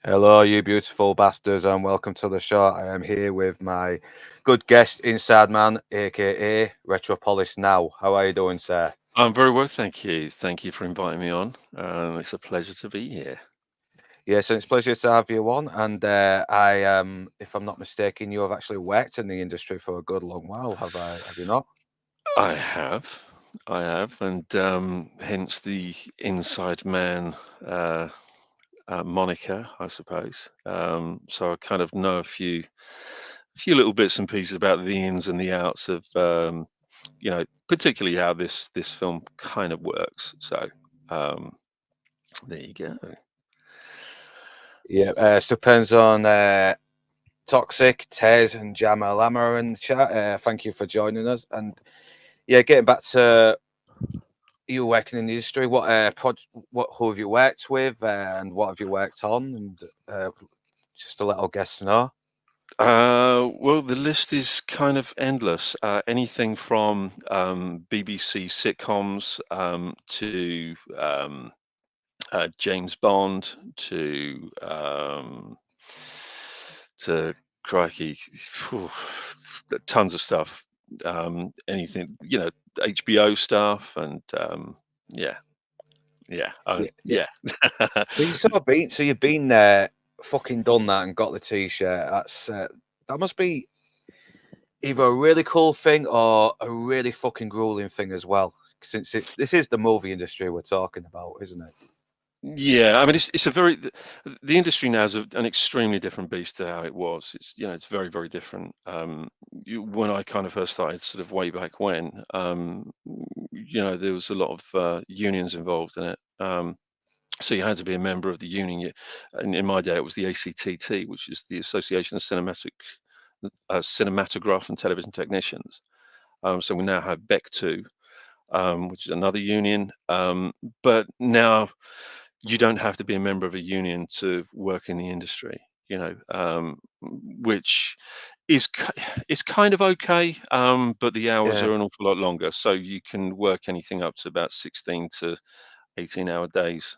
Hello, you beautiful bastards, and welcome to the show. I am here with my good guest, Inside Man, aka Retropolis Now. How are you doing, sir? I'm very well, thank you. Thank you for inviting me on. It's a pleasure to be here. Yes, and it's a pleasure to have you on. And if I'm not mistaken, you have actually worked in the industry for a good long while. Have you not? I have, I have, and hence the Inside Man uh, moniker, I suppose. So I kind of know a few little bits and pieces about the ins and the outs of, particularly how this film kind of works. So um, there you go. Yeah, depends on Toxic, Tez, and Jama Lama in the chat. Thank you for joining us. And yeah, getting back to you working in the industry, what who have you worked with, and what have you worked on, and just to let our guests know. Well, the list is kind of endless. Anything from BBC sitcoms to James Bond to crikey, phew, tons of stuff. Anything, HBO stuff, and yeah, yeah, Yeah, yeah. yeah. So you've been there, fucking done that, and got the t-shirt. That must be either a really cool thing or a really fucking grueling thing as well. Since this is the movie industry we're talking about, isn't it? Yeah, I mean, it's a very the industry now is an extremely different beast to how it was. It's very, very different. When I kind of first started, sort of way back when, there was a lot of unions involved in it. So you had to be a member of the union. And in my day, it was the ACTT, which is the Association of Cinematograph and Television Technicians. So we now have BEC2, which is another union. But now you don't have to be a member of a union to work in the industry, which is kind of okay, but the hours Yeah, are an awful lot longer. So you can work anything up to about 16 to 18-hour days,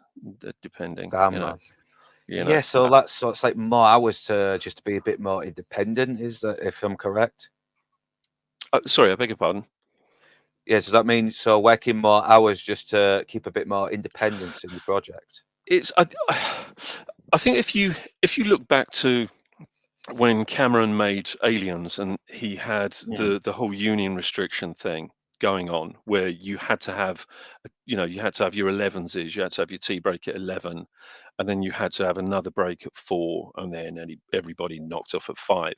depending, damn man. you know. Yeah, so it's like more hours to just to be a bit more independent. Is that if I'm correct? Sorry, I beg your pardon. Yeah, does that mean so working more hours just to keep a bit more independence in your project? It's I think if you look back to when Cameron made Aliens and he had Mm. the whole union restriction thing going on, where you had to have your 11s, you had to have your tea break at 11, and then you had to have another break at 4, and then everybody knocked off at 5.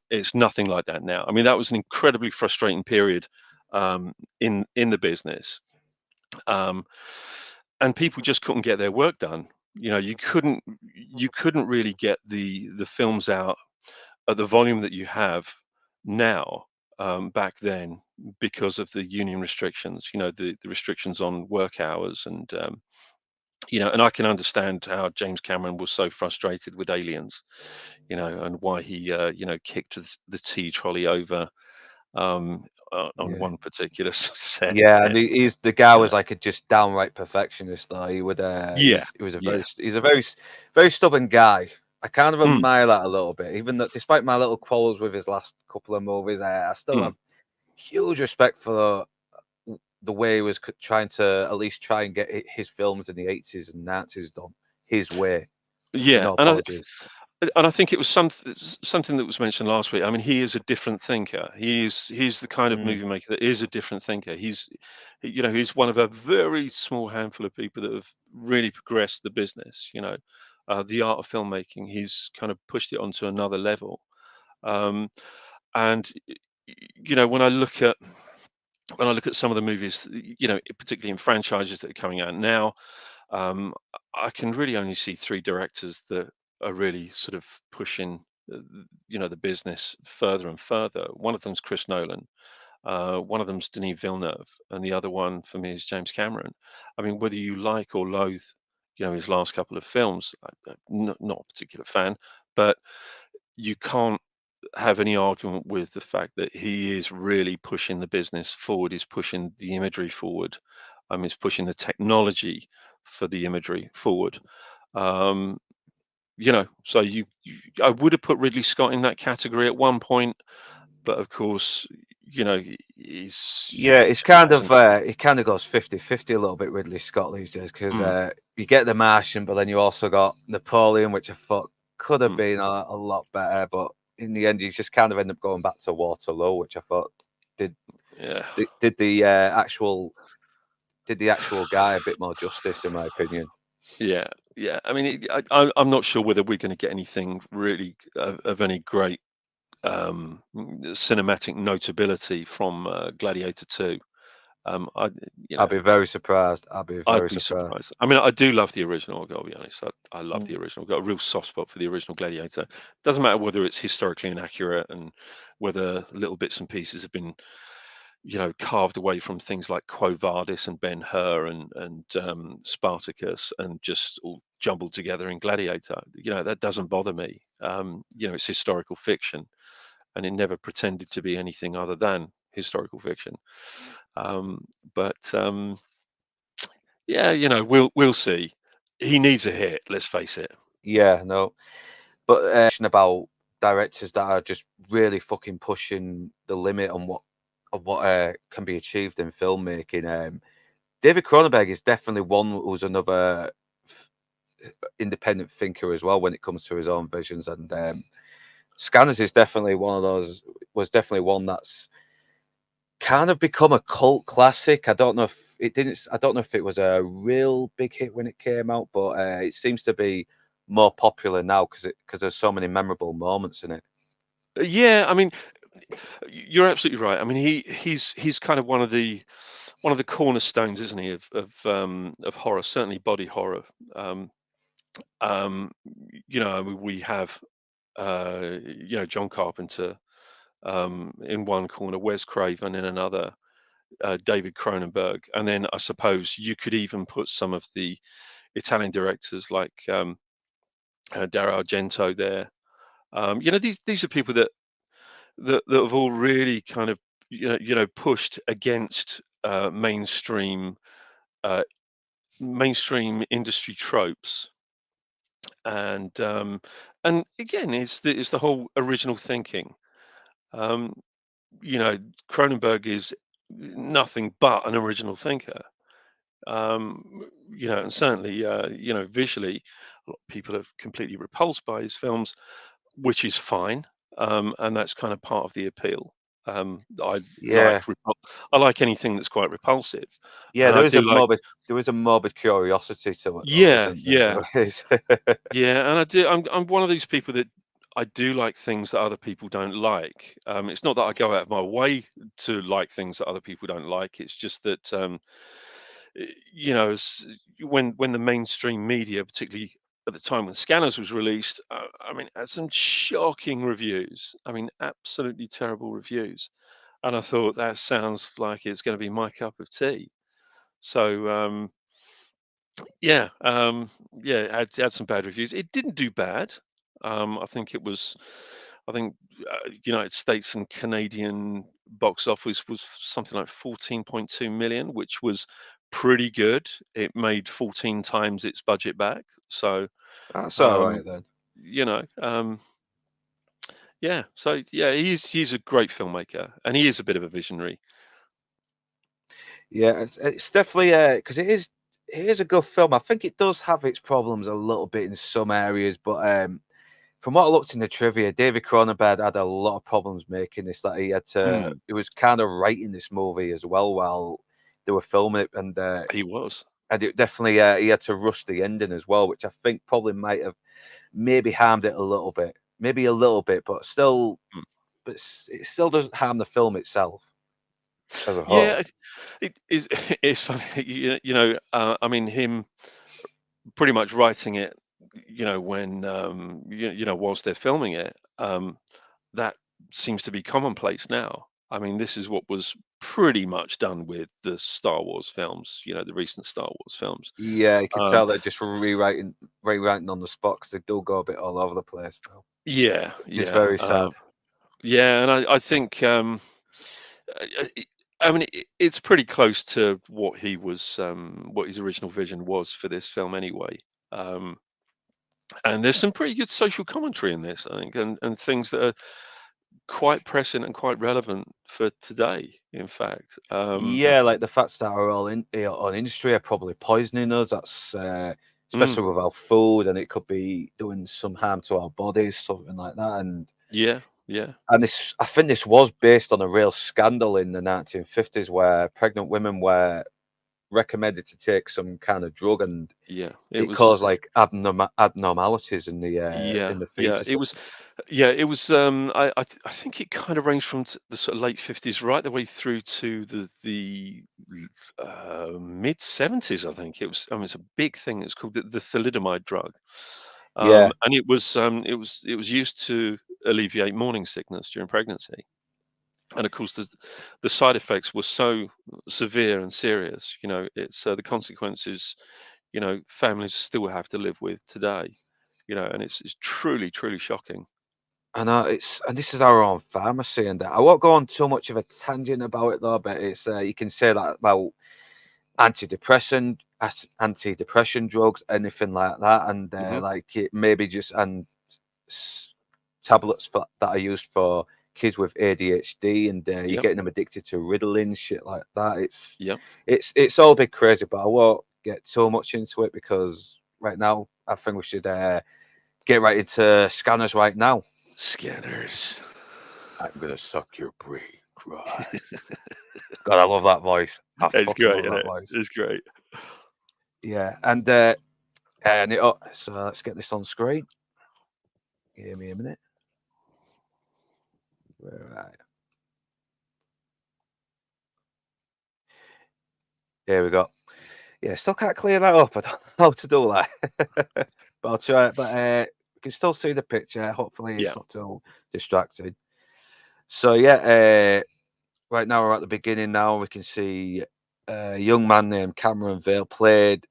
It's nothing like that now. I mean, that was an incredibly frustrating period in the business, um, and people just couldn't get their work done. You couldn't really get the films out at the volume that you have now, back then, because of the union restrictions, the restrictions on work hours. And I can understand how James Cameron was so frustrated with Aliens, and why he, kicked the tea trolley over, on Yeah. one particular set. Yeah, and There, he's the guy you was know. like a just downright perfectionist. Though Yeah, he was a yeah. very stubborn guy. I kind of Mm, admire that a little bit, even though despite my little quarrels with his last couple of movies, I still mm. have huge respect for the way he was trying to at least try and get his films in the 80s and 90s done his way, with Yeah, no and I apologies. and I think it was something that was mentioned last week. I mean, he is a different thinker. He's the kind of Mm, movie maker that is a different thinker. He's one of a very small handful of people that have really progressed the business. The art of filmmaking. He's kind of pushed it onto another level. Um, and when I look at some of the movies, particularly in franchises that are coming out now, um, I can really only see three directors that are really sort of pushing, the business further and further. One of them's Chris Nolan, one of them's Denis Villeneuve, and the other one for me is James Cameron. I mean, whether you like or loathe, his last couple of films, not a particular fan, but you can't have any argument with the fact that he is really pushing the business forward. He's pushing the imagery forward. He's pushing the technology for the imagery forward. Um, So I would have put Ridley Scott in that category at one point, but of course, Yeah, it's he kind of hasn't. it kind of goes 50-50 a little bit Ridley Scott these days because Mm, you get The Martian, but then you also got Napoleon, which I thought could have mm, been a lot better, but in the end, you just kind of end up going back to Waterloo, which I thought did yeah. did the actual guy a bit more justice, in my opinion. Yeah, yeah. I mean, I'm not sure whether we're going to get anything really of any great cinematic notability from Gladiator 2. Um, I, you I'd know, be very surprised. I'd be I'd very be surprised. surprised. I mean, I do love the original. I've got to be honest. I love the Mm. original. Got a real soft spot for the original Gladiator. Doesn't matter whether it's historically inaccurate and whether little bits and pieces have been, carved away from things like Quo Vadis and Ben Hur and Spartacus and just all jumbled together in Gladiator. That doesn't bother me. It's historical fiction, and it never pretended to be anything other than historical fiction. Um, but yeah, we'll see. He needs a hit. Let's face it. Yeah, no, but about directors that are just really fucking pushing the limit on what can be achieved in filmmaking. David Cronenberg is definitely one who's another independent thinker as well when it comes to his own visions. And Scanners is definitely one of those. Was definitely one that's kind of become a cult classic. I don't know if it didn't. I don't know if it was a real big hit when it came out, but it seems to be more popular now because there's so many memorable moments in it. Yeah, I mean, you're absolutely right. I mean, he's kind of one of the cornerstones, isn't he, of horror, certainly body horror. Um, um, I mean, we have John Carpenter in one corner, Wes Craven in another, David Cronenberg, and then I suppose you could even put some of the Italian directors like Dario Argento there. These are people that have all really kind of pushed against uh, mainstream industry tropes, and again, it's the whole original thinking. Um, you know, Cronenberg is nothing but an original thinker. And certainly, visually, a lot of people are completely repulsed by his films, which is fine, and that's kind of part of the appeal. I Yeah, I like anything that's quite repulsive, yeah. and I There is a do like. morbid curiosity to it, though, Yeah, isn't there? yeah, There is. yeah, and I do. I'm one of these people that I do like things that other people don't like. It's not that I go out of my way to like things that other people don't like. It's just that when the mainstream media, particularly at the time when Scanners was released, I mean, had some shocking reviews. I mean, absolutely terrible reviews. And I thought that sounds like it's going to be my cup of tea. So yeah, yeah, it had some bad reviews. It didn't do bad. I think it was, I think United States and Canadian box office was something like 14.2 million, which was pretty good. It made 14 times its budget back. So, That's all um, right then. you know, um, yeah. So yeah, he's a great filmmaker, and he is a bit of a visionary. Yeah, it's definitely because it is a good film. I think it does have its problems a little bit in some areas, but from what I looked in the trivia, David Cronenberg had a lot of problems making this. That Mm, he was kind of writing this movie as well while they were filming it, he was. and it definitely he had to rush the ending as well, which I think probably might have maybe harmed it a little bit, maybe a little bit, but still, Mm. it still doesn't harm the film itself as a Yeah, whole. it is. It's funny. I mean, him pretty much writing it, when whilst they're filming it, that seems to be commonplace now. I mean, this is what was pretty much done with the Star Wars films, the recent Star Wars films. Yeah, you could Um, tell they're just rewriting on the spot because they do go a bit all over the place now, yeah, which is yeah, very sad. yeah, and I think, I I mean, it's pretty close to what his original vision was for this film anyway. Um, And there's some pretty good social commentary in this, I think, and things that are quite prescient and quite relevant for today, in fact. Yeah, like the fact that our all on industry are probably poisoning us. That's Mm, especially with our food, and it could be doing some harm to our bodies, something like that. yeah, yeah, And this, I think, this was based on a real scandal in the 1950s, where pregnant women were recommended to take some kind of drug, and yeah. It it was, caused like abnormalities yeah, in the yeah. fetus. It was, yeah. It was. I think it kind of ranged from the sort of late 50s right the way through to the mid 70s. I think it was. I mean, it's a big thing. It's called the thalidomide drug, Yeah, and it was used to alleviate morning sickness during pregnancy. And of course, the side effects were so severe and serious. It's the consequences. Families still have to live with today. And it's truly, truly shocking. I know and this is our own pharmacy, and I won't go on too much of a tangent about it though. But it's you can say that about antidepressant drugs, anything like that, and Hmm. like it maybe just s- tablets that are used for kids with ADHD, and you're Yep. getting them addicted to Ritalin, shit like that. Yep. It's all a bit crazy, but I won't get too much into it because right now I think we should get right into scanners right now. Scanners. I'm gonna suck your brain dry. God, I love that voice. I It's fucking great, love isn't that it? voice. It's great. Yeah, so let's get this on screen. Give me a minute. Right. Here we go. Yeah, still can't clear that up. I don't know how to do that. But I'll try it. But you can still see the picture. Hopefully Yeah. it's not too distracting. So yeah, right now we're at the beginning now. We can see a young man named Cameron Vale, played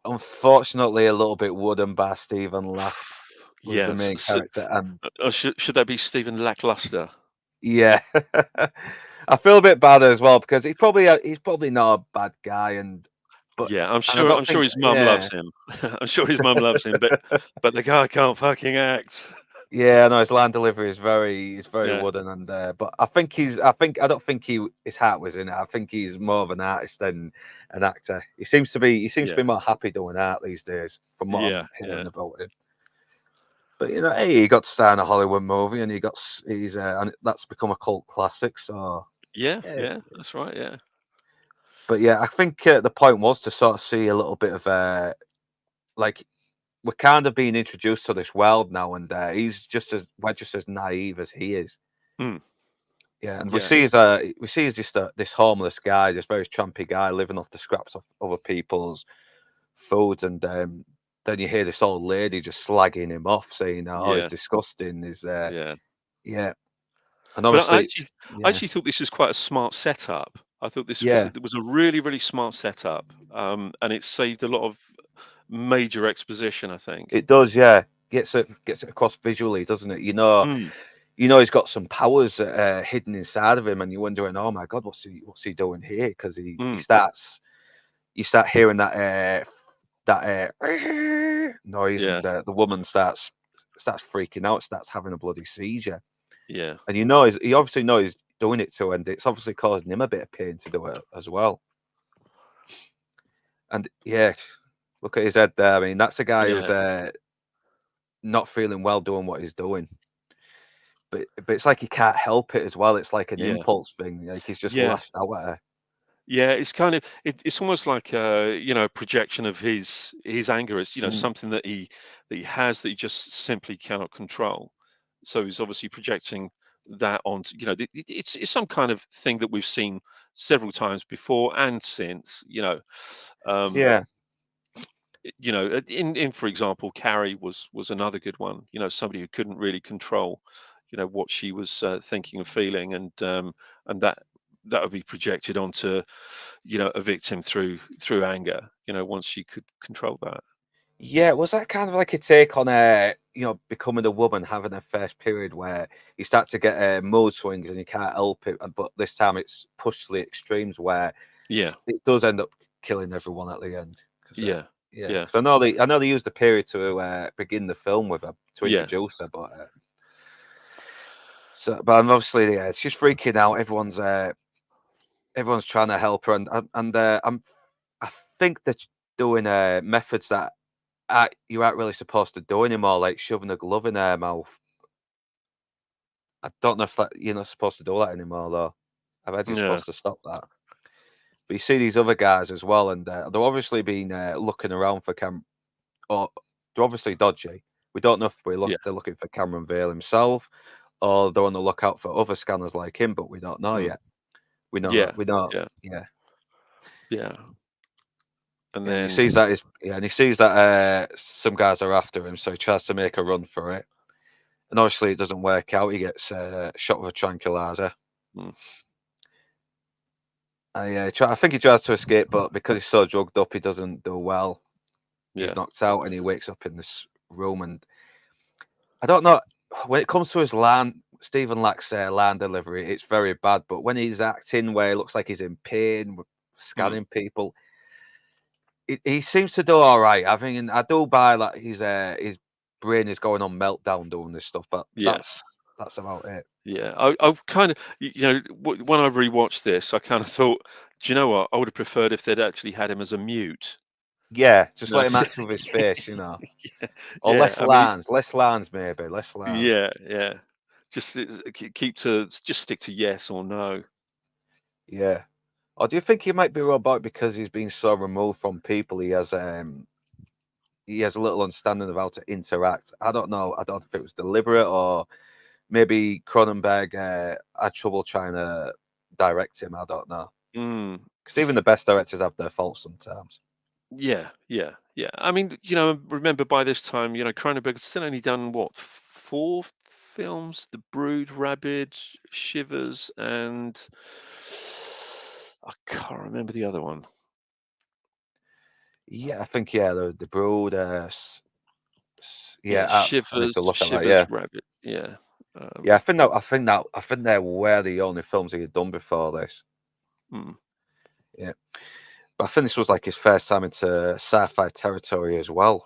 unfortunately a little bit wooden by Stephen Lack, was the Yes. main character. And Should that be Stephen Lackluster? yeah, I feel a bit bad as well because he's probably not a bad guy, but Yeah, I'm and I sure. don't I'm sure think his mum yeah. loves him. I'm sure his mum loves him, but the guy can't fucking act. Yeah, no, his line delivery is very Yeah. wooden, and but I don't think his heart was in it. I think he's more of an artist than an actor. He seems to Yeah. be more happy doing art these days, from what Yeah. I'm Yeah. hearing about him. But hey, he got to star in a Hollywood movie, and he's and that's become a cult classic. So Yeah. yeah, Yeah. That's right. Yeah. but yeah, I think the point was to sort of see a little bit of like we're kind of being introduced to this world now, and we're just as naive as he is. Mm, Yeah, and yeah. we see he's just this homeless guy, this very trampy guy living off the scraps of other people's foods, and then you hear this old lady just slagging him off, saying, "Oh, he's Yeah. disgusting." Yeah. Yeah, and But obviously, I yeah, actually thought this was quite a smart setup. I thought this was yeah, it was a really, really smart setup, and it saved a lot of major exposition, I think. it does. Yeah, gets it across visually, doesn't it? Mm, He's got some powers hidden inside of him, and you're wondering, "Oh my God, what's he doing here?" Because he mm, starts you start hearing that noise, yeah, and the woman starts freaking out, starts having a bloody seizure, yeah, and he obviously knows he's doing it to her, and it's obviously causing him a bit of pain to do it as well. And yeah, look at his head there. I mean, that's a guy who's yeah, not feeling well doing what he's doing, but it's like he can't help it as well. It's like an yeah, impulse thing. Like he's just yeah, lashed out at her. yeah. It's kind of it's almost like a projection of his anger. It's Mm, something that he has that he just simply cannot control. So he's obviously projecting that onto it's some kind of thing that we've seen several times before and since. Um, yeah. in for example, Carrie was another good one. Somebody who couldn't really control, what she was thinking and feeling, and that would be projected onto, a victim through anger. Once she could control that. Yeah, was that kind of like a take on becoming a woman, having a first period where you start to get mood swings and you can't help it, but this time it's pushed to the extremes where Yeah, it does end up killing everyone at the end. Because yeah, Yeah, Yeah. because I know they used the period to begin the film with her to Yeah. introduce her, but but obviously, yeah, she's freaking out. Everyone's trying to help her, and I think they're doing methods that you aren't really supposed to do anymore, like shoving a glove in her mouth. I don't know if that you're not supposed to do that anymore, though. I bet you're Yeah. supposed to stop that. But you see these other guys as well, and they're obviously been looking around for or they're obviously dodgy. We don't know if Yeah. they're looking for Cameron Vale himself, or they're on the lookout for other scanners like him, but we don't know Mm. yet. We know, Yeah. we know, Yeah. yeah. Yeah. And Yeah, and then he sees that some guys are after him, so he tries to make a run for it. And obviously, it doesn't work out. He gets shot with a tranquilizer. mm, I think he tries to escape, but because he's so drugged up, he doesn't do well. He's yeah. knocked out, and he wakes up in this room. And I don't know when it comes to his Stephen Lack's line delivery, it's very bad. But when he's acting where it looks like he's in pain, Mm. scanning people, he seems to do all right. I think, and I do buy that his brain is going on meltdown doing this stuff, but Yeah. that's about it. Yeah. I kind of, when I rewatched this, I kind of thought, do you know what? I would have preferred if they'd actually had him as a mute. Yeah, just No. let him act with his face, Yeah. or Yeah. I mean, less lines maybe, less lines. yeah. Yeah. Just keep to just stick to yes or no. Yeah. Or do you think he might be robotic because he's been so removed from people? He has a little understanding of how to interact. I don't know. I don't know if it was deliberate or maybe Cronenberg had trouble trying to direct him. I don't know. Mm. Because even the best directors have their faults sometimes. Yeah, yeah, yeah. I mean, remember by this time, Cronenberg still only done what, four films? The Brood, Rabid, Shivers, and I can't remember the other one. Yeah, I think the Brood. Yeah, I need Shivers, to look at that. Shivers, Yeah, Rabid. Yeah. yeah. I think they were the only films he had done before this. Mm, Yeah, but I think this was like his first time into sci-fi territory as well.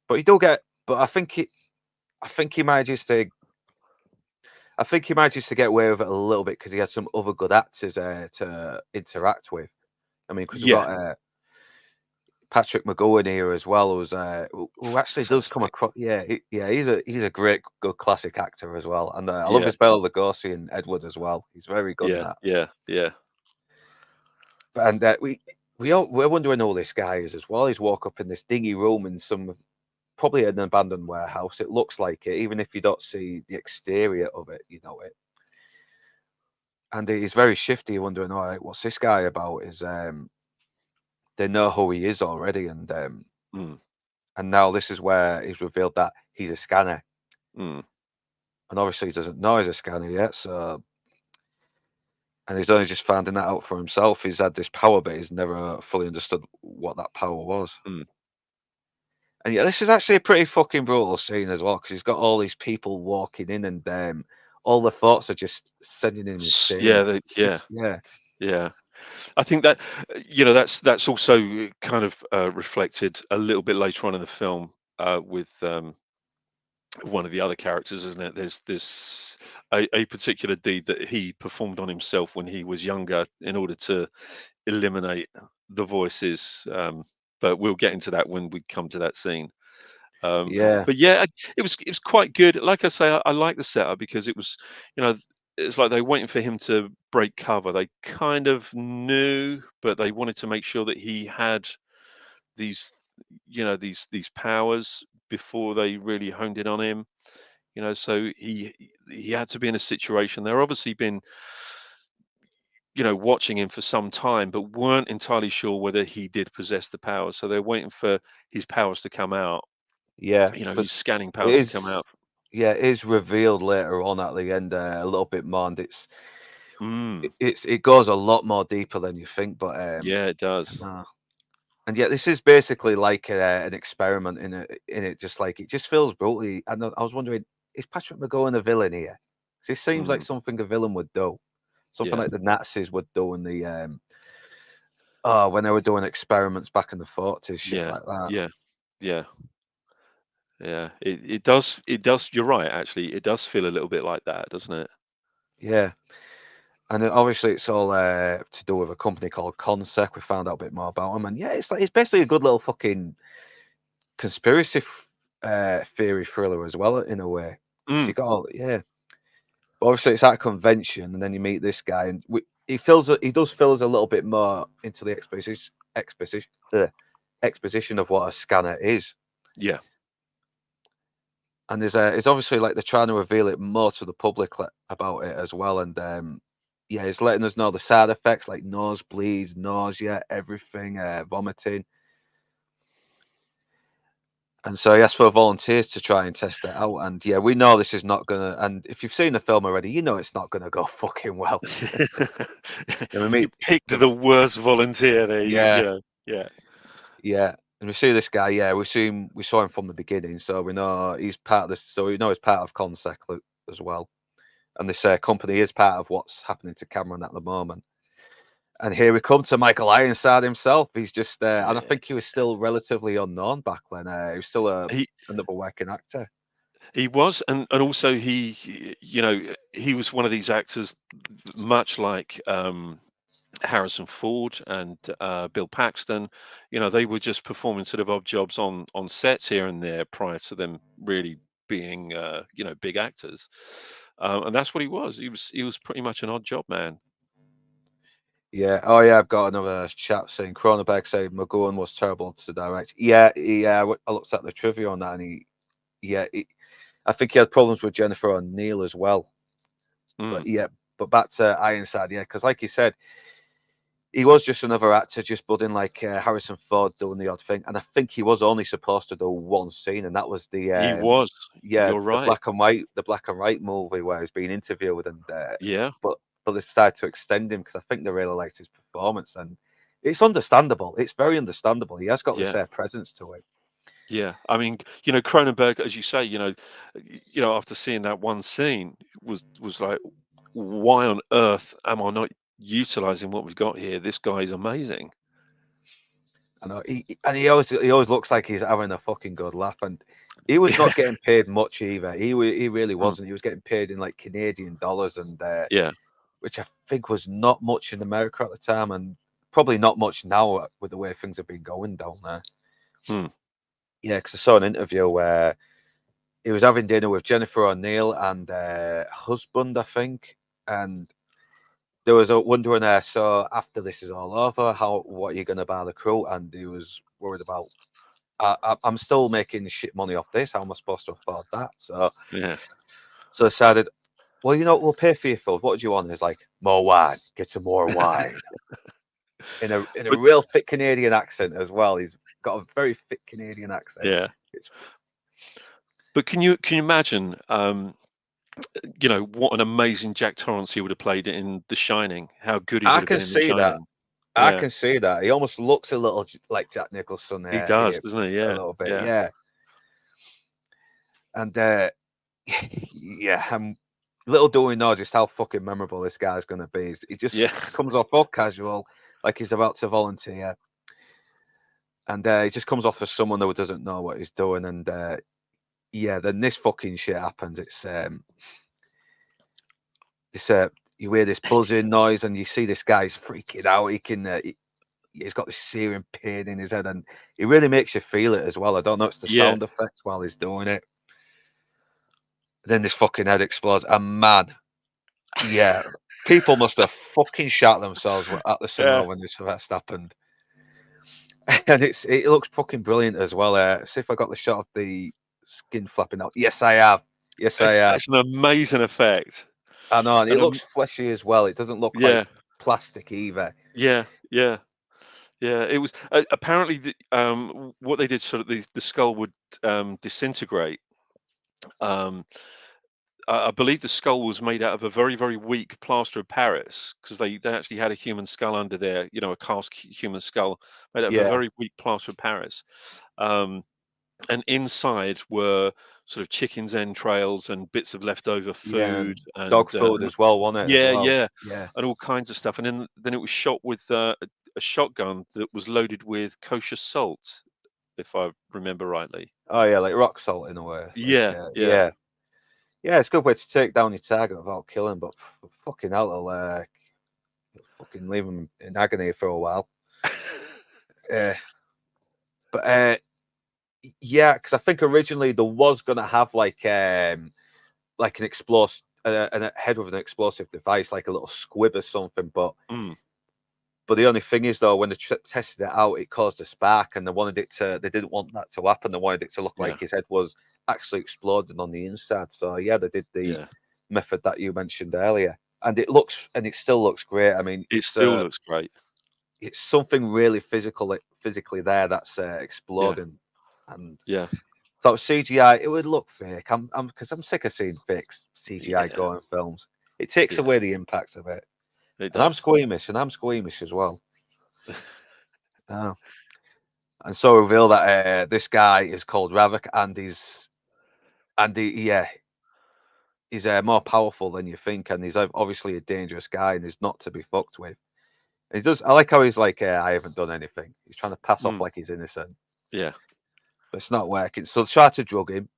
But you do get. But I think he managed to. I think he managed to get away with it a little bit because he had some other good actors to interact with. I mean, because we've yeah, got Patrick McGowan here as well, who actually does come fantastic. across. Yeah, he's a great, good classic actor as well, and I love Yeah, his Bela Lugosi and Edward as well. He's very good in yeah, that. yeah, yeah. And we're wondering who this guy is as well. He's woke up in this dingy room in probably an abandoned warehouse. It looks like it, even if you don't see the exterior of it, you know it. And he's very shifty, wondering, all right, what's this guy about? Is They know who he is already, Mm, and now this is where he's revealed that he's a scanner, mm, and obviously he doesn't know he's a scanner yet. So, and he's only just finding that out for himself. He's had this power, but he's never fully understood what that power was. mm. And yeah, this is actually a pretty fucking brutal scene as well because he's got all these people walking in, and all the thoughts are just sending him insane. Yeah, It's yeah, yeah. I think that that's also kind of reflected a little bit later on in the film with one of the other characters, isn't it? There's this a particular deed that he performed on himself when he was younger in order to eliminate the voices. But we'll get into that when we come to that scene. yeah, But yeah, it was quite good. Like I say, I like the setup because it was, you know, it's like they were waiting for him to break cover. They kind of knew, but they wanted to make sure that he had these, these powers before they really honed in on him. So he had to be in a situation. They're obviously been, watching him for some time, but weren't entirely sure whether he did possess the powers. So they're waiting for his powers to come out. yeah. His Because scanning it powers to come out. yeah, it is revealed later on at the end a little bit more, and Mm, it goes a lot more deeper than you think. But yeah, it does. no. And yet, this is basically like an experiment in it. Just like it just feels brutally. And I was wondering, is Patrick McGowan a villain here? 'Cause it seems like Mm, something a villain would do, something yeah. like the Nazis would do in Oh, when they were doing experiments back in the 40s, shit Yeah, like that. yeah, yeah, yeah. It does. You're right. Actually, it does feel a little bit like that, doesn't it? Yeah. And obviously, it's all to do with a company called Consec. We found out a bit more about them, and yeah, it's like it's basically a good little fucking conspiracy theory thriller as well, in a way. Because Mm, you got all, yeah. But obviously, it's at a convention, and then you meet this guy, and he does feel us a little bit more into the exposition, exposition of what a scanner is. yeah, And there's obviously like they're trying to reveal it more to the public about it as well, and yeah, it's letting us know the side effects like nosebleeds, nausea, everything, vomiting. And so he asked for volunteers to try and test it out. And yeah, we know this is not gonna. And if you've seen the film already, you know it's not gonna go fucking well. And we you meet picked the the worst volunteer there. You yeah, know. Yeah, yeah, and we see this guy. Yeah, we saw him from the beginning, so we know he's part of this. So we know he's part of Consec as well. And this company is part of what's happening to Cameron at the moment. And here we come to Michael Ironside himself. He's just, and I yeah. think he was still relatively unknown back then. He was still He another working actor. he was, and also he was one of these actors, much like Harrison Ford and Bill Paxton. They were just performing sort of odd jobs on sets here and there prior to them really being big actors. And that's what he was. He was pretty much an odd job man. Yeah. Oh, yeah. I've got another chat saying Cronenberg said McGowan was terrible to direct. Yeah. I looked at the trivia on that, and yeah, I think he had problems with Jennifer O'Neill as well. Mm, But yeah, but back to Ironside, yeah, because like you said, he was just another actor, just budding like Harrison Ford doing the odd thing, and I think he was only supposed to do one scene, and that was he was. yeah, You're right. the black and white movie where he's being interviewed, and Yeah, but they decided to extend him because I think they really liked his performance, and it's understandable. It's very understandable. He has got this yeah. presence to it. Yeah, I mean, Cronenberg, as you say, after seeing that one scene, was like, why on earth am I not utilizing what we've got here? This guy is amazing. I know, and he always looks like he's having a fucking good laugh, and he was not getting paid much either. He really Mm, wasn't. He was getting paid in like Canadian dollars, and yeah, which I think was not much in America at the time, and probably not much now with the way things have been going down there. mm, Yeah, because I saw an interview where he was having dinner with Jennifer O'Neill and husband, I think, and there was a wondering so after this is all over, what are you going to buy the crew? And he was worried about. I'm still making shit money off this. How am I supposed to afford that? yeah, So I decided, well, we'll pay for your food. What do you want? He's like, more wine. Get some more wine. In a but real thick Canadian accent as well. He's got a very thick Canadian accent. yeah, It's but can you imagine, what an amazing Jack Torrance he would have played in The Shining? How good he I would have can been in The see that. Shining. I Yeah, can see that. He almost looks a little like Jack Nicholson he does, here, doesn't he? a Yeah, little bit, yeah, yeah. And yeah, little do we know just how fucking memorable this guy's gonna be. He yeah, just comes off all casual, like he's about to volunteer, and he just comes off as someone who doesn't know what he's doing. And yeah, then this fucking shit happens. It's you hear this buzzing noise, and you see this guy's freaking out. He's got this searing pain in his head, and it really makes you feel it as well. I don't know, it's the yeah, sound effects while he's doing it. Then this fucking head explodes, and man, yeah, people must have fucking shot themselves at the cinema yeah. when this first happened. And it looks fucking brilliant as well. See if I got the shot of the skin flapping out. Yes, I have. Yes, I have. It's an amazing effect, I know, and it and looks fleshy as well. It doesn't look like yeah, plastic either. yeah, yeah. Yeah, it was apparently what they did, sort of the skull would disintegrate. Um, I believe the skull was made out of a very, very weak plaster of Paris, because they actually had a human skull under there, a cast human skull made out of a Yeah, very weak plaster of Paris. Um, and inside were sort of chicken's entrails and bits of leftover yeah, food, and and dog food as well, wasn't it? As yeah, well. yeah, Yeah, and all kinds of stuff. And then it was shot with a shotgun that was loaded with kosher salt, if I remember rightly. Oh yeah, like rock salt in a way. Like Yeah, yeah, yeah, yeah. It's a good way to take down your target without killing, but fucking hell, it'll fucking leave them in agony for a while. Uh, but yeah, because I think originally there was gonna have like an explosive, a head with an explosive device, like a little squib or something. mm, But the only thing is though, when they tested it out, it caused a spark, and they didn't want that to happen. They wanted it to look yeah, like his head was actually exploding on the inside. So yeah, they did the yeah. method that you mentioned earlier, and it still looks great. I mean, It still looks great. it's something really physically there that's Yeah, exploding, and yeah, so CGI, it would look fake. Because I'm sick of seeing fake CGI yeah, going films. It takes yeah. away the impact of it, It and does. I'm squeamish as well. Oh. And so reveal that this guy is called Ravik, yeah, he's more powerful than you think, and he's obviously a dangerous guy, and he's not to be fucked with. And he does. I like how he's like, I haven't done anything. He's trying to pass off Mm, like he's innocent, yeah, but it's not working. So they try to drug him.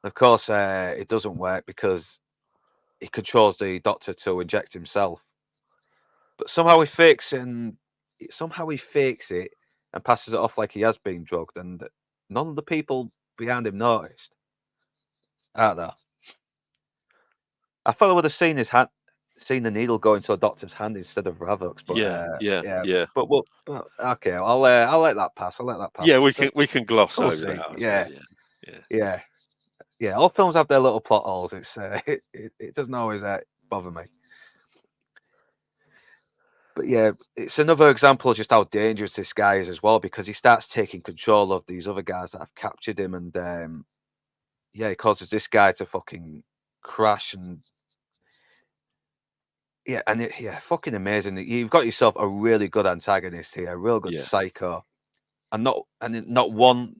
Of course, it doesn't work because he controls the doctor to inject himself. But somehow he fakes it and passes it off like he has been drugged, and none of the people behind him noticed, are there? I thought I would have seen the needle go into the doctor's hand instead of Ravik's, but yeah, yeah, yeah, yeah. but okay, I'll let that pass. I'll let that pass. Yeah, we can gloss We'll over see. that, I suppose. Yeah, Yeah, yeah, yeah, yeah. All films have their little plot holes. It doesn't always bother me. But yeah, it's another example of just how dangerous this guy is as well, because he starts taking control of these other guys that have captured him, and yeah, it causes this guy to fucking crash, and yeah, yeah, fucking amazing. You've got yourself a really good antagonist here, a real good yeah, psycho, not one.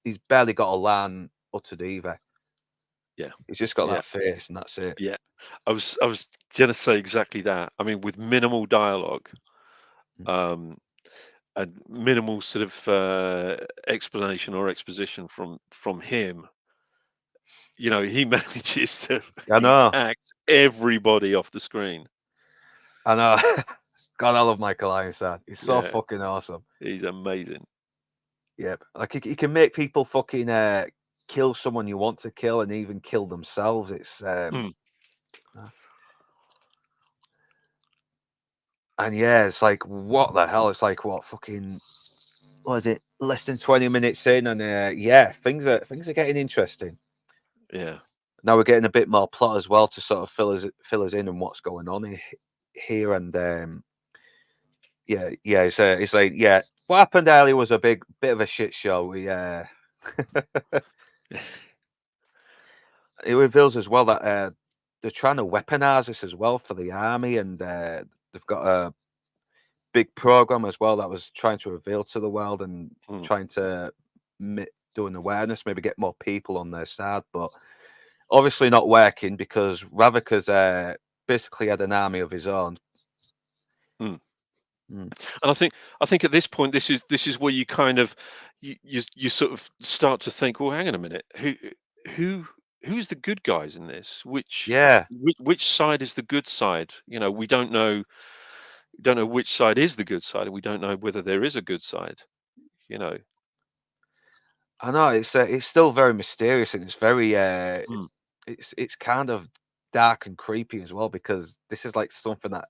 He's barely got a line uttered either. yeah, He's just got yeah, that face, and that's it. yeah. I was gonna say exactly that. I mean, with minimal dialogue, Mm. um, and minimal sort of explanation or exposition from him, he manages to I fucking know, act everybody off the screen. I know. God, I love Michael Ironside. He's so Yeah, fucking awesome. he's amazing. Yep, like he can make people fucking kill someone you want to kill, and even kill themselves. It's Mm, uh, and yeah, it's like what the hell? It's like what fucking what is it? Less than 20 minutes in, and yeah, things are getting interesting. yeah, Now we're getting a bit more plot as well to sort of fill us in on what's going on here, and yeah, it's like yeah, what happened earlier was a bit of a shit show. We it reveals as well that they're trying to weaponize this as well for the army, and they've got a big program as well that was trying to reveal to the world, and mm, trying to do an awareness, maybe get more people on their side, but obviously not working because Ravika's basically had an army of his own. mm. Mm. And I think at this point, this is where you kind of you sort of start to think, well, hang on a minute, who who's the good guys in this? Yeah, Which side is the good side? We don't know which side is the good side, and we don't know whether there is a good side. You know. I know it's still very mysterious, and it's very Mm, it's kind of dark and creepy as well, because this is like something that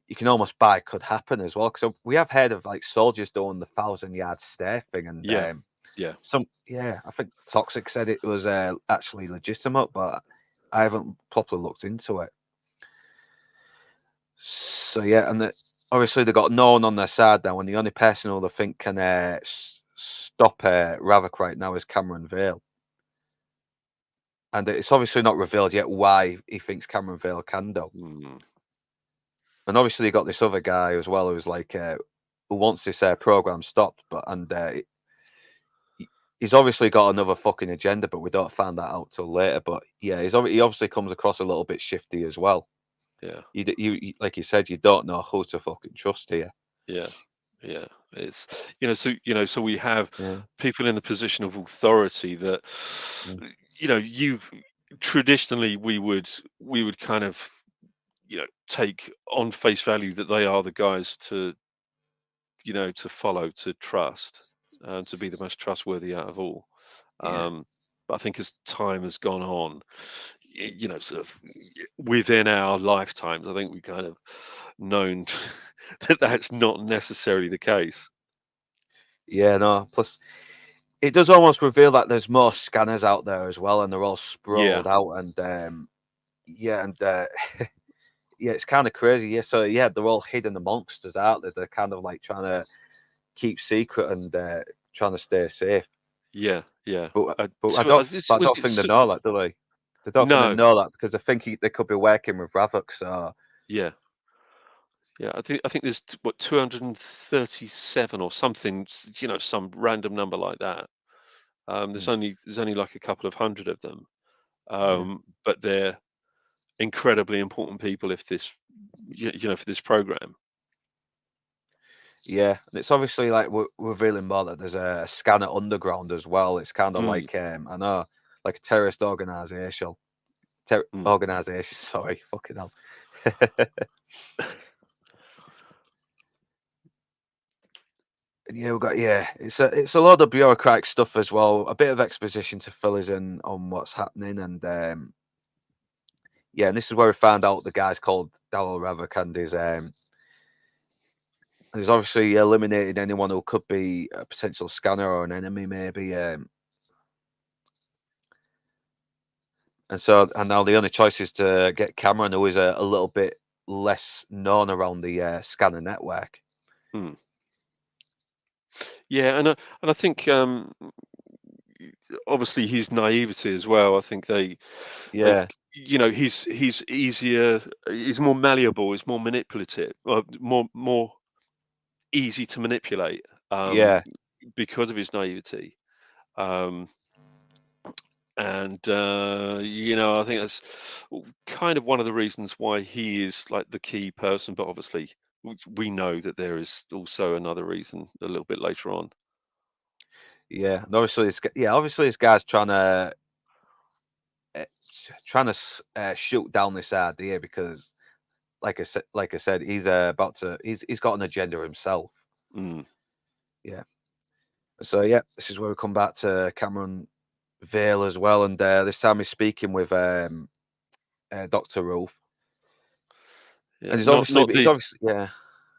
you can almost buy could happen as well. Because we have heard of like soldiers doing the 1,000 yard stare thing, and yeah, yeah, yeah, I think Toxic said it was actually legitimate, but I haven't properly looked into it. So yeah, and obviously they got no one on their side now, and the only person who they think can stop Ravik right now is Cameron Vale, and it's obviously not revealed yet why he thinks Cameron Vale can do. mm, And obviously, you got this other guy as well who's like who wants this program stopped, but he's obviously got another fucking agenda, but we don't find that out till later. But yeah, he obviously comes across a little bit shifty as well. yeah, like you said, you don't know who to fucking trust here. yeah, yeah. It's so we have Yeah. people in the position of authority that Mm. you traditionally we would kind of take on face value that they are the guys to follow, to trust, to be the most trustworthy out of all. Yeah. Um, but I think as time has gone on, sort of within our lifetimes, I think we kind of known that that's not necessarily the case. Yeah, no. Plus, it does almost reveal that there's more scanners out there as well, and they're all Yeah, sprawled out, and yeah, and yeah, it's kind of crazy. Yeah, so yeah, they're all hidden amongst us out there. They're kind of like trying to keep secret and trying to stay safe. yeah, yeah. But So I was don't it? think they know that, do they? They don't think they No, know that because I think they could be working with Ravok. So yeah, yeah. I think there's what 237 or something, some random number like that. There's mm, only like a couple of hundred of them, yeah, but they're incredibly important people if this, for this program. yeah, and it's obviously like we're revealing more that there's a scanner underground as well. It's kind of Mm, like I know, like a terrorist organization. Sorry, fucking hell. And yeah, it's a lot of bureaucratic stuff as well. A bit of exposition to fill us in on what's happening, and yeah, and this is where we found out the guy's called Darryl Ravok, and he's obviously eliminated anyone who could be a potential scanner or an enemy, maybe. And now the only choice is to get Cameron, who is a little bit less known around the scanner network. mm. Yeah, and I think obviously his naivety as well. I think they Yeah, he's easier, he's more malleable, he's more manipulative, more easy to manipulate, um, yeah, because of his naivety. Um, and I think that's kind of one of the reasons why he is like the key person. But obviously, we know that there is also another reason a little bit later on. yeah. And obviously, obviously this guy's uh, trying to shoot down this idea because, like I said, he's about to. He's got an agenda himself. Mm, Yeah. So yeah, this is where we come back to Cameron Vale as well, and this time he's speaking with Doctor Rolf, yeah, and not not he's the obviously yeah.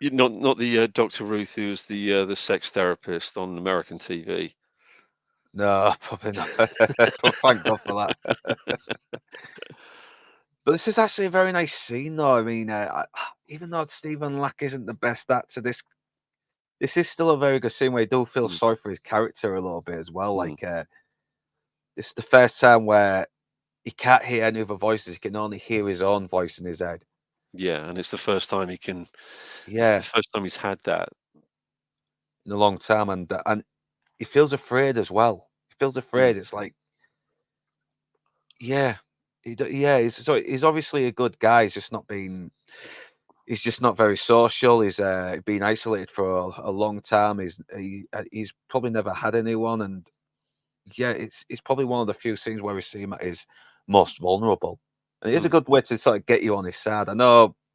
not the Dr. Ruth who's the sex therapist on American TV. No, probably not. But thank God for that. But this is actually a very nice scene, though. I mean, even though Stephen Lack isn't the best actor, this is still a very good scene where you do feel Mm, sorry for his character a little bit as well. mm. Like, this is the first time where he can't hear any other voices; he can only hear his own voice in his head. Yeah, and it's the first time it's the Yeah, first time he's had that. in a long time, and he feels afraid as well. He feels Mm, afraid. It's like, yeah, yeah. He's obviously a good guy. He's just not very social. He's been isolated for a long time. He's probably never had anyone, and yeah, it's probably one of the few scenes where we see him at his most vulnerable. And it is a mm. good way to sort of get you on his side.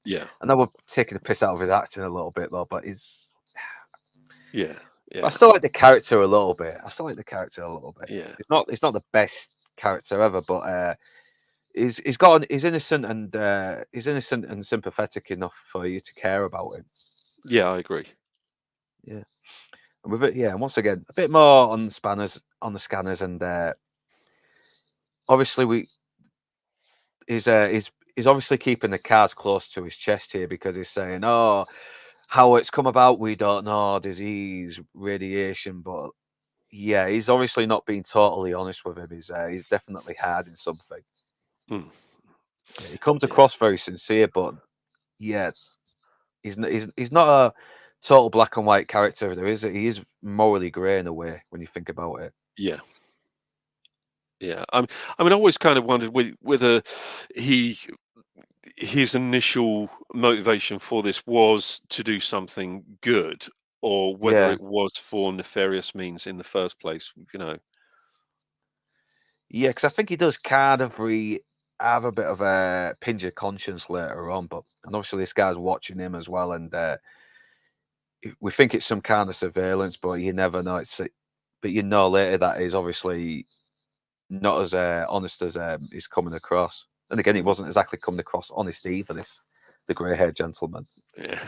Yeah, I know we're taking the piss out of his acting a little bit though, yeah, but I yeah, still like the character a little bit. I still like the character a little bit. yeah, It's not the best character ever, but he's innocent and sympathetic enough for you to care about him. yeah. I agree. Yeah. And with it, yeah, and once again, a bit more on the scanners, and obviously he's obviously keeping the cards close to his chest here because he's saying, "Oh, how it's come about, we don't know, disease, radiation," but yeah, he's obviously not being totally honest with him. He's definitely hiding something. Mm, Yeah, he comes yeah, across very sincere, but yeah, he's not a total black and white character. He is morally grey in a way when you think about it. yeah, yeah. I mean, I always kind of wondered whether he his initial motivation for this was to do something good, or whether Yeah, it was for nefarious means in the first place. yeah, because I think he does kind of have a bit of a pinch of conscience later on, but and obviously this guy's watching him as well, and we think it's some kind of surveillance, but you never know. But you know later that is obviously not as honest as he's coming across. And again, he Mm, wasn't exactly coming across honest either. The grey-haired gentleman, yeah,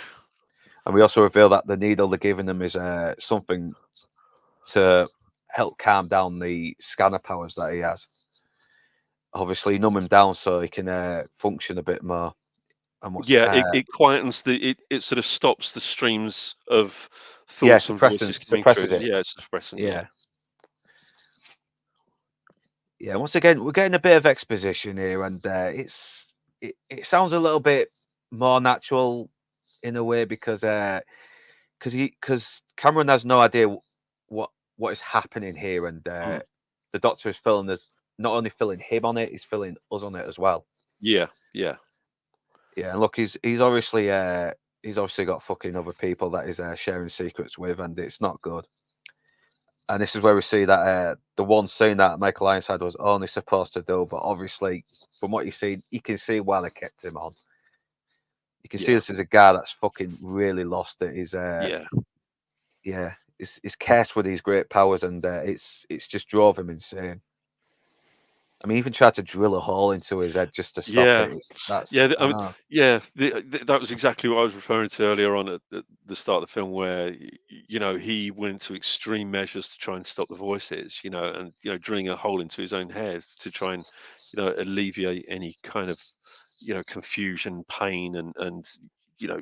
and we also reveal that the needle they're giving him is something to help calm down the scanner powers that he has. Obviously, numb him down so he can function a bit more. And what's yeah. It quietens it sort of stops the streams of yeah, thoughts and voices coming through. suppresses it. Yeah, it's suppressing. Yeah, Yeah, yeah. Once again, we're getting a bit of exposition here, and it sounds a little bit more natural in a way because Cameron has no idea what what is happening here, and mm, the Doctor is filling us not only filling him on it, he's filling us on it as well. yeah, yeah, Yeah, and look, he's obviously got fucking other people that he's sharing secrets with, and it's not good. And this is where we see that the one scene that Michael Ironside was only supposed to do, but obviously, from what you see, you can see why they kept him on. You can see yeah, this is a guy that's fucking really lost it. yeah. Yeah, he's cursed with these great powers, and it's just drove him insane. I mean, he even tried to drill a hole into his head just to stop Yeah, it. That's yeah. I know. Yeah. That was exactly what I was referring to earlier on at the start of the film, where he went to extreme measures to try and stop the voices. And drilling a hole into his own head to try and alleviate any kind of confusion, pain, and you know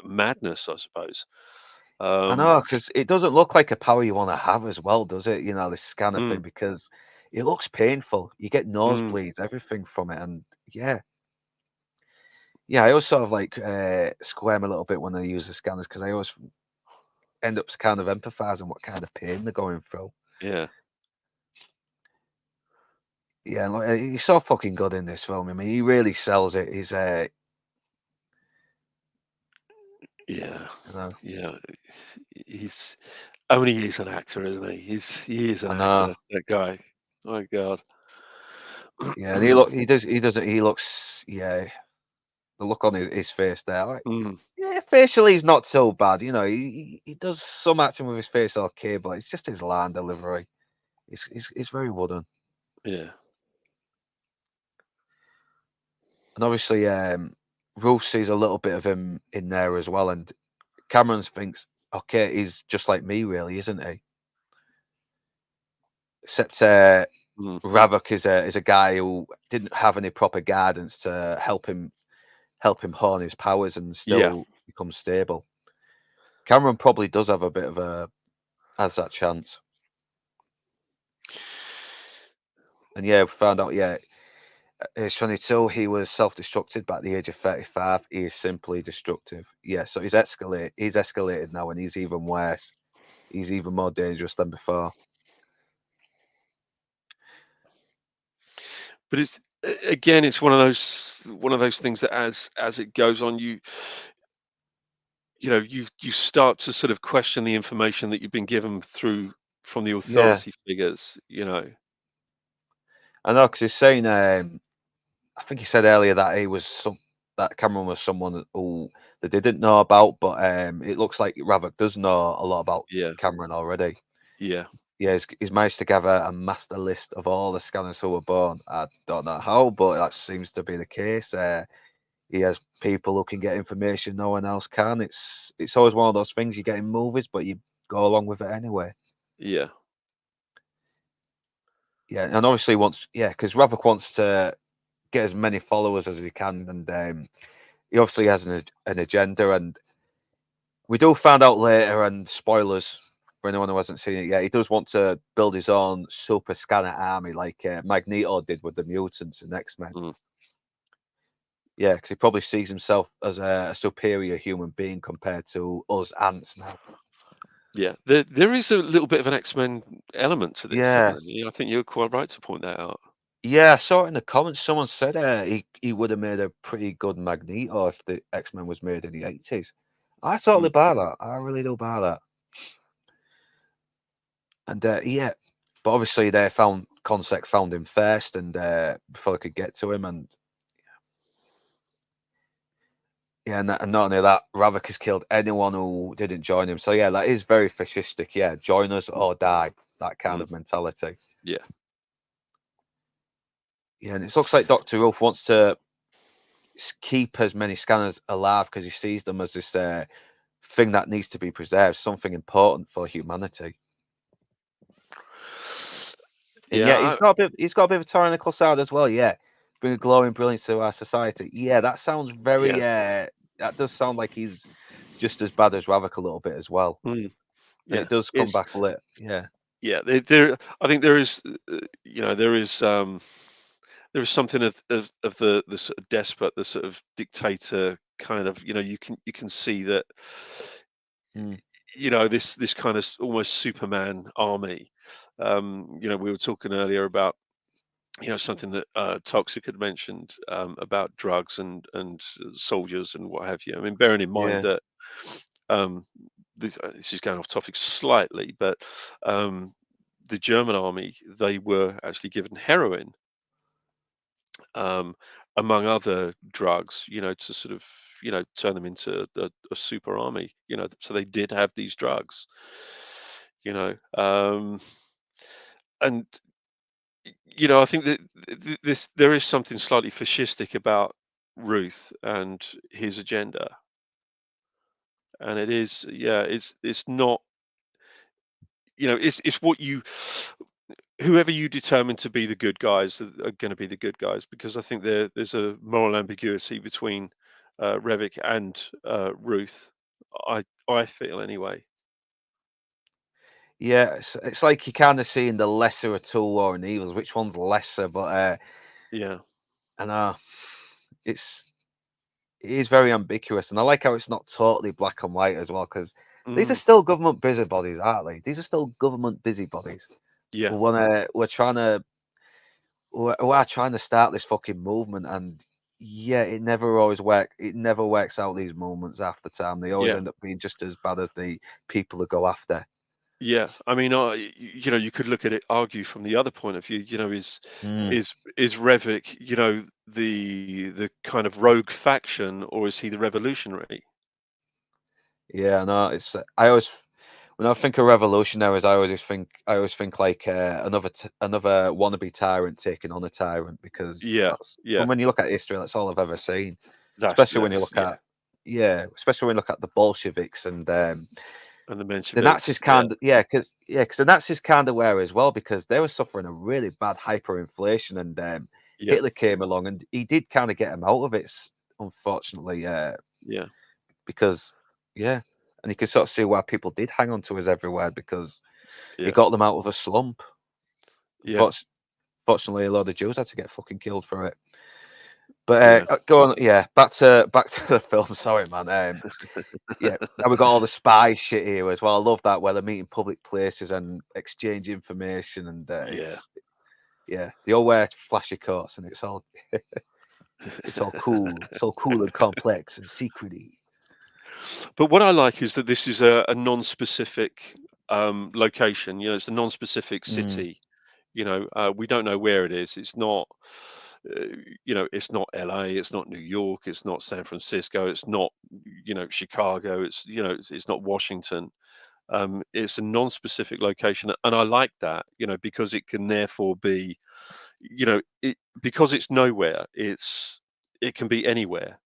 madness, I suppose. I Um, know, because it doesn't look like a power you want to have as well, does it? You know, this scanner thing, mm, because it looks painful. You get mm, nosebleeds, everything from it, and yeah, yeah. I always sort of like squirm a little bit when I use the scanners because I always end up kind of empathizing what kind of pain they're going through. yeah, Yeah, and like, he's so fucking good in this film. I mean, he really sells it. yeah, You know, yeah. He's only he's an actor, isn't he? He is an I know. actor. That guy. My God. Yeah, and he looks, yeah, the look on his face there, like, Mm, yeah, facially he's not so bad, you know, he does some acting with his face okay, but it's just his line delivery. It's very wooden. yeah. And obviously, Ruth sees a little bit of him in there as well, and Cameron thinks, okay, he's just like me, really, isn't he? Except Mhm. Ravok is a guy who didn't have any proper guidance to help him hone his powers and Yeah. still become stable. Cameron probably does have a bit of a has that chance. And yeah, we found out, yeah, age 22, he was self-destructed, but at the age of 35, he is simply destructive. Yeah, so he's escalated now, and he's even worse. He's even more dangerous than before. But again, it's one of those things that as it goes on, you start to sort of question the information that you've been given from the Yeah, authority figures. I know, because he's saying, I think he said earlier that that Cameron was someone who that they didn't know about, but it looks like Ravok does know a lot about Yeah. Cameron already. Yeah. Yeah, he's managed to gather a master list of all the scanners who were born. I don't know how, but that seems to be the case. He has people who can get information no one else can. It's always one of those things you get in movies, but you go along with it anyway. Yeah. Yeah, and obviously wants because Ravok wants to get as many followers as he can, and he obviously has an agenda. And we do find out later, and spoilers for anyone who hasn't seen it yet, he does want to build his own super scanner army like Magneto did with the mutants in X Men. Mm. Yeah, because he probably sees himself as a superior human being compared to us ants now. Yeah. There is a little bit of an X-Men element to this, isn't Yeah, there? I think you're quite right to point that out. Yeah, I saw it in the comments. Someone said he would have made a pretty good Magneto if the X-Men was made in the 80s. I totally Mm. buy that. I really do buy that. And yeah, but obviously they found Consec found him first, and before they could get to him, and yeah, and not only that, Ravik has killed anyone who didn't join him. So yeah, that is very fascistic. Yeah, join us or die. That kind Mm. of mentality. Yeah. Yeah, and it looks like Doctor Wolf wants to keep as many scanners alive because he sees them as this thing that needs to be preserved, something important for humanity. And Yeah. yeah, he's got a bit of a tyrannical side as well. Yeah, bring a glowing brilliance to our society. Yeah, that sounds very. Yeah. That does sound like he's just as bad as Ravik a little bit as well, Mm. and Yeah. it does come It's back a little. Yeah. yeah. There. I think there is. There is. There is something of the sort of despot, the sort of dictator kind of. You can see that. Mm. This kind of almost Superman army. We were talking earlier about something that Toxic had mentioned about drugs and soldiers and what have you. I mean, bearing in mind Yeah. that um, this is going off topic slightly, but um, the German army, they were actually given heroin, um, among other drugs, to sort of turn them into a super army. So they did have these drugs. And I think that this there is something slightly fascistic about Ruth and his agenda, and it is, yeah, it's not, it's what whoever you determine to be the good guys are going to be the good guys, because I think there's a moral ambiguity between Revik and Ruth. I feel anyway. Yeah, it's like you kind of seeing the lesser of two warring evils. Which one's lesser? But Yeah. I know it's it is very ambiguous, and I like how it's not totally black and white as well, because these are Mm, still government busybodies, aren't they? These are still government busybodies yeah. who wanna we're trying to who are trying to start this fucking movement, and yeah, it never works out these movements half the time. They always Yeah. end up being just as bad as the people who go after. Yeah, I mean, you could look at it, argue from the other point of view. Mm. Is Revik, the kind of rogue faction, or is he the revolutionary? Yeah, no, it's I always when I think of revolutionaries, I always think like another wannabe tyrant taking on a tyrant, because Yeah, that's yeah, from when you look at history, that's all I've ever seen. Especially when you that's look yeah, at especially when you look at the Bolsheviks and and the the Nazis, Mensheviks. Yeah, kind of because the Nazis kind of were as well, because they were suffering a really bad hyperinflation, and yeah, Hitler came along and he did kind of get them out of it, unfortunately, yeah, because yeah, and you can sort of see why people did hang on to his every word, because he yeah, got them out of a slump. yeah, Fortunately, a lot of Jews had to get fucking killed for it. But yeah, go on, yeah, back to the film. Sorry, man. Yeah, now we got all the spy shit here as well. I love that, where they're meeting public places and exchange information, and yeah. they all wear flashy coats, and it's all cool and complex and secrety. But what I like is that this is a non-specific location. It's a non-specific Mm, city. We don't know where it is. It's not, it's not LA, it's not New York, it's not San Francisco, it's not, Chicago, it's not Washington. It's a non-specific location, and I like that, because it can therefore be, because it's nowhere, it can be anywhere,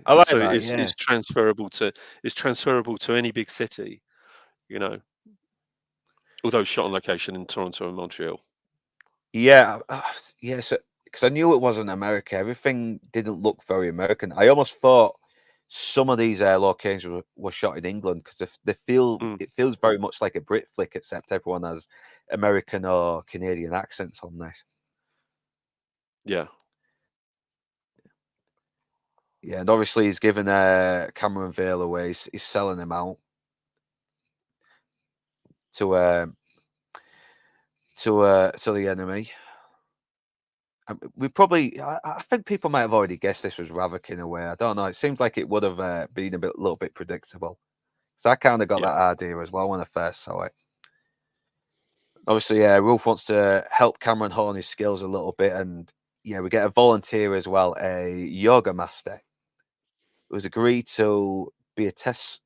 I like so that. it's Yeah, it's transferable to any big city, you know, although shot on location in Toronto and Montreal. yeah, yeah. So, because I knew it wasn't America, everything didn't look very American. I almost thought some of these locations were shot in England, because if Mm, it feels very much like a Brit flick, except everyone has American or Canadian accents on this. yeah, Yeah, and obviously he's given Cameron Vale away. He's selling him out to to the enemy. We probably, I think people might have already guessed this was Ravik in a way. I don't know. It seems like it would have been little bit predictable. So I kind of got Yeah. that idea as well when I first saw it. Obviously, Rolf wants to help Cameron hone his skills a little bit, and we get a volunteer as well, a yoga master, who's agreed to be a test,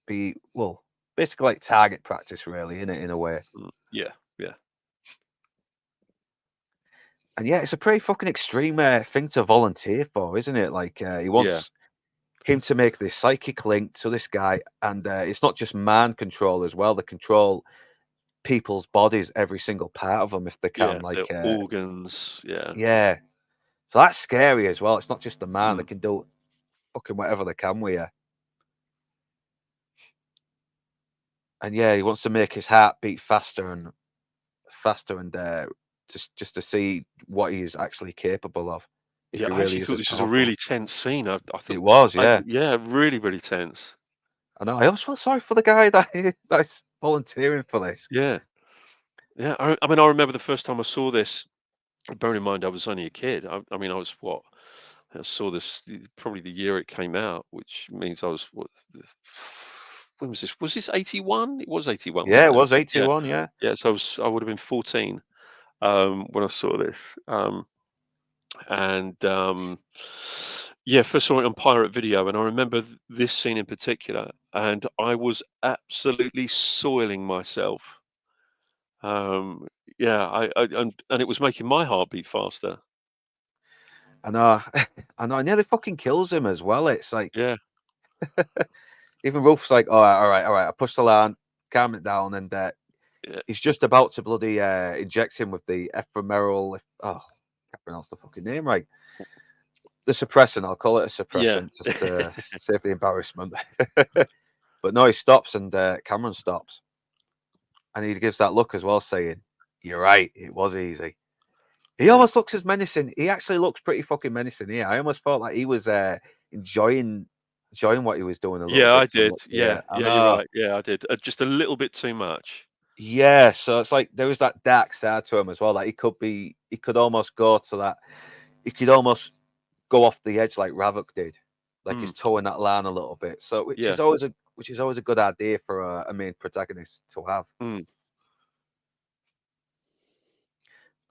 basically like target practice, really, in a way. Yeah. Yeah. And it's a pretty fucking extreme thing to volunteer for, isn't it? Like he Yeah. wants him to make this psychic link to this guy, and it's not just mind control as well. They control people's bodies, every single part of them, if they Yeah. can. Their Like, organs. Yeah. yeah. So that's scary as well. It's not just the man; they Mm. can do fucking whatever they can with you. And he wants to make his heart beat faster and faster, and just to see what he's actually capable of, if Yeah. he I really actually is thought as this was a powerful. really tense scene. I It thought, was, yeah. yeah, really, really tense. I know. I always feel sorry for the guy that's volunteering for this. Yeah. Yeah. I mean, I remember the first time I saw this. Bearing in mind, I was only a kid. I mean, I was what? I saw this probably the year it came out, which means I was what? When was this? Was this 81? It was 81, Yeah, wasn't it it? was Yeah. 81. Yeah. Yeah. So I would have been 14 when I saw this. And yeah, first saw it on Pirate Video, and I remember this scene in particular, and I was absolutely soiling myself. Um, yeah, and it was making my heart beat faster. I know. I know. It nearly fucking kills him as well. It's like Yeah, even Rolf's like, all right, all right, all right. I pushed the line, calm it down, and yeah, he's just about to bloody inject him with the ephemeral. Oh, can't pronounce the fucking name right. The suppressant. I'll call it a yeah, suppressant just to save the embarrassment. But no, he stops, and Cameron stops, and he gives that look as well, saying, "You're right. It was easy." He yeah, almost looks as menacing. He actually looks pretty fucking menacing here. I almost felt like he was enjoying what he was doing a little yeah. I bit too did. much Yeah, here. I yeah. You're know. right. Yeah, I did. Just a little bit too much. Yeah, so it's like there was that dark side to him as well. Like he could almost go to that. He could almost go off the edge like Ravok did, like Mm, he's towing that line a little bit. So yeah. which is always a good idea for a main protagonist to have. Mm,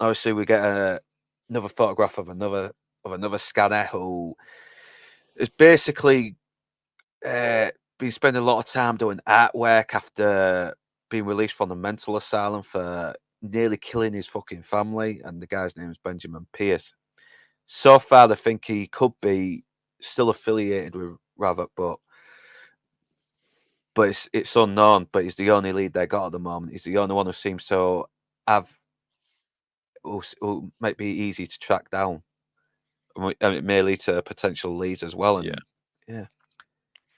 Obviously, we get another photograph of another scanner who is basically been spending a lot of time doing artwork after being released from the mental asylum for nearly killing his fucking family. And the guy's name is Benjamin Pierce. So far, they think he could be still affiliated with Ravok, but it's unknown. But he's the only lead they got at the moment. He's the only one who seems to have who might be easy to track down. And it may lead to potential leads as well. yeah.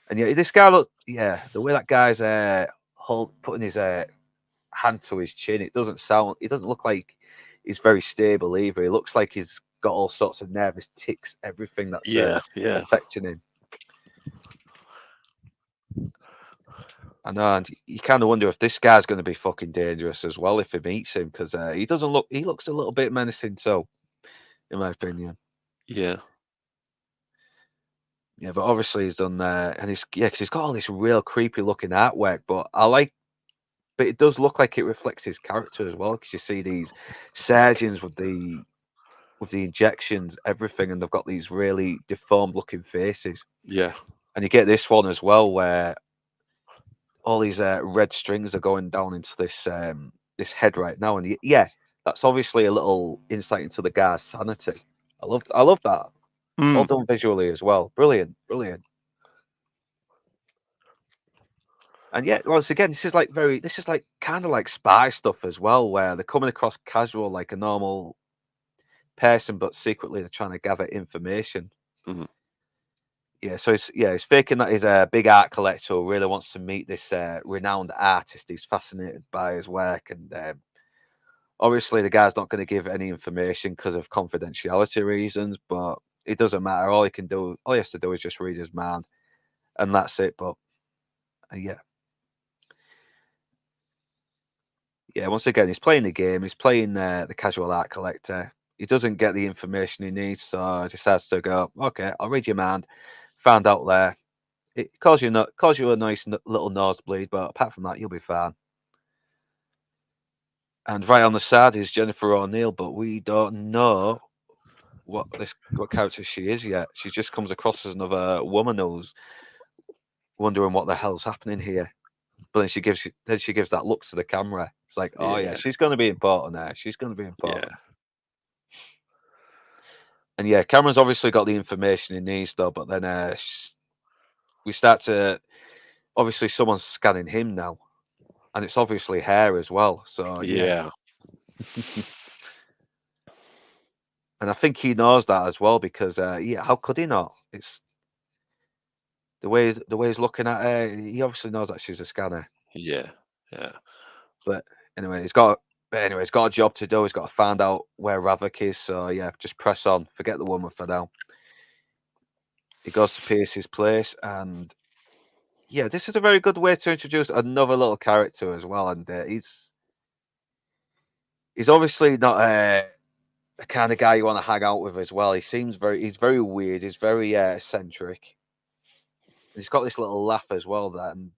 And yeah, and this guy look, the way that guy's putting his hand to his chin, it doesn't look like he's very stable either. He looks like he's got all sorts of nervous tics, everything that's Yeah, yeah, affecting him. I know, and you kind of wonder if this guy's going to be fucking dangerous as well if he meets him, because he looks a little bit menacing, so in my opinion. yeah, Yeah, but obviously he's done and because he's got all this real creepy looking artwork, but it does look like it reflects his character as well, because you see these surgeons with the injections, everything, and they've got these really deformed looking faces. yeah. And you get this one as well, where all these red strings are going down into this head right now, and that's obviously a little insight into the guy's sanity. I love that. All Mm, done visually as well. Brilliant, brilliant. And yet, once again, this is like kind of like spy stuff as well, where they're coming across casual like a normal person, but secretly they're trying to gather information. mhm. Yeah, so he's faking that he's a big art collector who really wants to meet this renowned artist. He's fascinated by his work, and obviously the guy's not going to give any information because of confidentiality reasons. But it doesn't matter. All he has to do is just read his mind, and that's it. But yeah, yeah. Once again, he's playing the game. He's playing the casual art collector, he doesn't get the information he needs, so he decides to go, okay, I'll read your mind. Found out there. It cause you a nice little nosebleed, but apart from that, you'll be fine. And right on the side is Jennifer O'Neill, but we don't know what character she is yet. She just comes across as another woman who's wondering what the hell's happening here. But then she gives that look to the camera. It's like, oh yeah, Yeah. she's going to be important there. She's going to be Yeah. important. And yeah, Cameron's obviously got the information he needs though. But then we start to obviously someone's scanning him now, and it's obviously her as well. So yeah, Yeah. and I think he knows that as well because yeah, how could he not? It's the way he's looking at her. He obviously knows that she's a scanner. Yeah. Yeah. But anyway, he's got a job to do. He's got to find out where Ravik is. So yeah, just press on. Forget the woman for now. He goes to Pierce's place, and yeah, this is a very good way to introduce another little character as well. And he's obviously not the kind of guy you want to hang out with as well. He's very weird. He's very eccentric. He's got this little laugh as well. And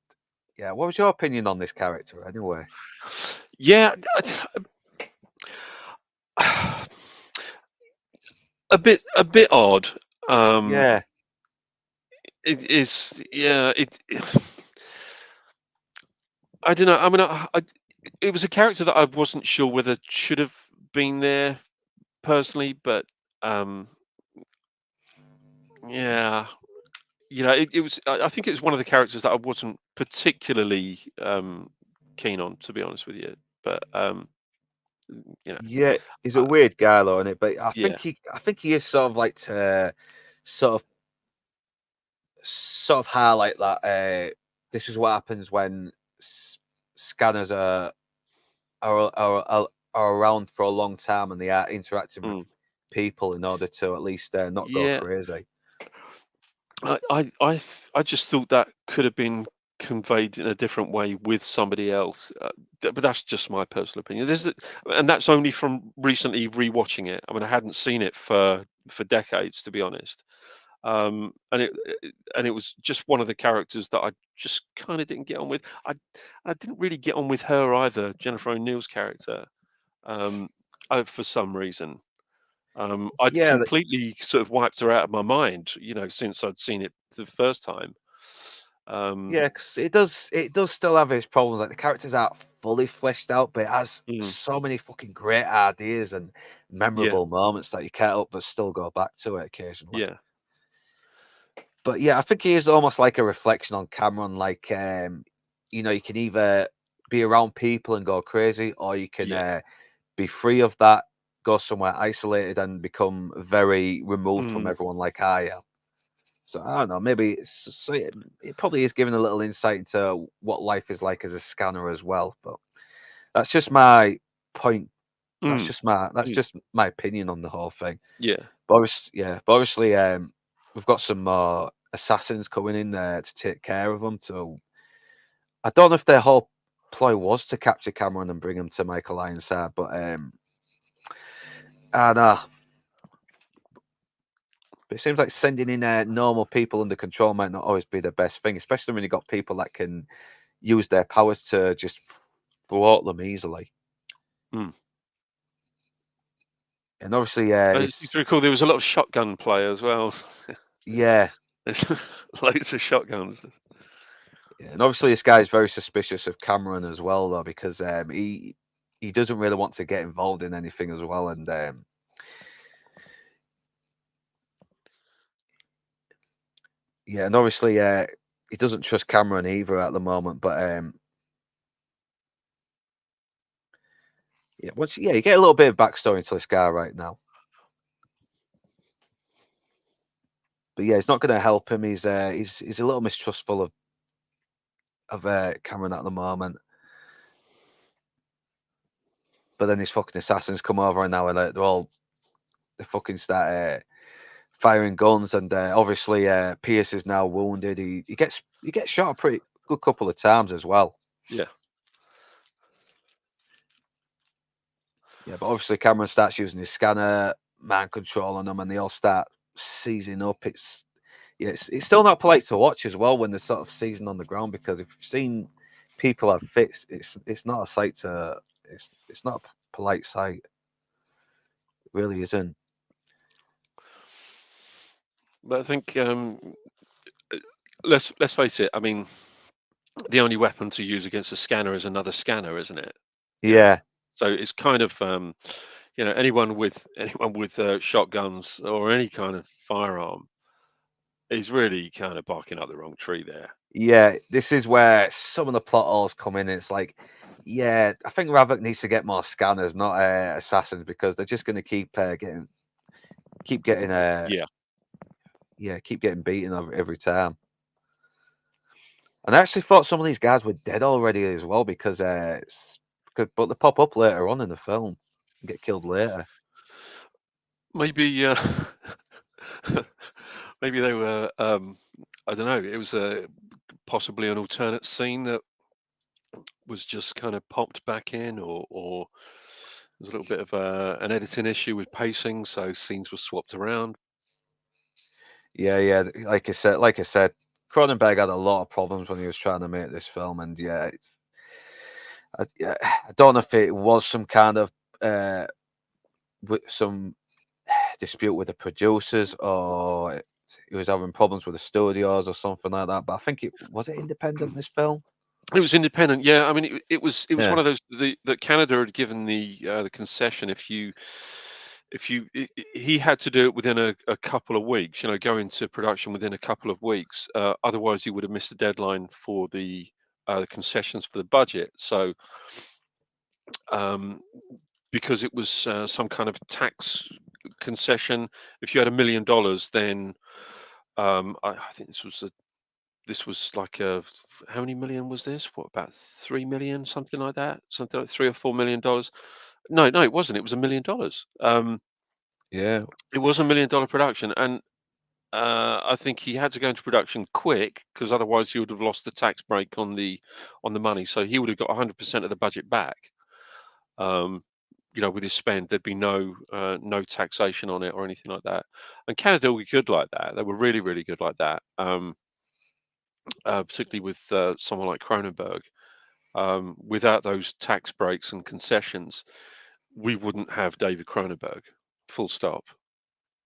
yeah, what was your opinion on this character anyway? Yeah. A bit odd. Yeah, It is. Yeah. I don't know. I mean, it was a character that I wasn't sure whether should have been there personally, but yeah, it was. I think it was one of the characters that I wasn't particularly keen on, to be honest with you. But you know, yeah. He's a uh, weird guy, though, isn't it? But yeah, I think he is sort of like to sort of highlight that this is what happens when scanners are around for a long time and they are interacting with mm, people in order to at least not go yeah. crazy. I just thought that could have been conveyed in a different way with somebody else, but that's just my personal opinion. And that's only from recently rewatching it. I mean, I hadn't seen it for decades, to be honest. And it was just one of the characters that I just kind of didn't get on with. I didn't really get on with her either, Jennifer O'Neill's character, um, for some reason. I'd Yeah, completely sort of wiped her out of my mind, since I'd seen it the first time. yeah, 'cause it does still have its problems. Like the characters aren't fully fleshed out, but it has Mm, so many fucking great ideas and yeah, memorable moments that you can't help but still go back to it occasionally. yeah, But yeah, I think he is almost like a reflection on Cameron. Like, you can either be around people and go crazy, or you can yeah. be free of that, go somewhere isolated, and become very removed from Mm, everyone, like I am. So I don't know. Maybe it probably is giving a little insight into what life is like as a scanner as well. But that's just my point. mm, That's mm, just my opinion on the whole thing. yeah, But obviously, we've got some more assassins coming in there to take care of them. So I don't know if their whole ploy was to capture Cameron and bring him to Michael Ironside, but I don't know. But it seems like sending in normal people under control might not always be the best thing, especially when you've got people that can use their powers to just thwart them easily. mm. And obviously, It's pretty cool. There was a lot of shotgun play as well. yeah, There's loads of shotguns. yeah, and obviously this guy is very suspicious of Cameron as well, though, because he doesn't really want to get involved in anything as well, and yeah, and obviously he doesn't trust Cameron either at the moment. But yeah, you get a little bit of backstory into this guy right now. But yeah, it's not going to help him. He's a little mistrustful of Cameron at the moment. But then these fucking assassins come over and now they fucking start firing guns, and obviously Pierce is now wounded. He gets shot a pretty good couple of times as well. Yeah. Yeah, but obviously Cameron starts using his scanner, mind controlling them, and they all start seizing up. It's still not polite to watch as well when they're sort of seizing on the ground, because if you've seen people have fits, it's not a sight to it's not a polite sight. It really isn't. But I think uh, let's face it. I mean, the only weapon to use against a scanner is another scanner, isn't it? You know, Yeah, so it's kind of anyone with shotguns or any kind of firearm is really kind of barking up the wrong tree there. yeah. This is where some of the plot holes come in. It's like, yeah, I think Ravok needs to get more scanners, not assassins, because they're just going to keep getting Yeah. keep getting beaten every time. And I actually thought some of these guys were dead already as well, because but they pop up later on in the film and get killed later. Maybe maybe they were. I don't know. It was possibly an alternate scene that was just kind of popped back in, or there's a little bit of an editing issue with pacing, so scenes were swapped around. Yeah, yeah. Like I said, Cronenberg had a lot of problems when he was trying to make this film, and yeah, I don't know if it was some kind of uh, some dispute with the producers, or he was having problems with the studios or something like that. But I think it independent, this film. It was independent, yeah. I mean, it was one Yeah, of those that Canada had given the concession. If you he had to do it within a couple of weeks, go into production within a couple of weeks. Otherwise, he would have missed the deadline for the concessions for the budget. So, um, because it was some kind of tax concession, if you had $1 million, then I think this was like how many million was this? What, about 3 million, something like that? Something like $3 or $4 million. No, no, it wasn't. It was $1 million. yeah, It was $1 million production, and I think he had to go into production quick because otherwise he would have lost the tax break on the money. So he would have got 100% of the budget back. Um, with his spend, there'd be no taxation on it or anything like that. And Canada were good like that. They were really, really good like that. Particularly with someone like Cronenberg. Without those tax breaks and concessions, we wouldn't have David Cronenberg. Full stop.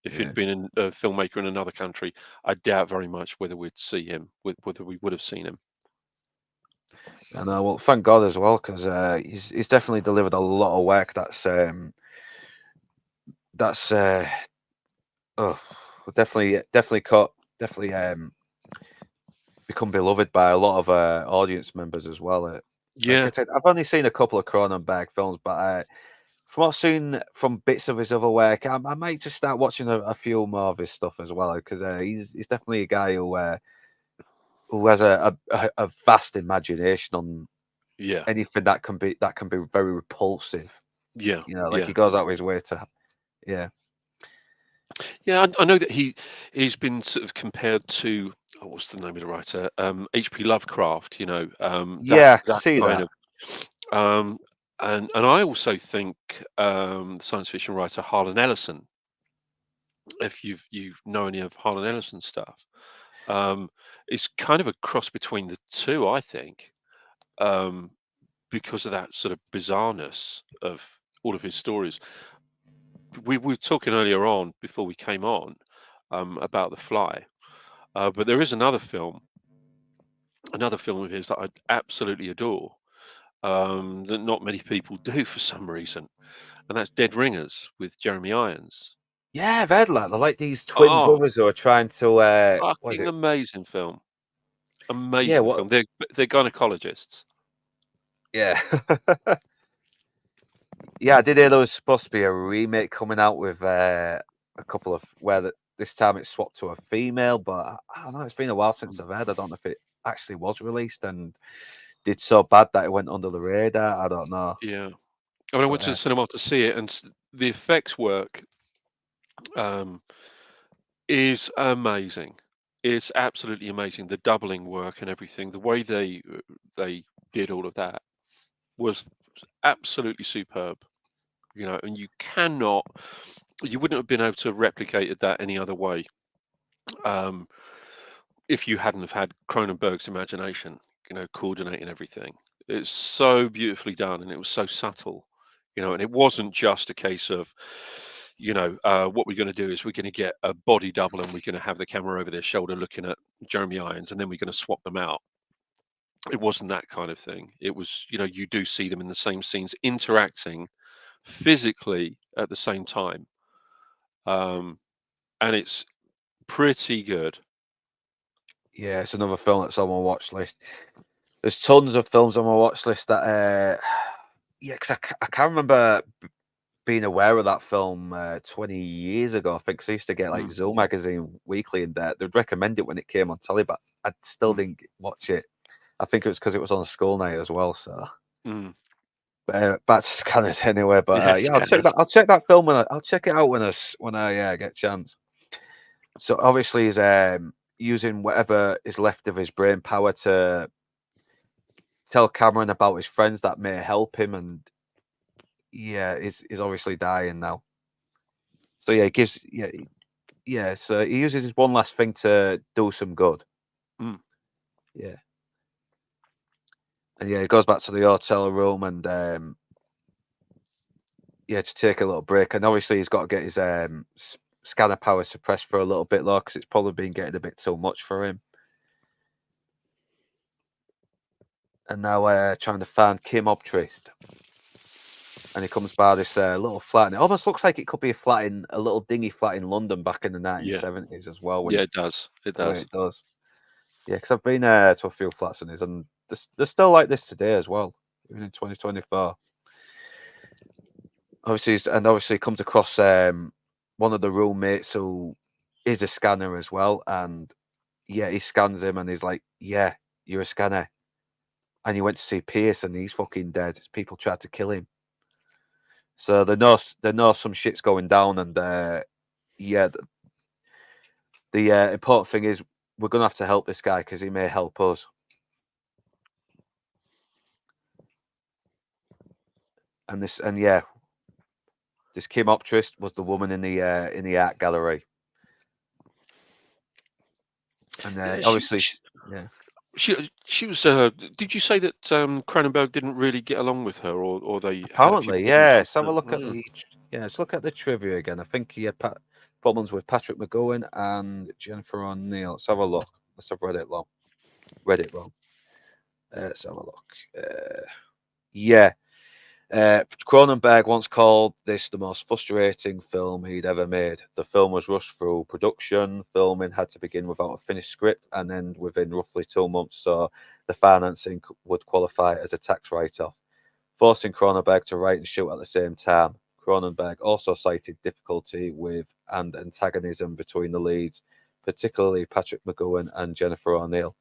If yeah. he'd been a filmmaker in another country, I doubt very much whether we'd see him, whether we would have seen him. And well, thank God as well, because he's definitely delivered a lot of work that's oh definitely caught definitely become beloved by a lot of audience members as well. Like I Yeah, said, I've only seen a couple of Cronenberg films, but from what I've seen from bits of his other work, I might just start watching a few more of his stuff as well, because he's definitely a guy who has a vast imagination on yeah, anything that can be very repulsive. yeah, Like yeah, he goes out of his way to, yeah, yeah. I know that he's been sort of compared to, what's the name of the writer? H.P. Lovecraft. That yeah, I can that see kind that. of. Um, and I also think the science fiction writer Harlan Ellison, if you know any of Harlan Ellison's stuff, um, is kind of a cross between the two, I think, um, because of that sort of bizarreness of all of his stories. We were talking earlier on before we came on about The Fly, but there is another film of his that I absolutely adore, that not many people do for some reason, and that's Dead Ringers with Jeremy Irons. Yeah, I've heard that. They're like these twin Oh, brothers who are trying to, what is fucking it? amazing film. Yeah, Amazing what? film. They're gynecologists. Yeah, yeah. I did hear there was supposed to be a remake coming out with a couple of this time it's swapped to a female, but I don't know. It's been a while since I've heard. I don't know if it actually was released and did so bad that it went under the radar. I don't know, Yeah. I mean, I but went to the cinema to see it, and the effects work um, is amazing. It's absolutely amazing. The doubling work and everything, the way they did all of that was absolutely superb. and you wouldn't have been able to have replicated that any other way. Um, if you hadn't have had Cronenberg's imagination, coordinating everything. It's so beautifully done, and it was so subtle, and it wasn't just a case of, what we're going to do is we're going to get a body double and we're going to have the camera over their shoulder looking at Jeremy Irons, and then we're going to swap them out. It wasn't that kind of thing. It was, you do see them in the same scenes interacting physically at the same time. Um, and it's pretty good. Yeah, it's another film that's on my watch list. There's tons of films on my watch list that, yeah, because I can't remember being aware of that film 20 years ago. I think 'cause I used to get like Mm, Zoom magazine weekly, and they'd recommend it when it came on telly, but I still mm, didn't watch it. I think it was because it was on a school night as well. So mm. back to Scanners anyway. But Yeah, yeah, I'll check Scanners. that. I'll check that film I'll check it out when I get a chance. So obviously he's using whatever is left of his brain power to tell Cameron about his friends that may help him, and yeah, he's obviously dying now. So yeah, yeah. So he uses his one last thing to do some good. Mm. Yeah, and yeah, he goes back to the hotel room and yeah, to take a little break. And obviously he's got to get his scanner power suppressed for a little bit though, because it's probably been getting a bit too much for him. And now trying to find Kim Obtrist. And he comes by this little flat, and it almost looks like it could be a little dingy flat in London back in the Yeah, 1970s as well. When yeah, it it does. It the way does. it does, yeah. Because I've been to a few flats in his, and they're still like this today as well, even in 2024. Obviously, he comes across one of the roommates who is a scanner as well, and yeah, he scans him, and he's like, "Yeah, you're a scanner," and you went to see Pierce, and he's fucking dead. People tried to kill him. So they know some shit's going down, and yeah, the important thing is we're gonna have to help this guy because he may help us. And yeah, this Kim Optrist was the woman in the art gallery, and Yeah, obviously, yeah. she was. Did you say that Cronenberg didn't really get along with her, or they had a few Apparently, problems yeah. Let's have after? a look at let's look at the trivia again. I think he had problems with Patrick McGowan and Jennifer O'Neill. Let's have a look. Let's have read it wrong. Let's have a look. Yeah. Cronenberg once called this the most frustrating film he'd ever made. The film was rushed through production. Filming had to begin without a finished script and end within roughly 2 months, so the financing would qualify as a tax write-off, forcing Cronenberg to write and shoot at the same time. Cronenberg also cited difficulty with and antagonism between the leads, particularly Patrick McGowan and Jennifer O'Neill.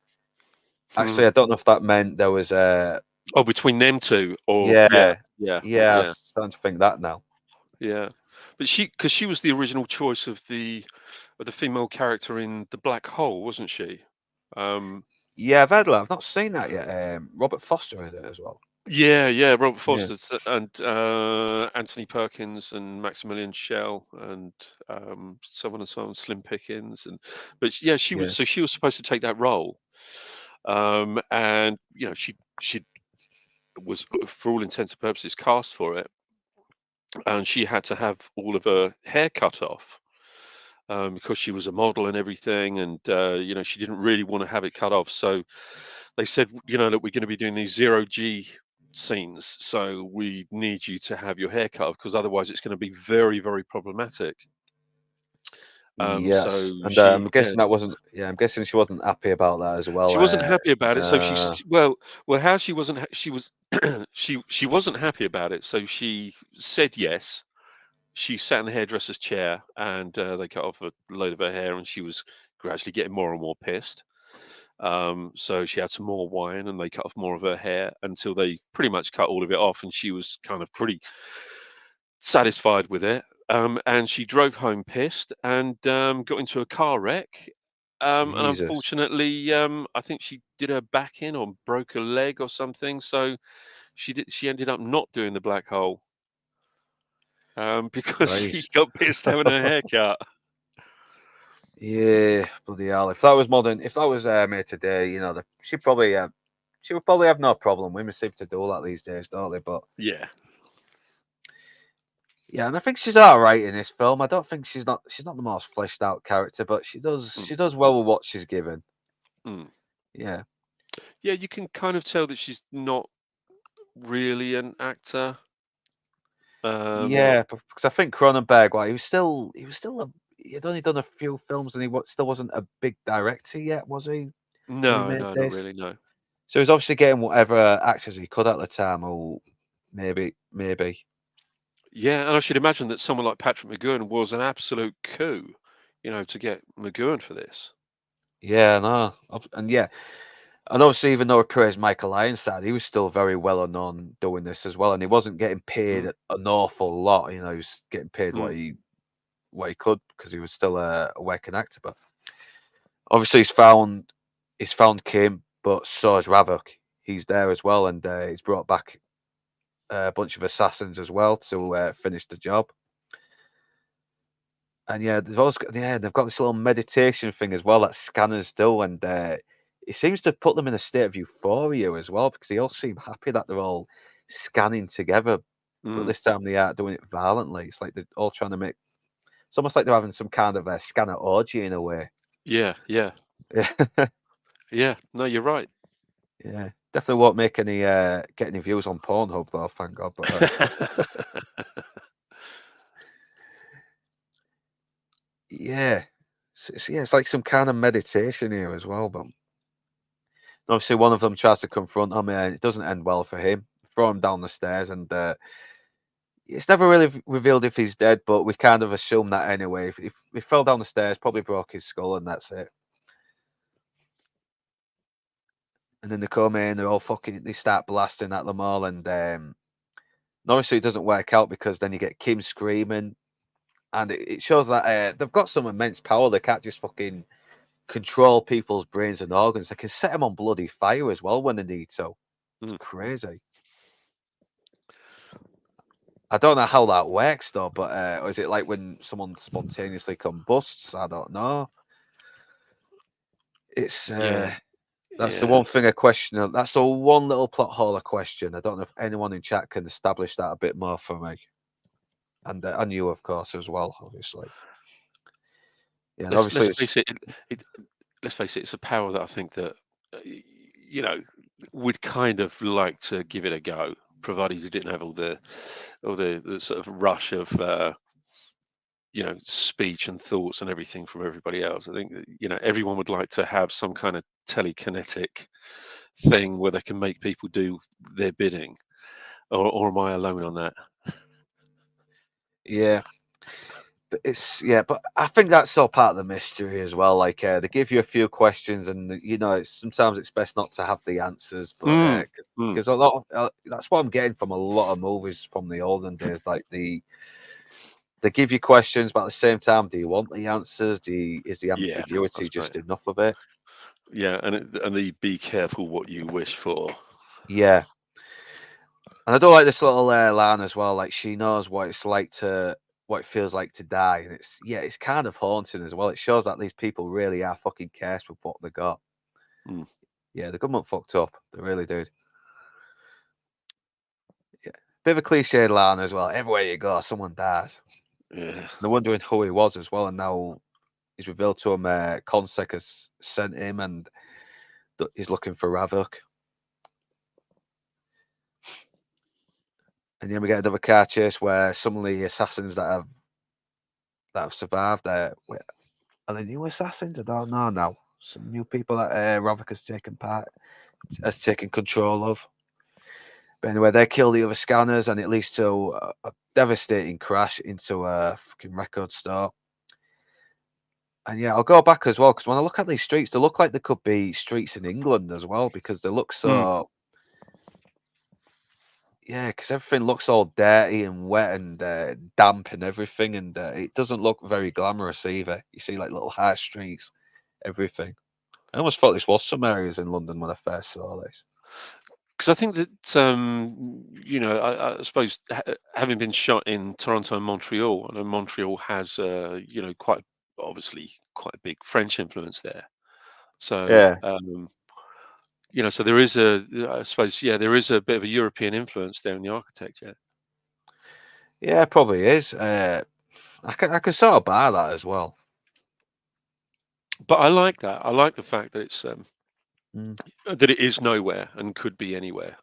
Mm. Actually, I don't know if that meant there was a Oh, between them two, or yeah, yeah, yeah, yeah. I yeah, was starting to think that now. yeah. But because she was the original choice of the female character in The Black Hole, wasn't she? Um, Yeah, I've heard of that. I've not seen that yet. Robert Foster in it as well. yeah, yeah. Robert Yeah, Foster and Anthony Perkins and Maximilian Schell and so on and so on, Slim Pickens, but yeah, yeah. she was supposed to take that role, and she was, for all intents and purposes, cast for it, and she had to have all of her hair cut off, because she was a model and everything, and she didn't really want to have it cut off. So they said, that we're going to be doing these zero G scenes, so we need you to have your hair cut off because otherwise it's going to be very, very problematic. So Yes, and she, I'm yeah, guessing that wasn't. Yeah, I'm guessing she wasn't happy about that as well. she wasn't happy about it. So Uh, well, how she wasn't, she was, she wasn't happy about it. So she said yes. She sat in the hairdresser's chair, and they cut off a load of her hair, and she was gradually getting more and more pissed. So she had some more wine, and they cut off more of her hair until they pretty much cut all of it off, and she was kind of pretty satisfied with it. And she drove home pissed and got into a car wreck. And Jesus. unfortunately, I think she did her back in or broke a leg or something. So she ended up not doing the black hole. because she Christ. got pissed having her hair cut. Yeah, bloody hell. If that was modern, if that was made today, she would probably have no problem. Women seem to do that these days, don't they? But Yeah. yeah, and I think she's all right in this film. I don't think she's not the most fleshed out character, but she does Mm, she does well with what she's given. mm. Yeah, Yeah, you can kind of tell that she's not really an actor. Um, yeah, because I think Cronenberg, like he'd only done a few films, and still wasn't a big director yet, was he? When he no, made no, not this, really, no. so he's obviously getting whatever actors he could at the time, or maybe. Yeah, and I should imagine that someone like Patrick McGowan was an absolute coup, to get McGowan for this. Yeah, no, and yeah, and obviously, even though he praised Michael Ironside, he was still very well known doing this as well, and he wasn't getting paid Mm, an awful lot. He was getting paid mm, what he could because he was still a working actor. But obviously, he's found Kim, but so is Ravok. He's there as well, and he's brought back a bunch of assassins as well to finish the job. And yeah, they've got this little meditation thing as well that scanners do, and it seems to put them in a state of euphoria as well because they all seem happy that they're all scanning together, but mm. this time they aren't doing it violently. It's like they're all trying to make. It's almost like they're having some kind of a scanner orgy in a way. Yeah, yeah, Yeah, yeah. No, you're right. yeah. Definitely won't make any get any views on Pornhub though, thank God. But yeah, it's like some kind of meditation here as well. But obviously, one of them tries to confront him, and it doesn't end well for him. Throw him down the stairs, and it's never really revealed if he's dead, but we kind of assume that anyway. If he fell down the stairs, probably broke his skull, and that's it. And then they come in, they're all fucking, they start blasting at them all, and obviously it doesn't work out because then you get Kim screaming, and it shows that they've got some immense power. They can't just fucking control people's brains and organs. They can set them on bloody fire as well when they need to. It's Mm. crazy. I don't know how that works though, but or is it like when someone spontaneously combusts? I don't know. It's Yeah, that's the yeah. one thing I question. That's the one little plot hole I question. I don't know if anyone in chat can establish that a bit more for me, and you of course as well, obviously. Yeah, and Let's obviously let's it's face it. It let's face it. It's a power that I think that you know we'd kind of like to give it a go, provided you didn't have all the sort of rush of speech and thoughts and everything from everybody else. I think that, everyone would like to have some kind of telekinetic thing where they can make people do their bidding. Or am I alone on that? yeah, but but I think that's all part of the mystery as well. Like they give you a few questions, and sometimes it's best not to have the answers, but Mm, mm, because a lot of that's what I'm getting from a lot of movies from the olden days, like they give you questions, but at the same time, do you want the answers? Is the yeah, ambiguity that's right. just enough of it? Yeah, and the be careful what you wish for. Yeah, and I do like this little line as well. Like she knows what it feels like to die, and it's kind of haunting as well. It shows that these people really are fucking cursed with what they got. Mm, Yeah, the government fucked up. They really did. Yeah, bit of a cliche line as well. Everywhere you go, someone dies. yeah. They're wondering who he was as well, and now he's revealed to him. Consec has sent him, and he's looking for Ravok. And then we get another car chase where some of the assassins that have survived are they new assassins? I don't know now. Some new people that Ravik has taken control of. But anyway, they kill the other scanners, and it leads to a devastating crash into a fucking record store. And yeah, I'll go back as well because when I look at these streets, they look like they could be streets in England as well because they look Mm, so. Yeah, because everything looks all dirty and wet and damp and everything, and it doesn't look very glamorous either. You see, like little high streets, everything. I almost thought this was some areas in London when I first saw this. because I think that I suppose having been shot in Toronto and Montreal, I know Montreal has quite obviously quite a big French influence there. So Yeah, so there is a I suppose there is a bit of a European influence there in the architecture. yeah, probably is. I can sort of buy that as well. But I like that. I like the fact that Mm. that it is nowhere and could be anywhere.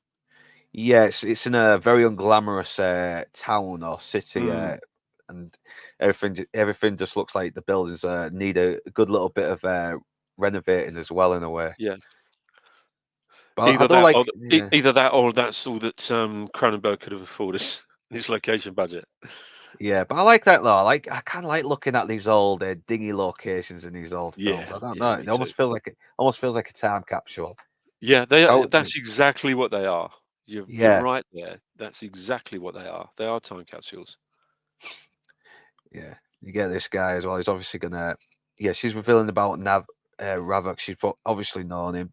Yeah, it's in a very unglamorous town or city, Mm, and everything just looks like the buildings need a good little bit of renovating as well in a way. yeah. But I do like, yeah, Either that or that's all that Cronenberg could have afforded in his location budget. yeah. But I like that though. I kind of like looking at these old dingy locations in these old films. Yeah, I don't know. yeah, It me too. almost feels like a time capsule. Yeah, How, that's exactly what they are. You're yeah, right there. That's exactly what they are. They are time capsules. yeah. You get this guy as well. He's obviously gonna. Yeah, she's revealing about Ravok. She's obviously known him.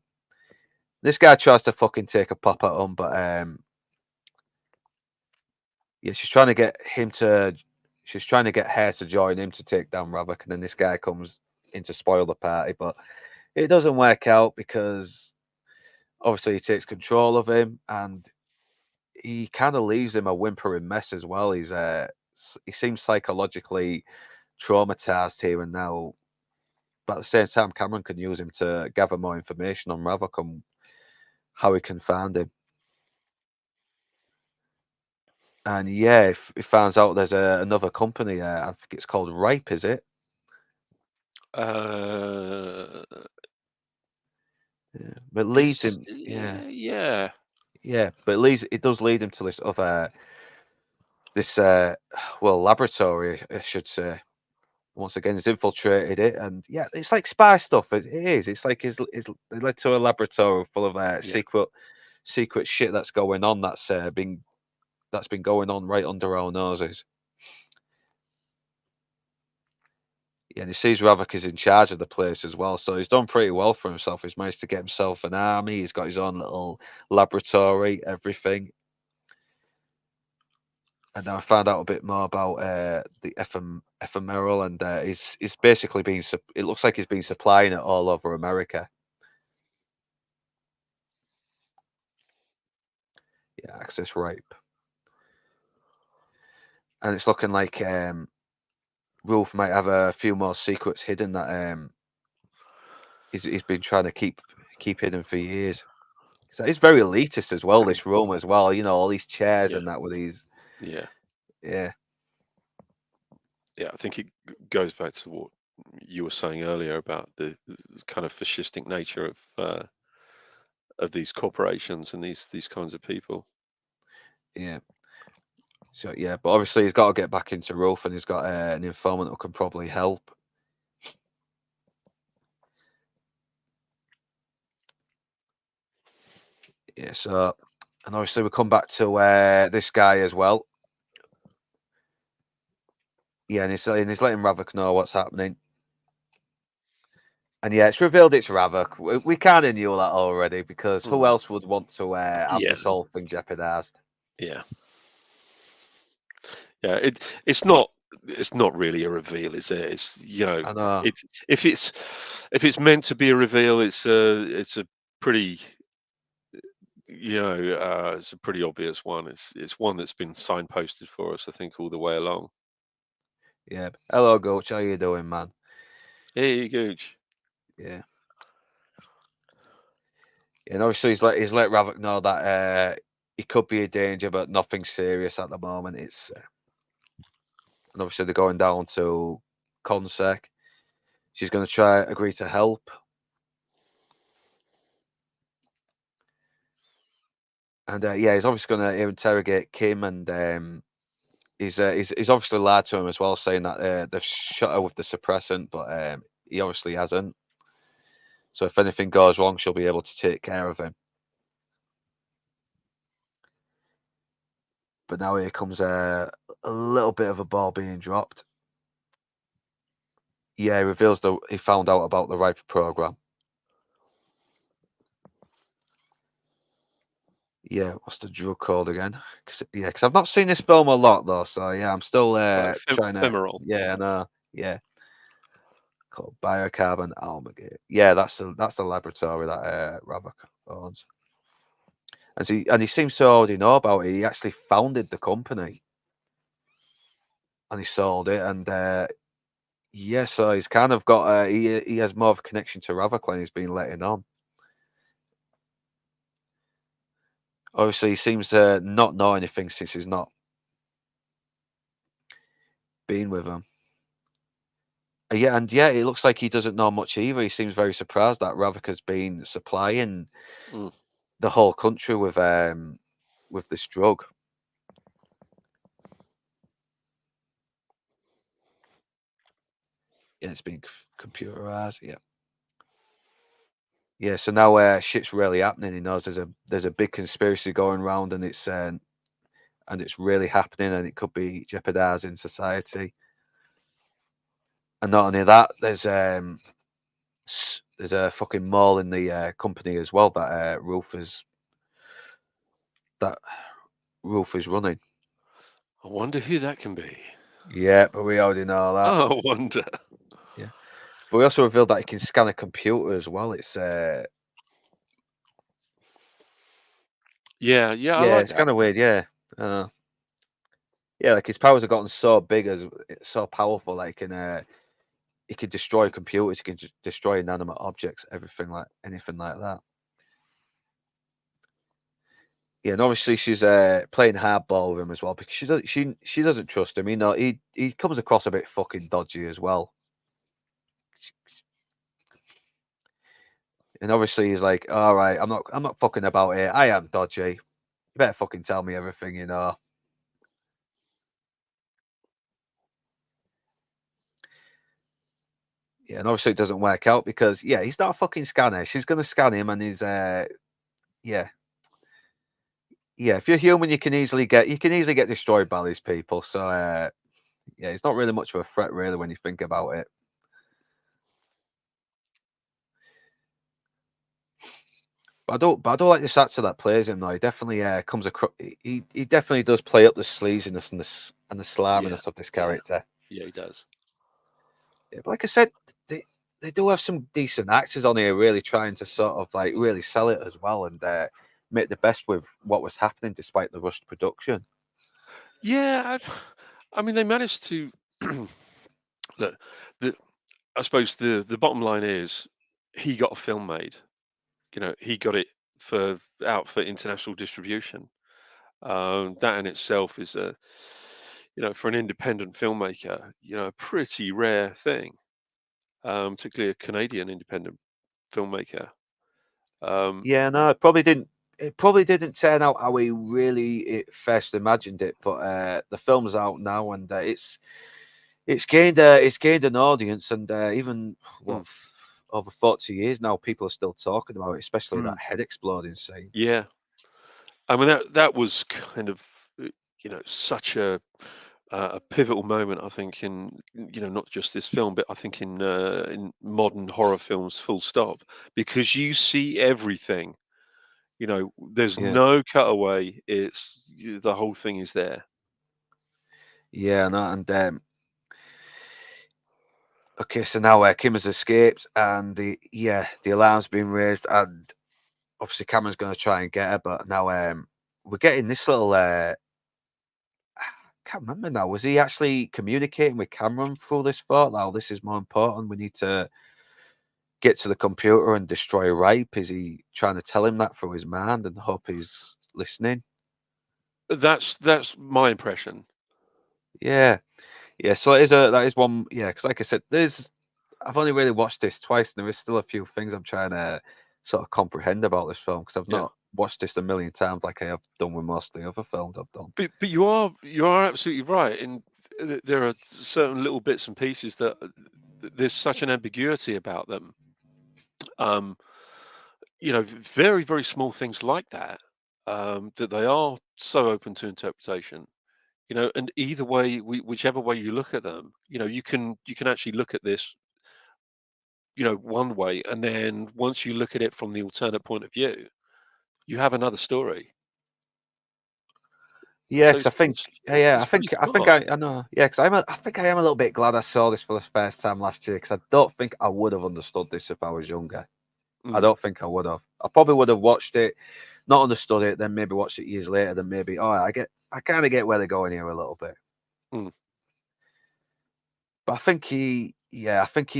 This guy tries to fucking take a pop at him, but yeah, she's trying to get her to join him to take down Ravok, and then this guy comes in to spoil the party, but it doesn't work out because obviously he takes control of him, and he kind of leaves him a whimpering mess as well. He seems psychologically traumatized here and now, but at the same time, Cameron can use him to gather more information on Ravok and how he can find him. And yeah, if he finds out there's another company, I think it's called Ripe, is it? Uh, Yeah. But it leads is him, yeah, yeah. yeah. But it does lead him to this well, laboratory, I should say. Once again, he's infiltrated it, and yeah, it's like spy stuff. It is. It's like it led to a laboratory full of Yeah. secret shit that's going on. That's been going on right under our noses. Yeah, and he sees Ravik is in charge of the place as well, so he's done pretty well for himself. He's managed to get himself an army. He's got his own little laboratory, everything. And I found out a bit more about the ephemeral, and he's basically been. It looks like he's been supplying it all over America. Yeah, access rape, and it's looking like Wolf might have a few more secrets hidden that he's been trying to keep hidden for years. So it's very elitist as well. This room as well. You know, all these chairs Yeah. and that with these. Yeah. Yeah, Yeah. I think it goes back to what you were saying earlier about the kind of fascistic nature of these corporations and these kinds of people. yeah. So yeah, but obviously he's got to get back into Rolf, and he's got an informant who can probably help. Yeah, so and obviously we come back to this guy as well. Yeah, and he's letting Ravok know what's happening. And yeah, it's revealed it's Ravok. We kind of knew that already because who Mm. else would want to have Yeah. this whole thing jeopardized? Yeah. Yeah. It's not really a reveal, is it? It's I know. it's if it's meant to be a reveal, it's a pretty it's a pretty obvious one. It's one that's been signposted for us, I think, all the way along. Yeah. Hello, Coach. How you doing, man? Hey, Gooch. Yeah. And obviously he's let Ravok know that he could be a danger, but nothing serious at the moment. And obviously they're going down to Consec. She's going to try agree to help, and yeah, he's obviously going to interrogate Kim, and he's obviously lied to him as well, saying that they've shot her with the suppressant, but he obviously hasn't. So if anything goes wrong, she'll be able to take care of him. But now here comes a little bit of a ball being dropped. Yeah, he reveals that he found out about the Riper program. Yeah, what's the drug called again? Yeah, because I've not seen this film a lot though, so yeah, I'm still trying to. Ephemeral. Yeah, I know. Yeah, called biocarbon almagate. Yeah, that's the laboratory that Ravok owns, and he seems to already know about it. He actually founded the company and he sold it, and yeah, so he's kind of got he has more of a connection to Ravok than he's been letting on. Obviously, he seems to not know anything since he's not been with him. Yeah, and yeah, it looks like he doesn't know much either. He seems very surprised that Ravik has been supplying Mm. the whole country with this drug. Yeah, it's been computerized. Yeah, yeah. So now shit's really happening. He knows there's a big conspiracy going around, and it's really happening, and it could be jeopardizing society. And not only that, there's a fucking mall in the company as well that Roof is running. I wonder who that can be. Yeah, but we already know that. Oh, I wonder. Yeah, but we also revealed that he can scan a computer as well. It's Yeah, yeah, I yeah, like it's that. kind of weird. Yeah, uh, yeah, like his powers have gotten so big as it's so powerful. Like he can destroy computers, he can destroy inanimate objects, everything like anything like that. Yeah, and obviously she's playing hardball with him as well because she doesn't trust him. You know, he comes across a bit fucking dodgy as well. And obviously he's like, all right, I'm not fucking about it. I am dodgy. You better fucking tell me everything, you know. Yeah, and obviously it doesn't work out because yeah, he's not a fucking scanner. She's gonna scan him, and he's yeah, yeah. If you're human, you can easily get destroyed by these people. So yeah, it's not really much of a threat really when you think about it. But I don't like this actor that plays him though. He definitely comes across. He definitely does play up the sleaziness and the Yeah, sliminess of this yeah, character. yeah, he does. Yeah, but like I said, they do have some decent actors on here, really trying to sort of like really sell it as well and make the best with what was happening despite the rushed production. Yeah, I mean, they managed to look. The I suppose the bottom line is he got a film made. You know, he got it for out for international distribution. That in itself is a, for an independent filmmaker, a pretty rare thing, particularly a Canadian independent filmmaker. Um, Yeah, no, it probably didn't. It probably didn't turn out how we really first imagined it, but the film's out now, and it's gained an audience, and even mm, over 40 years now, people are still talking about it, especially that mm, head exploding scene. yeah, I mean that was kind of such a pivotal moment, I think, in not just this film, but I think in modern horror films, full stop, because you see everything. There's Yeah, no cutaway. The whole thing is there. yeah, no, and okay, so now Kim has escaped, and the alarm's been raised, and obviously Cameron's going to try and get her, but now we're getting this little. Can't remember now. Was he actually communicating with Cameron through this thought? Now this is more important. We need to get to the computer and destroy Ripe. Is he trying to tell him that through his mind and hope he's listening? That's my impression. Yeah, yeah. So that is one. Yeah, because like I said, I've only really watched this twice, and there is still a few things I'm trying to sort of comprehend about this film because I've Yeah. not watched this a million times like I have done with most of the other films I've done. But you are absolutely right. And there are certain little bits and pieces that there's such an ambiguity about them. Um, very, very small things like that, that they are so open to interpretation. And either way, whichever way you look at them, you can actually look at this, one way, and then once you look at it from the alternate point of view, you have another story. Yeah, So because I think, it's pretty I think smart. I know. Yeah, because I think I am a little bit glad I saw this for the first time last year. Because I don't think I would have understood this if I was younger. I Mm, don't think I would have. I probably would have watched it, not understood it, then maybe watched it years later. Then maybe, oh, I kind of get where they're going here a little bit. mm, But I think he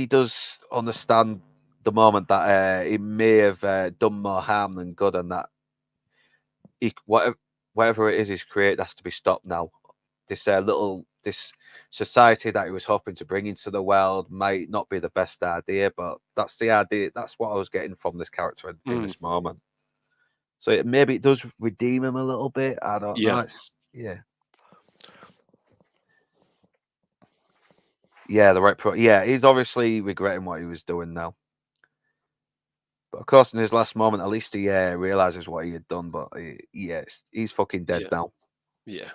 does understand the moment that he may have done more harm than good, and that whatever it is he's created has to be stopped now. This society that he was hoping to bring into the world might not be the best idea, but that's the idea. That's what I was getting from this character in mm. this moment. So maybe it does redeem him a little bit. I don't know. Yeah, It's yeah, the right yeah. He's obviously regretting what he was doing now. But of course, in his last moment, at least he realizes what he had done. But he's fucking dead yeah, now. yeah,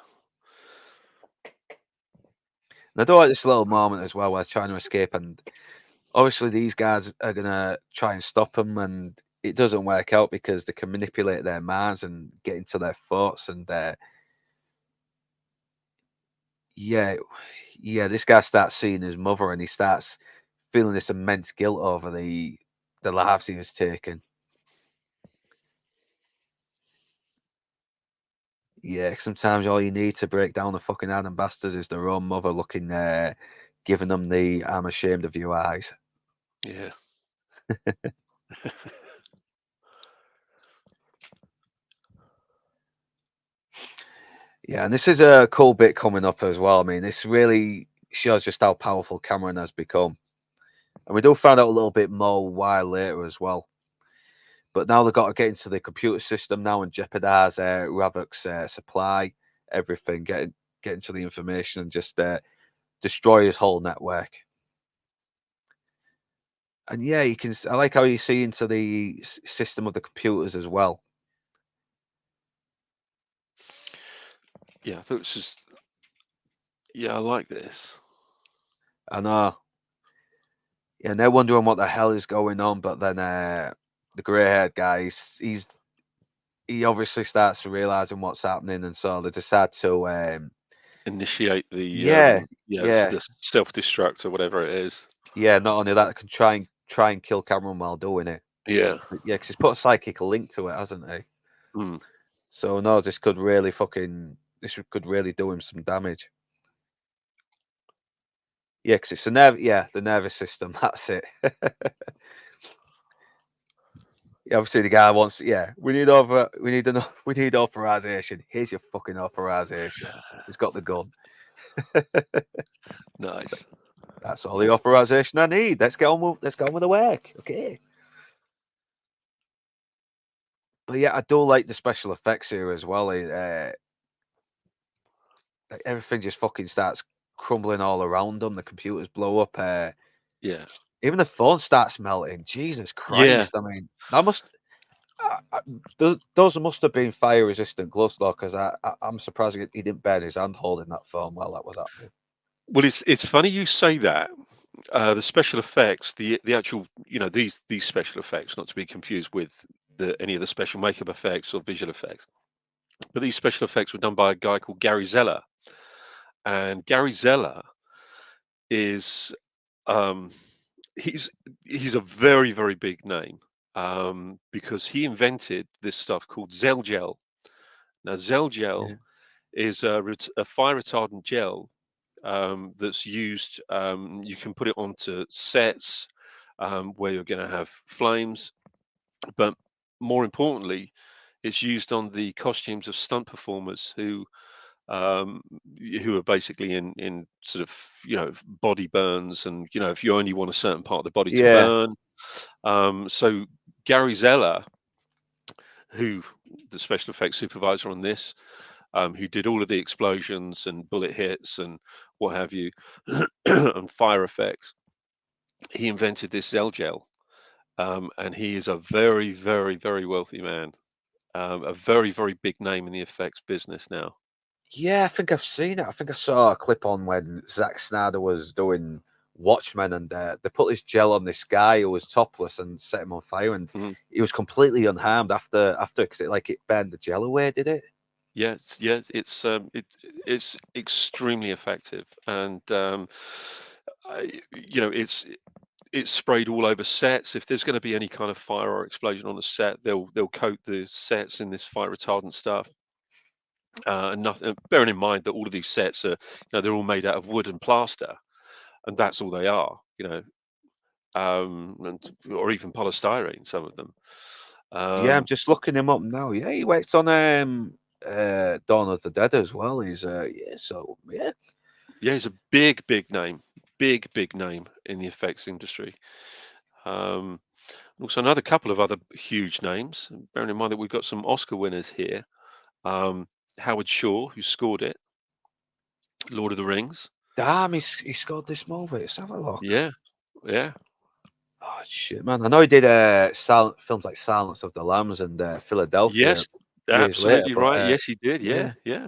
And I do like this little moment as well where they're trying to escape, and obviously these guys are gonna try and stop him, and it doesn't work out because they can manipulate their minds and get into their thoughts, and yeah, this guy starts seeing his mother, and he starts feeling this immense guilt over the lives he has taken. Yeah, sometimes all you need to break down the fucking Adam bastards is their own mother looking there, giving them the "I'm ashamed of you" eyes. yeah. Yeah, and this is a cool bit coming up as well. I mean, this really shows just how powerful Cameron has become. And we do find out a little bit more why later as well. But now they've got to get into the computer system now and jeopardize Ravok's supply, everything, get into the information and just destroy his whole network. And yeah, you can. I like how you see into the system of the computers as well. Yeah, I thought it was just, yeah, I like this. I know. Yeah, and they're wondering what the hell is going on, but then the grey-haired guy, he obviously starts realizing what's happening, and so they decide to Initiate the yeah, yeah, yeah, the self-destruct or whatever it is. yeah. Not only that, they can try and kill Cameron while doing it. Yeah. Yeah, because he's put a psychic link to it, hasn't he? Mm. So no, this could really do him some damage. Yeah, because it's the nervous system. That's it. Yeah, obviously the guy wants. Yeah, we need authorization. Here's your fucking authorization. He's got the gun. Nice. That's all the authorization I need. Let's get on with the work. Okay. But yeah, I do like the special effects here as well. Like, everything just fucking starts crumbling all around them. The computers blow up. Yeah. Even the phone starts melting. Jesus Yeah. Christ! I mean, that must. Those must have been fire resistant gloves though, because I'm surprised he didn't burn his hand holding that phone while that was happening. Well, it's funny you say that. The special effects, the actual, these special effects, not to be confused with any of the special makeup effects or visual effects, but these special effects were done by a guy called Gary Zeller, and Gary Zeller is um, he's he's a very very big name because he invented this stuff called Zell gel. Now, Zell Yeah. gel is a fire retardant gel that's used. You can put it onto sets where you're going to have flames, but more importantly, it's used on the costumes of stunt performers um, who are basically in sort of body burns, and if you only want a certain part of the body to Yeah. burn. So Gary Zeller, who the special effects supervisor on this, who did all of the explosions and bullet hits and what have you, and fire effects. He invented this Zell gel, and he is a very, very, very wealthy man, a very, very big name in the effects business now. Yeah, I think I've seen it. I think I saw a clip on when Zack Snyder was doing Watchmen, and they put this gel on this guy who was topless and set him on fire, and Mhm. he was completely unharmed after because it burned the gel away, did it? It's extremely effective, and it's sprayed all over sets. If there's going to be any kind of fire or explosion on the set, they'll coat the sets in this fire retardant stuff. And nothing, bearing in mind that all of these sets are, they're all made out of wood and plaster, and that's all they are, or even polystyrene, some of them. Yeah, I'm Um, just looking him up now. Yeah, he works on Dawn of the Dead as well. He's yeah, so yeah. yeah, he's a big, big name in the effects industry. Um, Also, another couple of other huge names, bearing in mind that we've got some Oscar winners here. Um, Howard Shaw, who scored it, Lord of the Rings. Damn, he scored this movie. Let's have a look. Yeah, yeah, Oh shit, man! I know he did silent films like Silence of the Lambs and Philadelphia yes, years later, absolutely but right. Yes, he did. yeah, Yeah, yeah,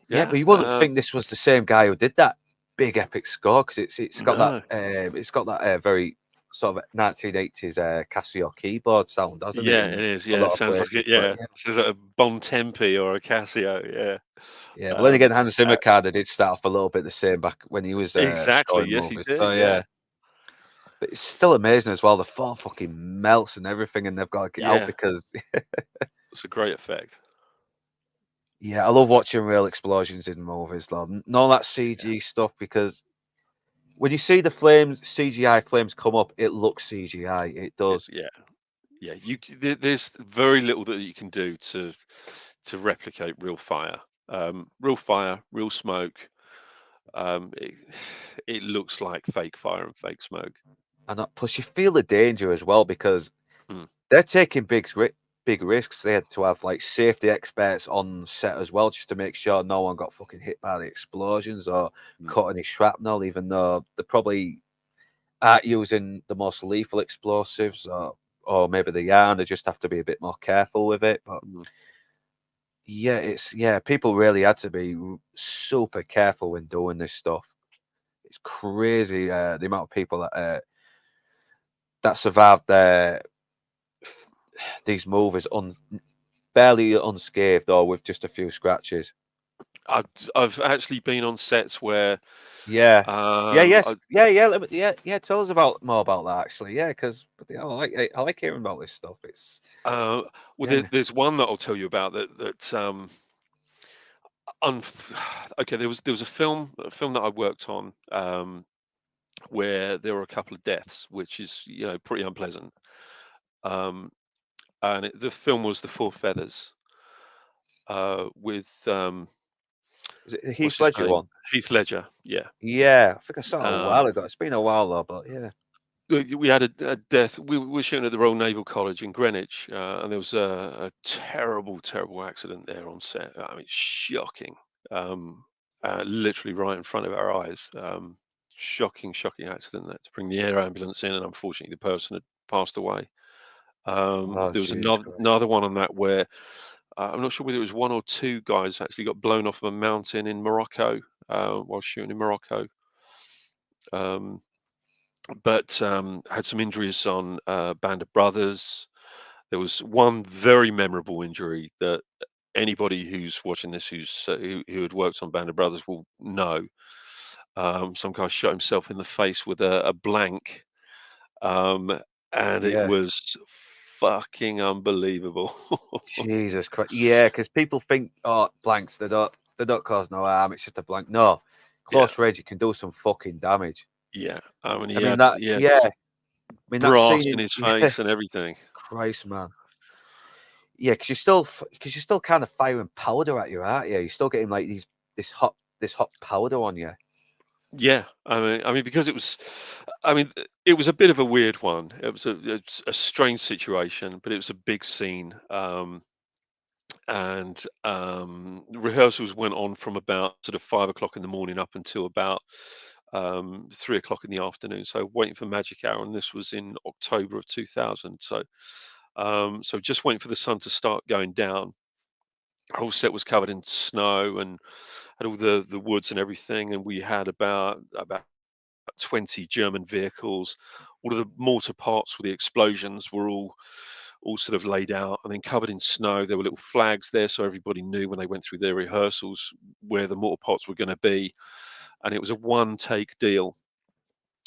yeah, yeah. but you wouldn't think this was the same guy who did that big epic score because No, it's got that very sort of 1980s Casio keyboard sound, doesn't it? yeah, In it is. a Yeah, it lot of sounds like places, it. but Yeah, yeah, sounds like a Bon Tempi or a Casio. Yeah, yeah. But then um, again, Hans uh, Zimmer kind of did start off a little bit the same back when he was exactly. scoring Yes, he movies. So did. yeah, Yeah, but it's still amazing as well. The fall fucking melts and everything, and they've got to get out yeah. because It's a great effect. yeah, I love watching real explosions in movies, though. None of that Yeah, CG stuff because when you see the flames, CGI flames come up, it looks CGI. It does. yeah. Yeah, there's very little that you can do to replicate real fire. Real fire, real smoke. It, it looks like fake fire and fake smoke. Plus, you feel the danger as well because Mm, they're taking big risks. They had to have like safety experts on set as well, just to make sure no one got fucking hit by the explosions or mm, caught any shrapnel, even though they probably aren't using the most lethal explosives, or maybe they are, and they just have to be a bit more careful with it. But mm. yeah, people really had to be super careful when doing this stuff. It's crazy the amount of people that survived these movies barely unscathed or with just a few scratches. I've actually been on sets where Yeah, yeah, um, yes, I, yeah. Yeah. Tell us about more about that actually. Yeah, because I like hearing about this stuff. It's uh, well, yeah. there's one that I'll tell you about that okay, there was a film that I worked on, where there were a couple of deaths, which is pretty unpleasant. Um, and the film was The Four Feathers, with Is it the what's Heath his Ledger name? one? Heath Ledger. Yeah. Yeah, I think I saw it a Um, while ago. It's been a while though, but yeah. we had a death. We were shooting at the Royal Naval College in Greenwich, and there was a terrible accident there on set. I mean, shocking. Um, Literally right in front of our eyes. Shocking accident. That to bring the air ambulance in, and unfortunately, the person had passed away. Oh There was Jesus Christ. another one on that where I'm not sure whether it was one or two guys actually got blown off of a mountain in Morocco, while shooting in Morocco. Um, but had some injuries on Band of Brothers. There was one very memorable injury that anybody who's watching this, who had worked on Band of Brothers, will know. Some guy shot himself in the face with a blank, um, and it Yeah, was fucking unbelievable. Jesus Christ. Yeah, because people think, oh, blanks, they don't cause no harm. It's just a blank. No, Yeah, close range, you can do some fucking damage. yeah. I mean, I mean that. he had Yeah, I mean that brass scene in in his yeah, face and everything. Christ, man. Yeah, because you're still kind of firing powder at you, aren't you? You're still getting like this hot this hot powder on you. Yeah, I mean, because it was a bit of a weird one. It was a strange situation, but it was a big scene. And rehearsals went on from about sort of 5 o'clock in the morning up until about 3 o'clock in the afternoon. So waiting for magic hour, and this was in October of 2000. So just waiting for the sun to start going down. Our whole set was covered in snow and had all the woods and everything, and we had about 20 German vehicles. All of the mortar parts for the explosions were all all sort of laid out and then covered in snow. There were little flags there, so everybody knew when they went through their rehearsals where the mortar pots were going to be. And it was a one-take deal,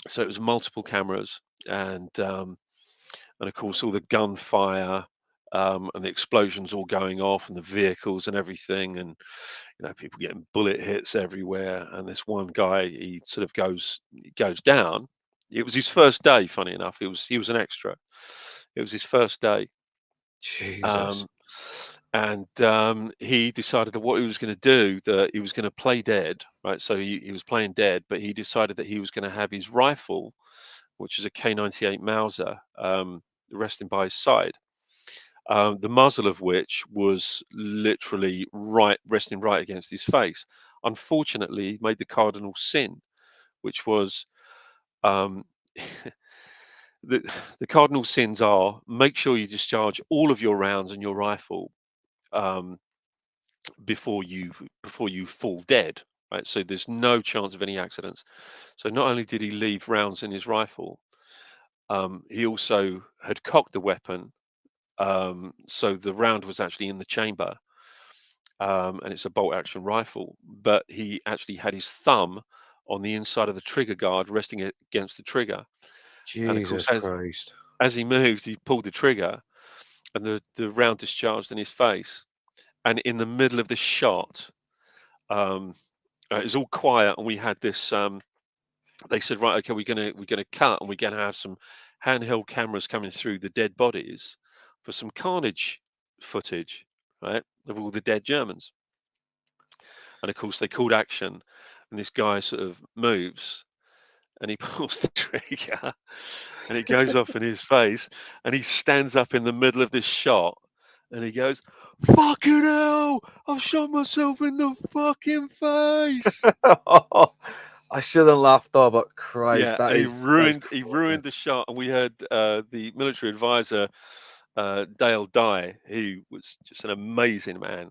so it was multiple cameras, and of course all the gunfire. And the explosions all going off, and the vehicles and everything, and people getting bullet hits everywhere. And this one guy, he sort of goes down. It was his first day, funny enough. He was an extra. It was his first day. Jesus. um, and he decided that what he was going to do, that he was going to play dead, right? So he was playing dead, but he decided that he was going to have his rifle, which is a K98 Mauser, resting by his side, the muzzle of which was literally resting right against his face. Unfortunately, he made the cardinal sin, which was, um, the the cardinal sins are: make sure you discharge all of your rounds in your rifle, um, before you fall dead. Right, so there's no chance of any accidents. So not only did he leave rounds in his rifle, he also had cocked the weapon, so the round was actually in the chamber, and it's a bolt action rifle. But he actually had his thumb on the inside of the trigger guard, resting it against the trigger. And of course, Jesus as Christ. as he moved, he pulled the trigger, and the round discharged in his face. And in the middle of this shot, um, it was all quiet, and we had this. They said, right, okay, we're gonna cut, and we're gonna have some handheld cameras coming through the dead bodies for some carnage footage, right, of all the dead Germans. And of course, they called action, and this guy sort of moves, and he pulls the trigger, and it goes off in his face, and he stands up in the middle of this shot, and he goes, "Fucking hell! I've shot myself in the fucking face." I shouldn't laugh though, but Christ, Yeah, that and he is ruined he funny. ruined the shot, and we had the military advisor, Dale Dye, who was just an amazing man.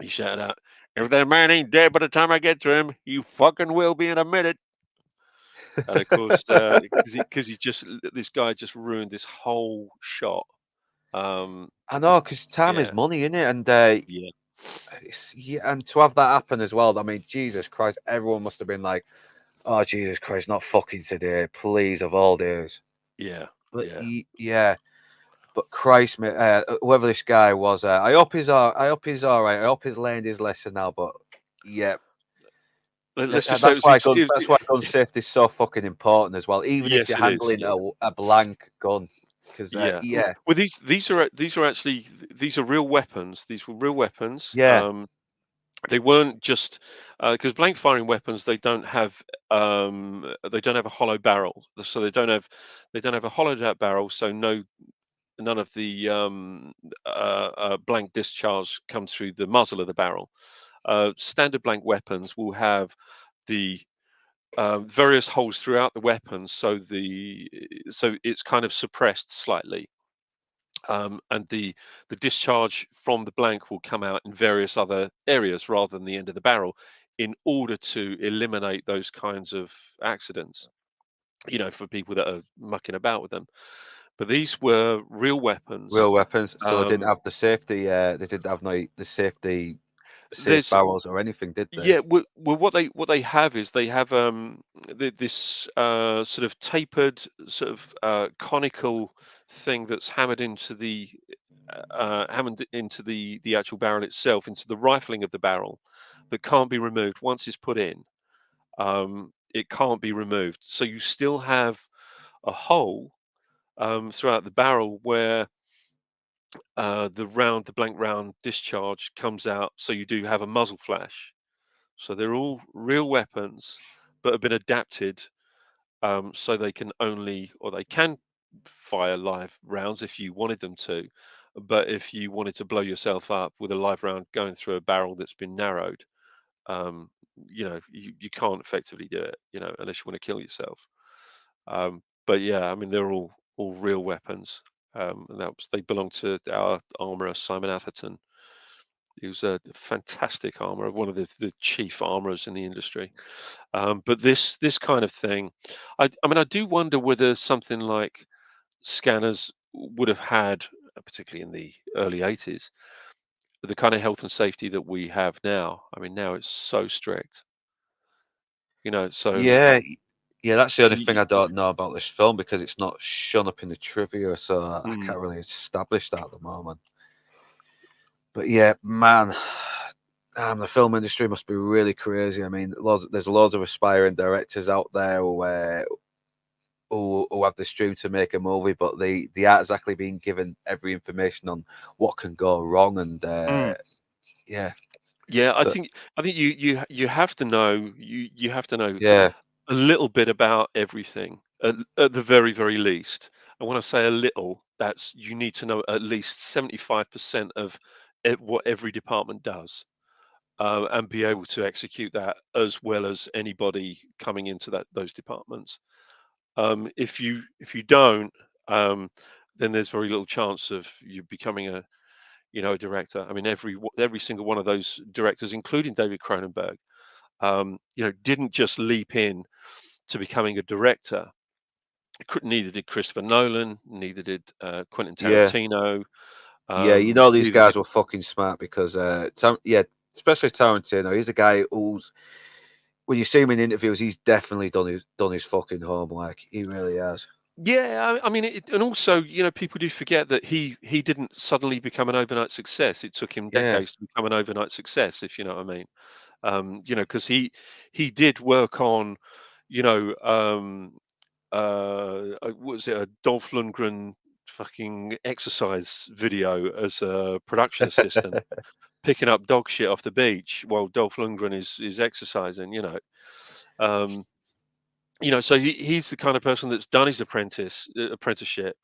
He shouted out, "If that man ain't dead by the time I get to him, you fucking will be in a minute." And of course, because he just this guy just ruined this whole shot. Um, I know, because time is yeah, money, isn't it? And yeah, yeah, and to have that happen as well. I mean, Jesus Christ, everyone must have been like, "Oh, Jesus Christ, not fucking today, please, of all days." yeah, But yeah. yeah, but Christ, mate, whoever this guy was, I hope he's all right. I hope he's learned his lesson now. But yeah, Let's just say it was his. That's why gun safety is so fucking important as well. Even if Yes, you're it is. handling Yeah. a blank gun, because Yeah. yeah, Well, these are actually these are real weapons. These were real weapons. yeah, They weren't just because blank firing weapons, they don't have a hollow barrel, so they don't have a hollowed out barrel. So none of the blank discharge comes through the muzzle of the barrel. Standard blank weapons will have the various holes throughout the weapon, so it's kind of suppressed slightly, and the discharge from the blank will come out in various other areas rather than the end of the barrel, in order to eliminate those kinds of accidents. For people that are mucking about with them. But these were real weapons. real weapons. So they didn't Um, have the safety. They didn't have no the safety safe there's barrels or anything, did they? Yeah, well, what they have is they have this sort of tapered, sort of conical thing that's hammered into the actual barrel itself, into the rifling of the barrel, that can't be removed once it's put in. It can't be removed, so you still have a hole throughout the barrel where the blank round discharge comes out. So you do have a muzzle flash. So they're all real weapons, but have been adapted, so they can fire live rounds if you wanted them to. But if you wanted to blow yourself up with a live round going through a barrel that's been narrowed, um, you can't effectively do it, unless you want to kill yourself. But yeah, I mean, they're all real weapons. And they belong to our armorer, Simon Atherton. He was a fantastic armorer, one of the chief armorers in the industry. But this kind of thing, I mean, I do wonder whether something like scanners would have had, particularly in the early 80s, the kind of health and safety that we have now. I mean, now it's so strict, so Yeah, yeah, that's the only thing y- I don't know about this film because it's not shown up in the trivia, so I mm, can't really establish that at the moment. But yeah, man, the film industry must be really crazy. I mean, there's loads of aspiring directors out there who have this dream to make a movie, but they aren't exactly being given every information on what can go wrong. And mm. yeah, Yeah, so I think you have to know you have to know yeah, a little bit about everything at the very, very least. And when I say a little, that's you need to know at least 75% of what every department does, and be able to execute that as well as anybody coming into those departments. If you don't, um, then there's very little chance of you becoming a director. I mean, every single one of those directors, including David Cronenberg, didn't just leap in to becoming a director. Neither did Christopher Nolan, neither did Quentin yeah, Tarantino, yeah. You know these neither did. guys were fucking smart because yeah, especially Tarantino. He's a guy who's when you see him in interviews, he's definitely done his fucking homework. He really has. Yeah, I mean, and also, people do forget that he didn't suddenly become an overnight success. It took him Yeah, decades to become an overnight success, if you know what I mean. Because he did work on, you know, what was it, a Dolph Lundgren fucking exercise video as a production assistant, picking up dog shit off the beach while Dolph Lundgren is exercising. Um, so he's the kind of person that's done his apprenticeship.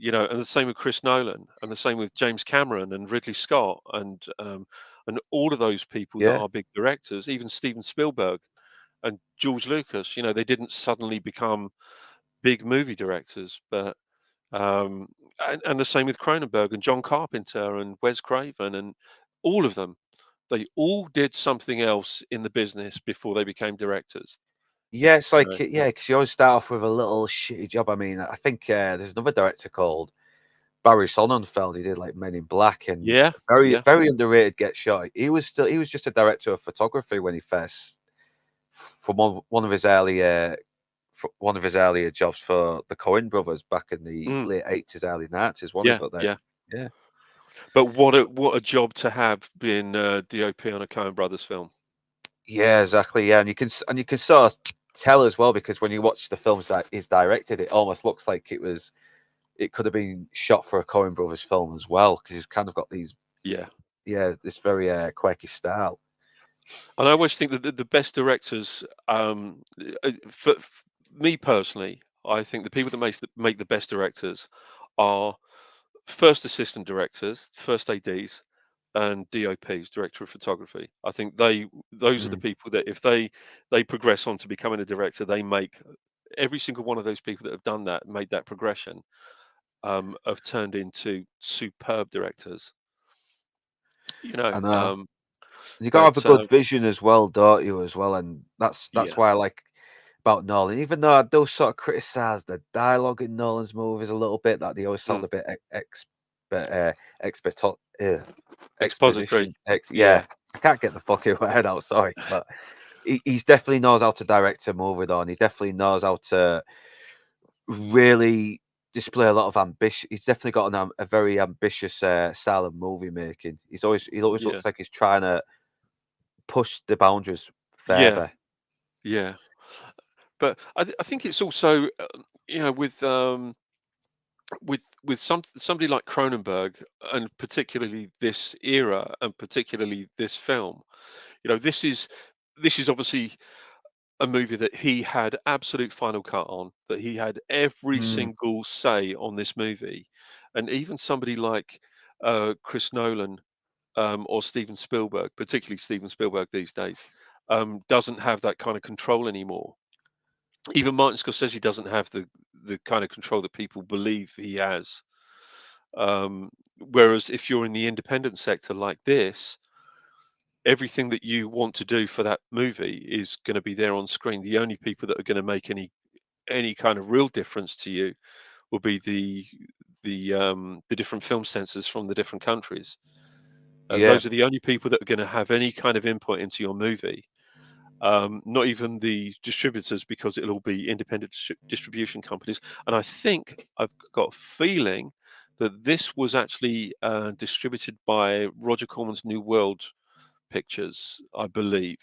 And the same with Chris Nolan, and the same with James Cameron and Ridley Scott, and all of those people that yeah. are big directors, even Steven Spielberg and George Lucas. They didn't suddenly become big movie directors, but um, and the same with Cronenberg and John Carpenter and Wes Craven and all of them. They all did something else in the business before they became directors. Yeah, it's You like know? yeah, because you always start off with a little shitty job. I mean, I think there's another director called Barry Sonnenfeld. He did like Men in Black and Yeah, very yeah, very underrated Get Shot. He was just a director of photography when he first from one of his earlier one of his earlier jobs for the Coen brothers back in the mm, late 80s, early 90s, wasn't it? yeah, But then yeah. yeah. But what a job to have being DOP on a Coen Brothers film. Yeah, exactly. Yeah, and you can sort of tell as well because when you watch the films that he's directed, it almost looks like it could have been shot for a Coen Brothers film as well because he's kind of got these Yeah. this very quirky style. And I always think that the best directors, for me personally, I think the people that make the best directors are first assistant directors, first ADs, and DOPs, director of photography. I think those are the Mm. people that if they progress on to becoming a director, they make every single one of those people that have done that, made that progression, have turned into superb directors. You know, And um, you got to have a but good vision as well, don't you? As well, and that's yeah, why I like about Nolan. Even though I do sort of criticize the dialogue in Nolan's movies a little bit, that they always sound mm, a bit expert, expository. exposition. Yeah, Yeah, I can't get the fucking word out. Sorry, but he's definitely knows how to direct a movie, though, and he definitely knows how to really display a lot of ambition. He's definitely got a very ambitious style of movie making. He always yeah, looks like he's trying to push the boundaries yeah, further. yeah. But I think it's also, with somebody like Cronenberg, and particularly this era, and particularly this film. This is obviously a movie that he had absolute final cut on, that he had every Mm. single say on this movie, and even somebody like Chris Nolan, or Steven Spielberg, particularly Steven Spielberg these days, doesn't have that kind of control anymore. Even Martin Scorsese doesn't have the kind of control that people believe he has. Whereas if you're in the independent sector like this, everything that you want to do for that movie is going to be there on screen. The only people that are going to make any kind of real difference to you will be the different film censors from the different countries. Yeah. Those are the only people that are going to have any kind of input into your movie. Not even the distributors, because it'll all be independent distribution companies. And I think I've got a feeling that this was actually distributed by Roger Corman's New World Pictures, I believe.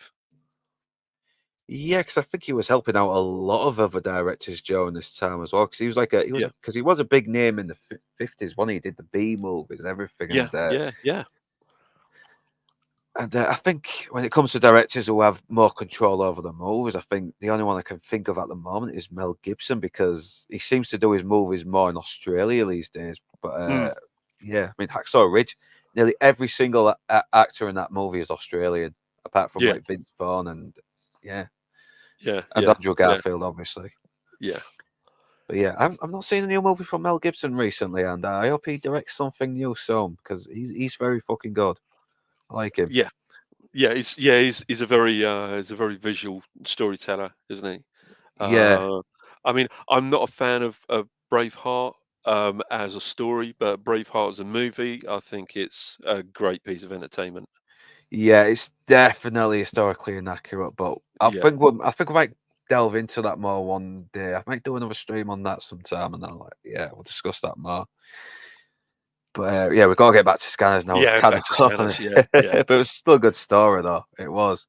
Yeah, because I think he was helping out a lot of other directors during this time as well. Because he was like Yeah, because he was a big name in the 50s when he did the B movies and everything. yeah, yeah, yeah, And I think when it comes to directors who have more control over the movies, I think the only one I can think of at the moment is Mel Gibson because he seems to do his movies more in Australia these days. But mm, yeah, I mean Hacksaw Ridge, nearly every single actor in that movie is Australian, apart from yeah, like Vince Vaughn and yeah, yeah, and yeah, Andrew yeah, Garfield, obviously. yeah. But yeah, I've not seen a new movie from Mel Gibson recently, and I hope he directs something new soon because he's very fucking good. I like him. Yeah, he's a very visual storyteller, isn't he? Yeah, I mean, I'm not a fan of Braveheart as a story, but Braveheart as a movie, I think it's a great piece of entertainment. yeah, it's definitely historically inaccurate, but Yeah, I think we might delve into that more one day. I might do another stream on that sometime, and then like yeah, we'll discuss that more. But yeah, we've got to get back to Scanners now. We've yeah, kind of back to off on Scanners. Yeah, it, yeah, but it was still a good story though. It was.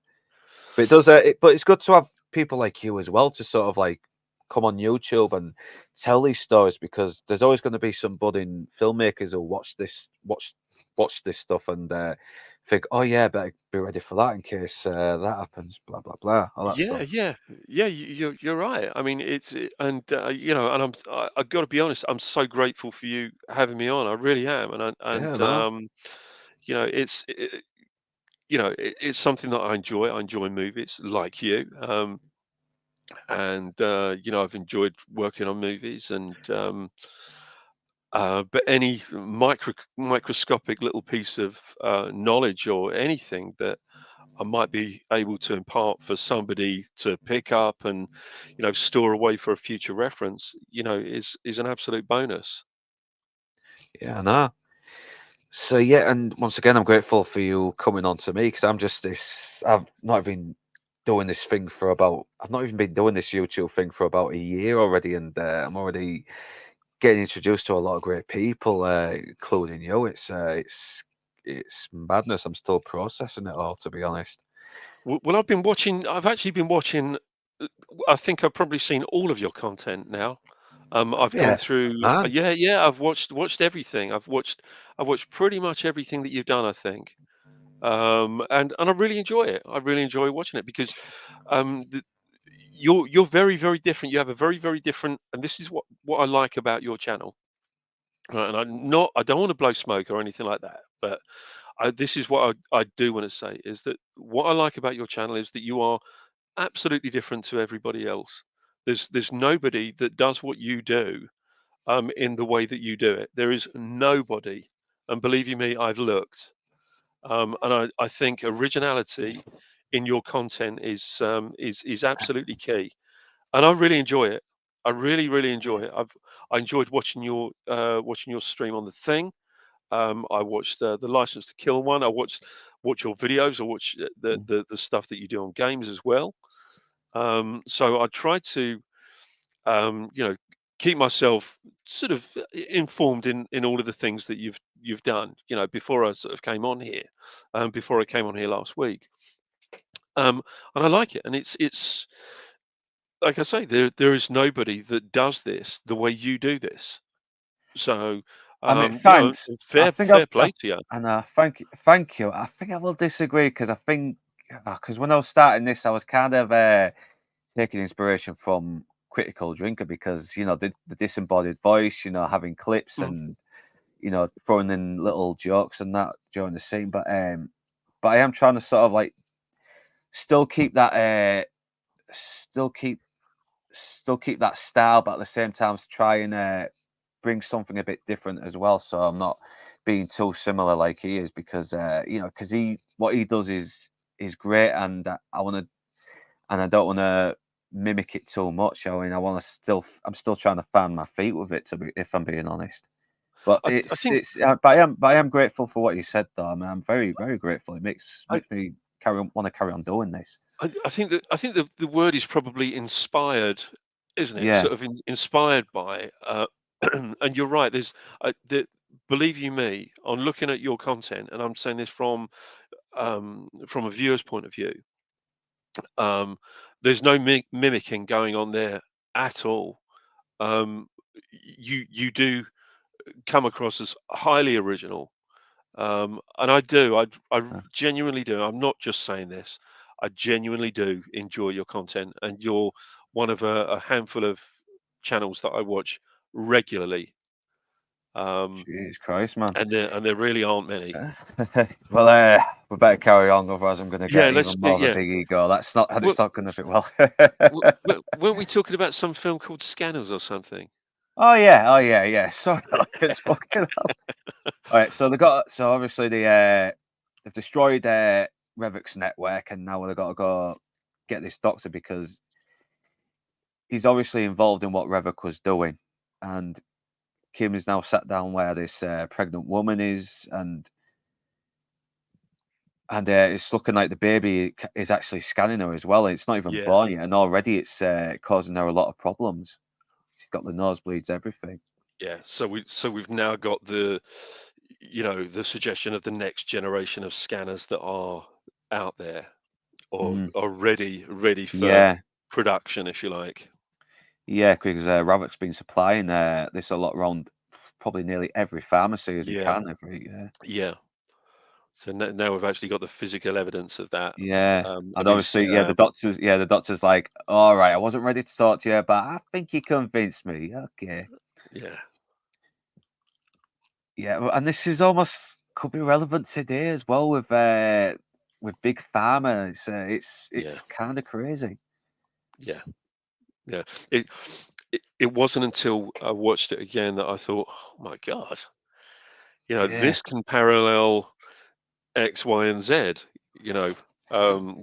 But it does. But it's good to have people like you as well to sort of like come on YouTube and tell these stories because there's always going to be some budding filmmakers who watch this stuff and think, oh yeah, better be ready for that in case that happens. Blah blah blah, all that yeah, stuff. yeah, yeah. You're right. I mean, and you know, and I got to be honest. I'm so grateful for you having me on. I really am, Yeah, no. you know, it's something that I enjoy. I enjoy movies like you. And you know, I've enjoyed working on movies, and but any microscopic little piece of knowledge or anything that I might be able to impart for somebody to pick up and, you know, store away for a future reference, you know, is an absolute bonus. Yeah, I know. So yeah, and once again, I'm grateful for you coming on to me because I'm just this. I've not been doing this thing for about. I've not even been doing this YouTube thing for about a year already, and I'm already getting introduced to a lot of great people, including you. It's madness. I'm still processing it all, to be honest. Well, I've been watching. I've actually been watching. I think I've probably seen all of your content now. I've gone Yeah, through. man. Yeah. I've watched everything. I've watched pretty much everything that you've done, I think. And I really enjoy it. I really enjoy watching it because the, you're very very different. You have a very very different, and this is what I like about your channel. Right, and I don't want to blow smoke or anything like that, but this is what I do want to say is that what I like about your channel is that you are absolutely different to everybody else. There's nobody that does what you do in the way that you do it. There is nobody, and believe you me, I've looked, and I think originality in your content is absolutely key, and I really enjoy it. I really really enjoy it. I enjoyed watching your stream on the thing. I watched the License to Kill one. Watch your videos. I watch the stuff that you do on games as well. So I try to you know, keep myself sort of informed in all of the things that you've done. You know, before I sort of came on here, before I came on here last week, um, and I like it. And it's like I say, there is nobody that does this the way you do this. So I mean, you know, thanks. I think fair play to you. and thank you. I think I will disagree because I think because when I was starting this, I was kind of taking inspiration from Critical Drinker because the disembodied voice, having clips Mm. and throwing in little jokes and that during the scene. But I am trying to sort of like still keep that still keep still keep that style, but at the same time try and bring something a bit different as well. So I'm not being too similar like he is because because he what he does is great, and I want to and I don't want to mimic it too much. I mean, I'm still trying to find my feet with it. If I'm being honest. But I think but I am grateful for what you said, though. I mean, I'm very, very grateful. It I, makes me want to carry on doing this. I think that the word is probably inspired, isn't it? Yeah, Sort of inspired by, and you're right. Believe you me, on looking at your content, and I'm saying this from a viewer's point of view. Um, there's no mimicking going on there at all. Um, you do come across as highly original, and I uh, genuinely do. I'm not just saying this. I genuinely do enjoy your content, and you're one of a handful of channels that I watch regularly. Um, Jesus Christ, man. and there really aren't many. Well, we better carry on, otherwise I'm going to Yeah, get even more of a yeah. big ego. That's not. Well, It's not going to fit well. weren't we talking about some film called Scanners or something? Oh yeah, yeah. Sorry, it's fucking hell. All right, so they got so obviously they've destroyed Revik's network, and now they've got to go get this doctor because he's obviously involved in what Revok was doing, and Kim is now sat down where this pregnant woman is, and it's looking like the baby is actually scanning her as well. It's not even Yeah, born yet, and already it's causing her a lot of problems. She's got the nosebleeds, everything. yeah. So we've now got the suggestion of the next generation of scanners that are out there, or Mm. are ready for Yeah, production, if you like. yeah, because Ravok's been supplying this a lot around probably nearly every pharmacy as he Yeah, can every year. yeah. So now we've actually got the physical evidence of that, Yeah, of and his. obviously, the doctor's like, all right, I wasn't ready to talk to you, but I think you convinced me. Okay, Yeah, yeah, and this is almost could be relevant today as well with big pharma. yeah, It's kind of crazy. yeah, yeah. It wasn't until I watched it again that I thought, oh my God, Yeah, this can parallel X, Y, and Z. You know,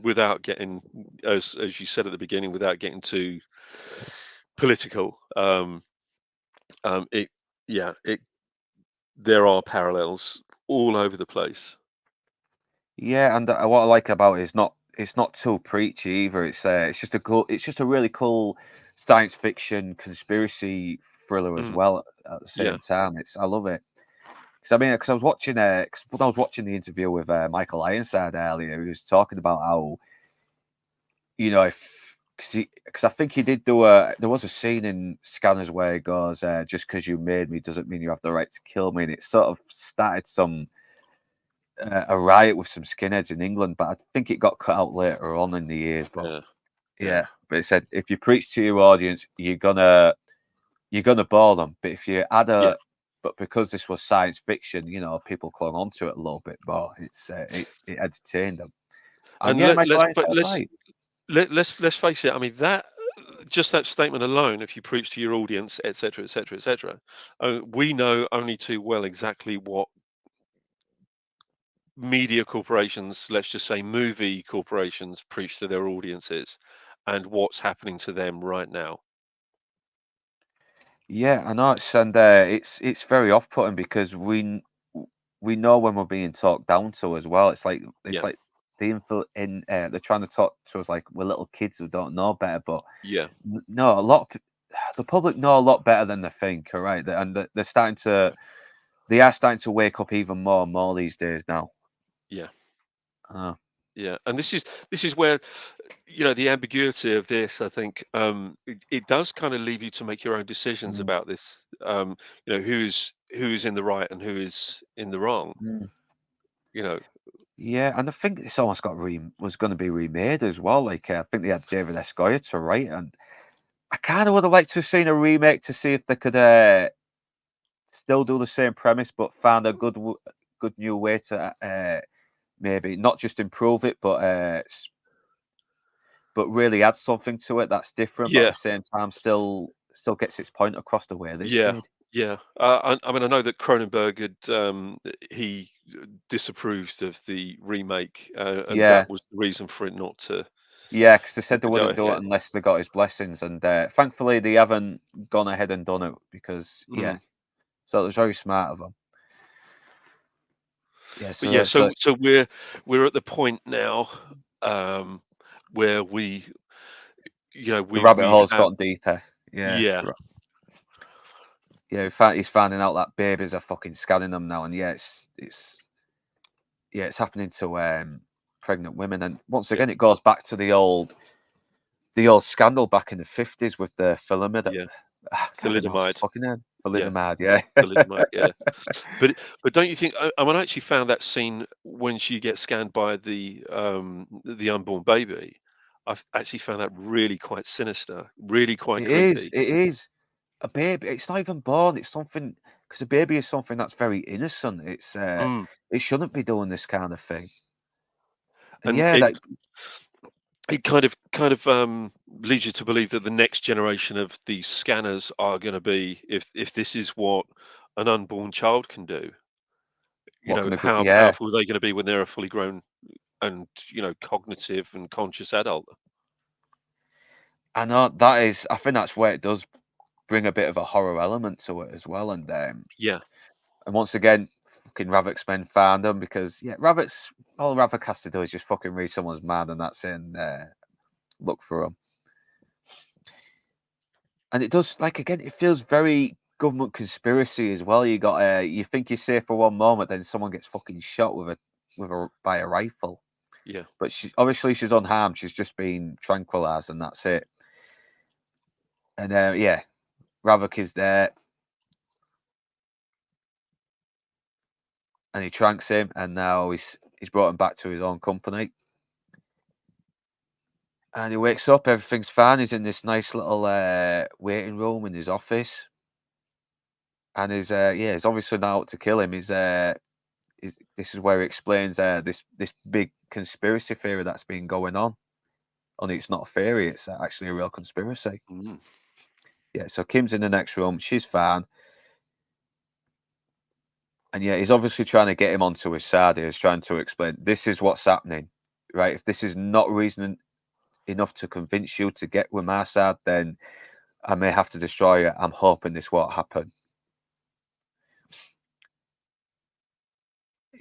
without getting, as you said at the beginning, without getting too political. It yeah, it there are parallels all over the place. yeah, and what I like about it is it's not too preachy either. It's just a really cool science fiction conspiracy thriller as Mm, well at the yeah, same time. I love it. Because I was watching, when I was watching the interview with Michael Ironside earlier, he was talking about how, if because I think he did there was a scene in Scanners where he goes, "Just because you made me doesn't mean you have the right to kill me," and it sort of started a riot with some skinheads in England, but I think it got cut out later on in the years. But yeah, yeah, yeah, but it said if you preach to your audience, you're gonna bore them. But if you add yeah. but because this was science fiction, people clung onto it a little bit more. It entertained them. And And yeah, Michael but Ironside was right. let's face it. I mean, that just that statement alone, if you preach to your audience, etc., etc., etc., we know only too well exactly what media corporations, let's just say movie corporations, preach to their audiences, and what's happening to them right now. Yeah, I know it's very off-putting because we know when we're being talked down to as well. It's Yeah, like they're trying to talk to us like we're little kids who don't know better. But yeah, no, the public know a lot better than they think. All right, and they are starting to wake up even more and more these days now. yeah. Uh, Yeah, and this is where the ambiguity of this. I think it does kind of leave you to make your own decisions mm, about this. Who's in the right and who is in the wrong. mm. You know, Yeah, and I think this almost was going to be remade as well. Like I think they had David Escoya to write, and I kind of would have liked to have seen a remake to see if they could still do the same premise, but find a good new way to maybe not just improve it, but really add something to it that's different, but at yeah, the same time still gets its point across the way this yeah, did. yeah. I mean, I know that Cronenberg had he disapproved of the remake, and Yeah, that was the reason for it not to yeah, because they said not they to go wouldn't do it ahead. unless they got his blessings, and thankfully they haven't gone ahead and done it because yeah, Mm. So it was very smart of them. Yeah, But yeah, so so we're at the point now, where we, the rabbit we hole's have, gotten deeper. Yeah, yeah, yeah. In fact, he's finding out that babies are fucking scanning them now, and yeah, it's happening to pregnant women. And once yeah, again, it goes back to the old scandal back in the 50s with the thalidomide. yeah, I can't pronounce his thalidomide, fucking name. yeah, Thalidomide, yeah. thalidomide, yeah. But don't you think? I mean, I actually found that scene when she gets scanned by the unborn baby. I've actually found that really quite sinister, really quite It is. creepy. It is. A baby. It's not even born. It's something because a baby is something that's very innocent. Mm. It shouldn't be doing this kind of thing. And And yeah, like it kind of leads you to believe that the next generation of these scanners are going to be, if this is what an unborn child can do, what can I go? how Yeah, powerful are they going to be when they're a fully grown and cognitive and conscious adult? I know that is. I think that's where it does bring a bit of a horror element to it as well. Yeah, And once again, fucking Ravok's men found them because yeah, Ravok's all Ravok has to do is just fucking read someone's mind and that's it. And look for them. And it does like again, it feels very government conspiracy as well. You got you think you're safe for one moment, then someone gets fucking shot with a by a rifle. yeah. But she obviously she's unharmed. She's just been tranquilized, and that's it. And yeah, Ravok is there, and he tranks him, and now he's brought him back to his own company. And he wakes up, everything's fine. He's in this nice little waiting room in his office, and he's obviously now out to kill him. This is where he explains this big conspiracy theory that's been going on. Only it's not a theory; it's actually a real conspiracy. Mm. Yeah. So Kim's in the next room. She's fine, and yeah, he's obviously trying to get him onto his side. He's trying to explain this is what's happening, right? If this is not reason enough to convince you to get with my side, then I may have to destroy you. I'm hoping this won't happen.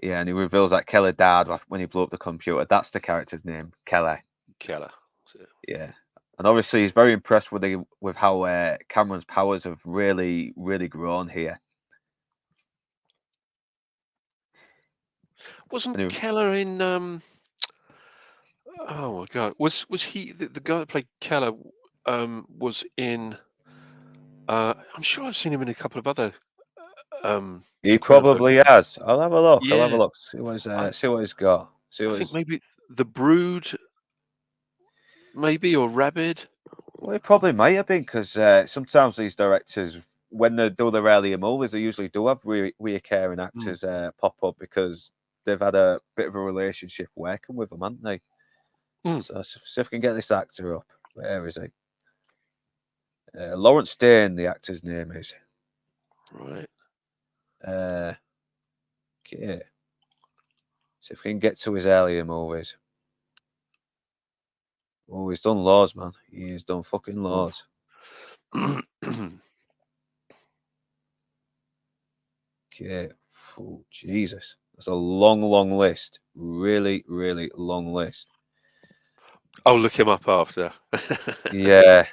Yeah, and he reveals that Keller died when he blew up the computer. That's the character's name, Keller. Keller. So, Yeah, and obviously he's very impressed with how Cameron's powers have really, really grown here. wasn't And Keller in? Oh my God, was he the guy that played Keller? Was in. I'm sure I've seen him in a couple of other he Cronenberg probably movies. has. I'll have a look. I'll have a Yeah, look. I See what he's got. See I what think he's. maybe The Brood, maybe, or Rabid. Well, he probably might have been because sometimes these directors, when they do their earlier movies, they usually do have reoccurring Mm. actors pop up because they've had a bit of a relationship working with them, haven't they? Mm. So see if we can get this actor up. Where is he? Lawrence Dane, the actor's name is. Right. Uh, okay. See if we can get to his earlier movies. Oh, he's done loads, man. He's done fucking Mm. loads. Okay. Oh, Jesus. That's a long, long list. Really, really long list. I'll look him up after. Yeah.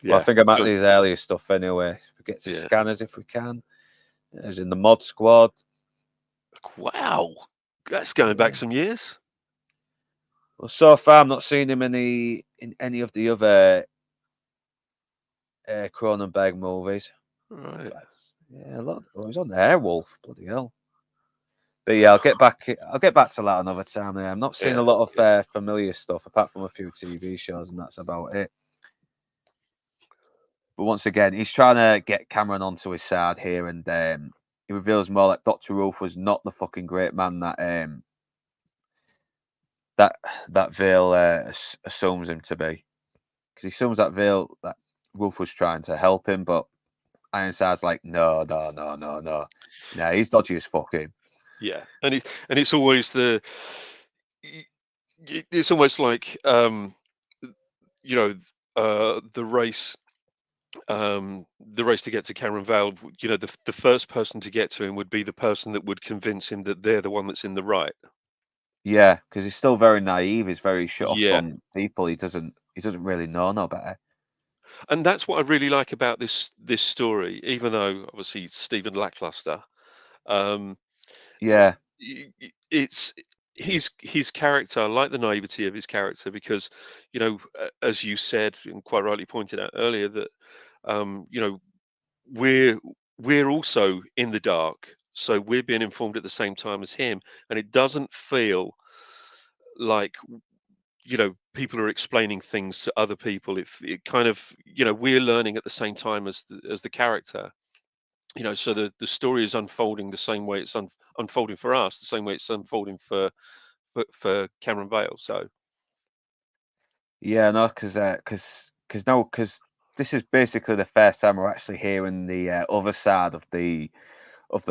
Well, I Yeah. think I'm at Good. these earlier stuff anyway. If we get to Yeah. scanners, if we can. There's in the mod squad. Wow. That's going back Yeah. some years. Well, so far, I'm not seeing him in any of the other Cronenberg movies. Right. But yeah, a lot. Oh, he's on Airwolf. Bloody hell. But yeah, I'll get back to that another time. I'm not seeing a Yeah. lot Yeah. of familiar stuff apart from a few TV shows, and that's about it. But once again, he's trying to get Cameron onto his side here, and he reveals more that Doctor Ruth was not the fucking great man that that Vale assumes him to be, because he assumes that Vale that Ruth was trying to help him, but Ironside's like, no, no, no, no, no, no, he's dodgy as fucking. Yeah. And it's always y- it's almost like, you know the race the race to get to Cameron Vale, the first person to get to him would be the person that would convince him that they're the one that's in the right. Yeah, because he's still very naive. He's very shut off Yeah, from people. He doesn't really know no better. and that's what I really like about this story, even though obviously Stephen lackluster. Um, Yeah, it's his character. I like the naivety of his character because, as you said and quite rightly pointed out earlier, that um, you know, we're we're also in the dark, so we're being informed at the same time as him, and it doesn't feel like people are explaining things to other people. It kind of, we're learning at the same time as the character. So the story is unfolding the same way it's unfolding for us, the same way it's unfolding for Cameron Vale. So yeah, no, because this is basically the first time we're actually hearing the other side of the of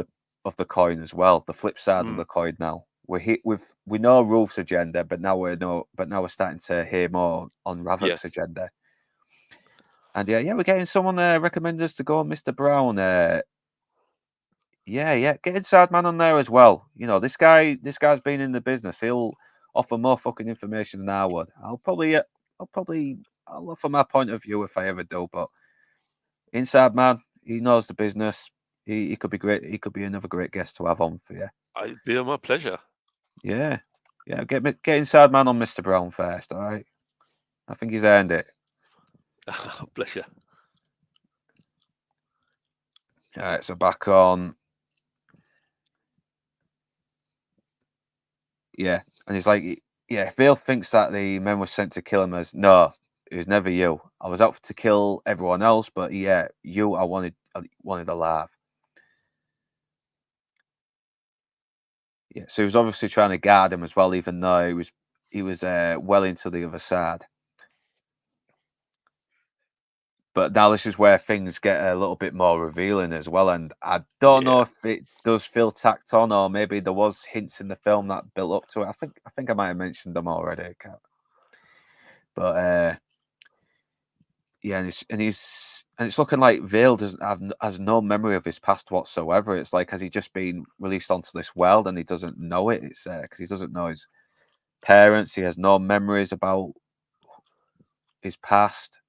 the coin as well, the flip side of mm, the coin. Now we know Rolf's agenda, but now we're starting to hear more on yeah, Ravok's agenda. And yeah, we're getting someone recommended us to go on Mr. Brown. Yeah, get Inside Man on there as well. This guy's been in the business. He'll offer more fucking information than I would. I'll offer my point of view if I ever do. But Inside Man, he knows the business. He could be great. He could be another great guest to have on for you. it'd be my pleasure. Yeah, yeah. Get Inside Man on Mr. Brown first. All right. I think he's earned it. Bless you. All right. So back on. Yeah, and he's like, yeah, Bill thinks that the men were sent to kill him as no, it was never you. I was out to kill everyone else, but yeah, I wanted alive. Yeah, so he was obviously trying to guard him as well, even though he was well into the other side. But now this is where things get a little bit more revealing as well, and I don't know Yeah, if it does feel tacked on, or maybe there was hints in the film that built up to it. I think I might have mentioned them already, Cap. But yeah, and it's looking like Vale doesn't has no memory of his past whatsoever. It's like has he just been released onto this world and he doesn't know it? It's because he doesn't know his parents. He has no memories about his past.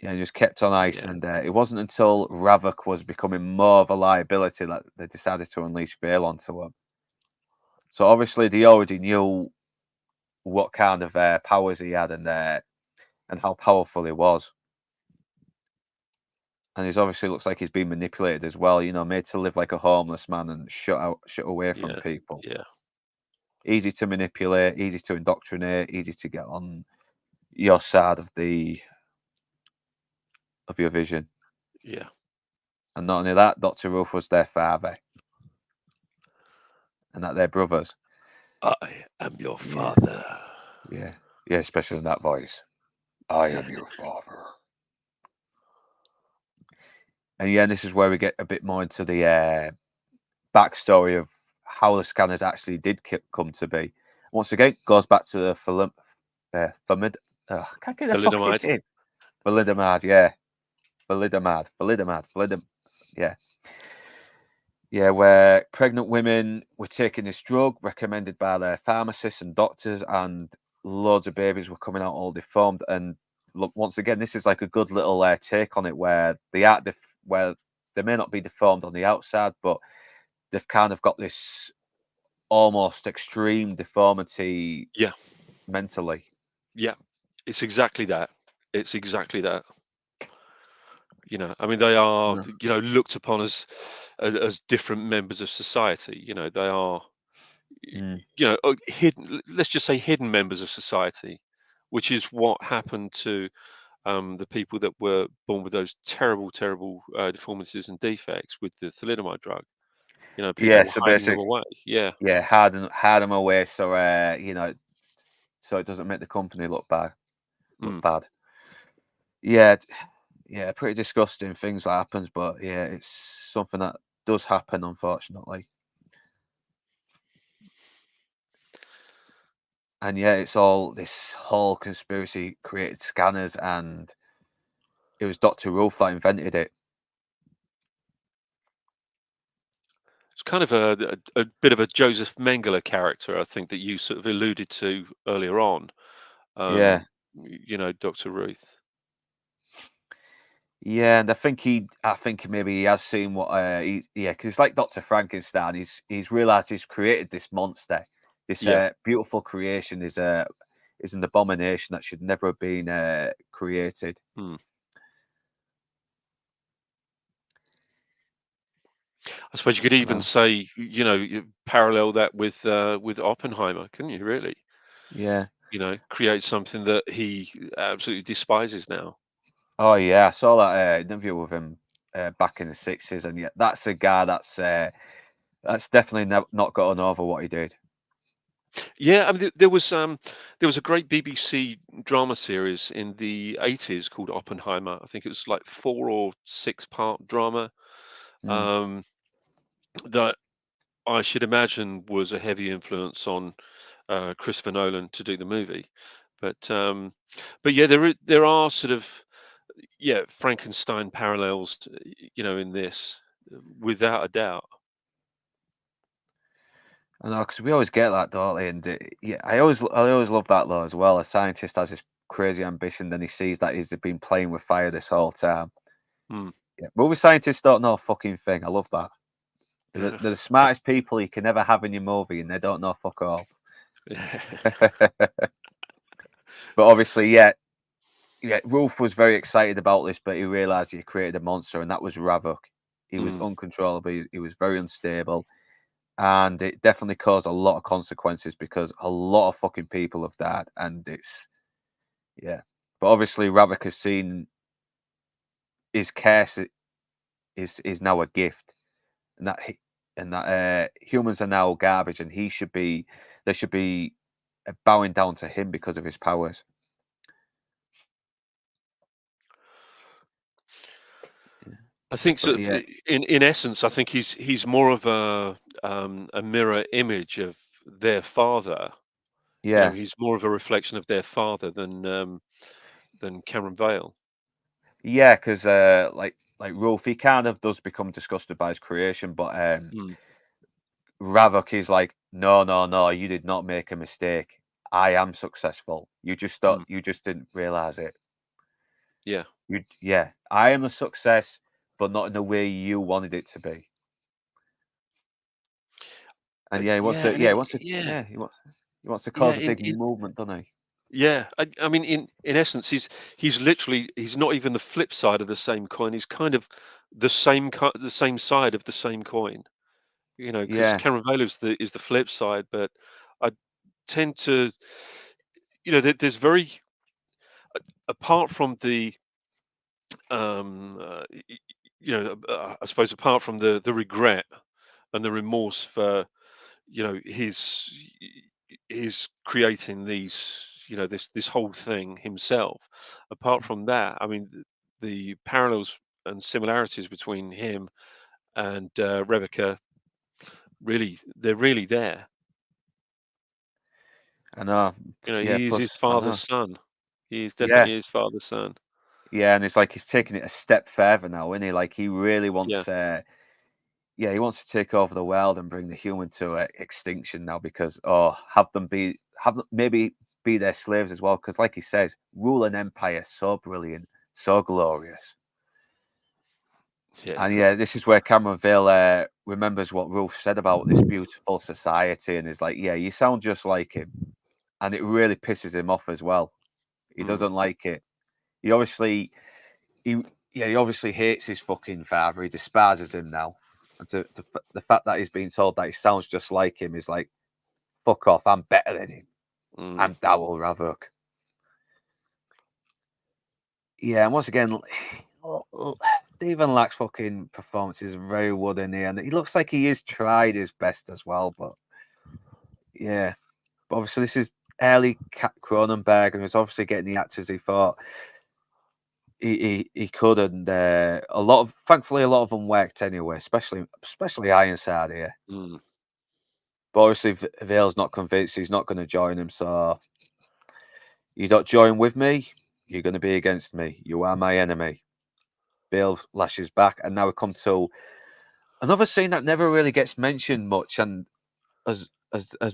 Yeah, he just kept on ice, yeah, and it wasn't until Ravok was becoming more of a liability that they decided to unleash Vale onto him. So obviously they already knew what kind of powers he had and how powerful he was. And he's obviously looks like he's been manipulated as well, made to live like a homeless man and shut away from yeah, people. yeah, Easy to manipulate, easy to indoctrinate, easy to get on your side of your vision. yeah. And not only that, Dr. Ruff was their father and that they're brothers. I am your Yeah, father. yeah, yeah, especially in that voice. I am your father. And yeah, this is where we get a bit more into the backstory of how the scanners actually did come to be. Once again, goes back to the Thamid. I can't get the fucking Thalidomide. name. Thalidomide, yeah. Thalidomide. Yeah. Yeah, where pregnant women were taking this drug recommended by their pharmacists and doctors, and loads of babies were coming out all deformed. And look, once again, this is like a good little take on it, where where they may not be deformed on the outside, but they've kind of got this almost extreme deformity Yeah, mentally. yeah. It's exactly that. It's exactly that. I mean, they are, Yeah. looked upon as different members of society. They are, Mm. hidden. Let's just say hidden members of society, which is what happened to the people that were born with those terrible, terrible deformities and defects with the thalidomide drug. People Yeah, were so hiding them basically, away. Yeah, yeah, hide them away so so it doesn't make the company look mm, bad. Yeah, yeah, pretty disgusting things that happens, but yeah, it's something that does happen, unfortunately. And yeah, it's all this whole conspiracy created scanners, and it was Dr. Rolf that invented it. It's kind of a bit of a Joseph Mengele character, I think, that you sort of alluded to earlier on. Yeah, Dr. Ruth. yeah, and I think maybe he has seen what yeah, because it's like Dr. Frankenstein. He's realised he's created this monster, this Yeah. beautiful creation is an abomination that should never have been created. Hmm. I suppose you could I even know. say, you parallel that with Oppenheimer, couldn't you? Really, Yeah. create something that he absolutely despises now. Oh yeah, I saw that interview with him back in the '60s, and yeah, that's a guy that's definitely not gotten over what he did. Yeah, I mean, there was a great BBC drama series in the '80s called Oppenheimer. I think it was like 4 or 6 part drama Mm. um, that I should imagine was a heavy influence on Christopher Nolan to do the movie. But um, but yeah, there are sort of Frankenstein parallels, in this, without a doubt. I know, because we always get that, don't we? And yeah, I always love that though as well. A scientist has this crazy ambition, then he sees that he's been playing with fire this whole time. Mm. Yeah, movie scientists don't know a fucking thing. I love that. Yeah. They're the smartest people you can ever have in your movie, and they don't know fuck all. Yeah. But obviously, yeah, Rolf was very excited about this, but he realised he created a monster, and that was Ravok. He was Mm. uncontrollable. He was very unstable, and it definitely caused a lot of consequences because a lot of fucking people have died, and it's yeah. But obviously, Ravok has seen his curse is now a gift, and that humans are now garbage, and they should be bowing down to him because of his powers. Yeah. I think But sort of yeah, in essence, I think he's more of a mirror image of their father. yeah, He's more of a reflection of their father than Cameron Vale. yeah, because like Rolf, he kind of does become disgusted by his creation, but Mm. Ravok is like, no, no, no, you did not make a mistake. I am successful. Mm. You just didn't realize it. Yeah. Yeah, I am a success, but not in the way you wanted it to be. And yeah, Yeah, and he wants to yeah, cause a big movement, doesn't he? yeah. I mean, in essence, he's literally he's not even the flip side of the same coin. He's kind of the same side of the same coin. Because Yeah, Cameron Vale is the flip side, but I tend to, there's very apart from the I suppose apart from the regret and the remorse for his creating this whole thing himself. Apart from that, I mean, the parallels and similarities between him and Rebecca, really, they're really there. I know. Yeah, He is his plus I father's know. son. He is Yeah, definitely his father's son. yeah, and it's like he's taking it a step further now, isn't he? Like he really Yeah. wants, yeah, he wants to take over the world and bring the human to extinction now because, oh, have them maybe be their slaves as well. Because, like he says, rule an empire so brilliant, so glorious. Yeah. And yeah, this is where Cameron Vale remembers what Rolf said about this beautiful society, and is like, yeah, you sound just like him, and it really pisses him off as well. He Mm, doesn't like it. He obviously he he obviously hates his fucking father. He despises him now. And the fact that he's being told that he sounds just like him is like, fuck off. I'm better than him. mm. I'm Dowell Ravok. Yeah, and once again, Stephen Lack's fucking performance is very wooden here, and he looks like he has tried his best as well. But yeah, but obviously this is early Cronenberg, and was obviously getting the actors he thought he could, and thankfully a lot of them worked anyway, especially Ironside here. Mm. But obviously Vale's not convinced, he's not going to join him. So you don't join with me, you're going to be against me. You are my enemy. Bale lashes back, and now we come to another scene that never really gets mentioned much, and as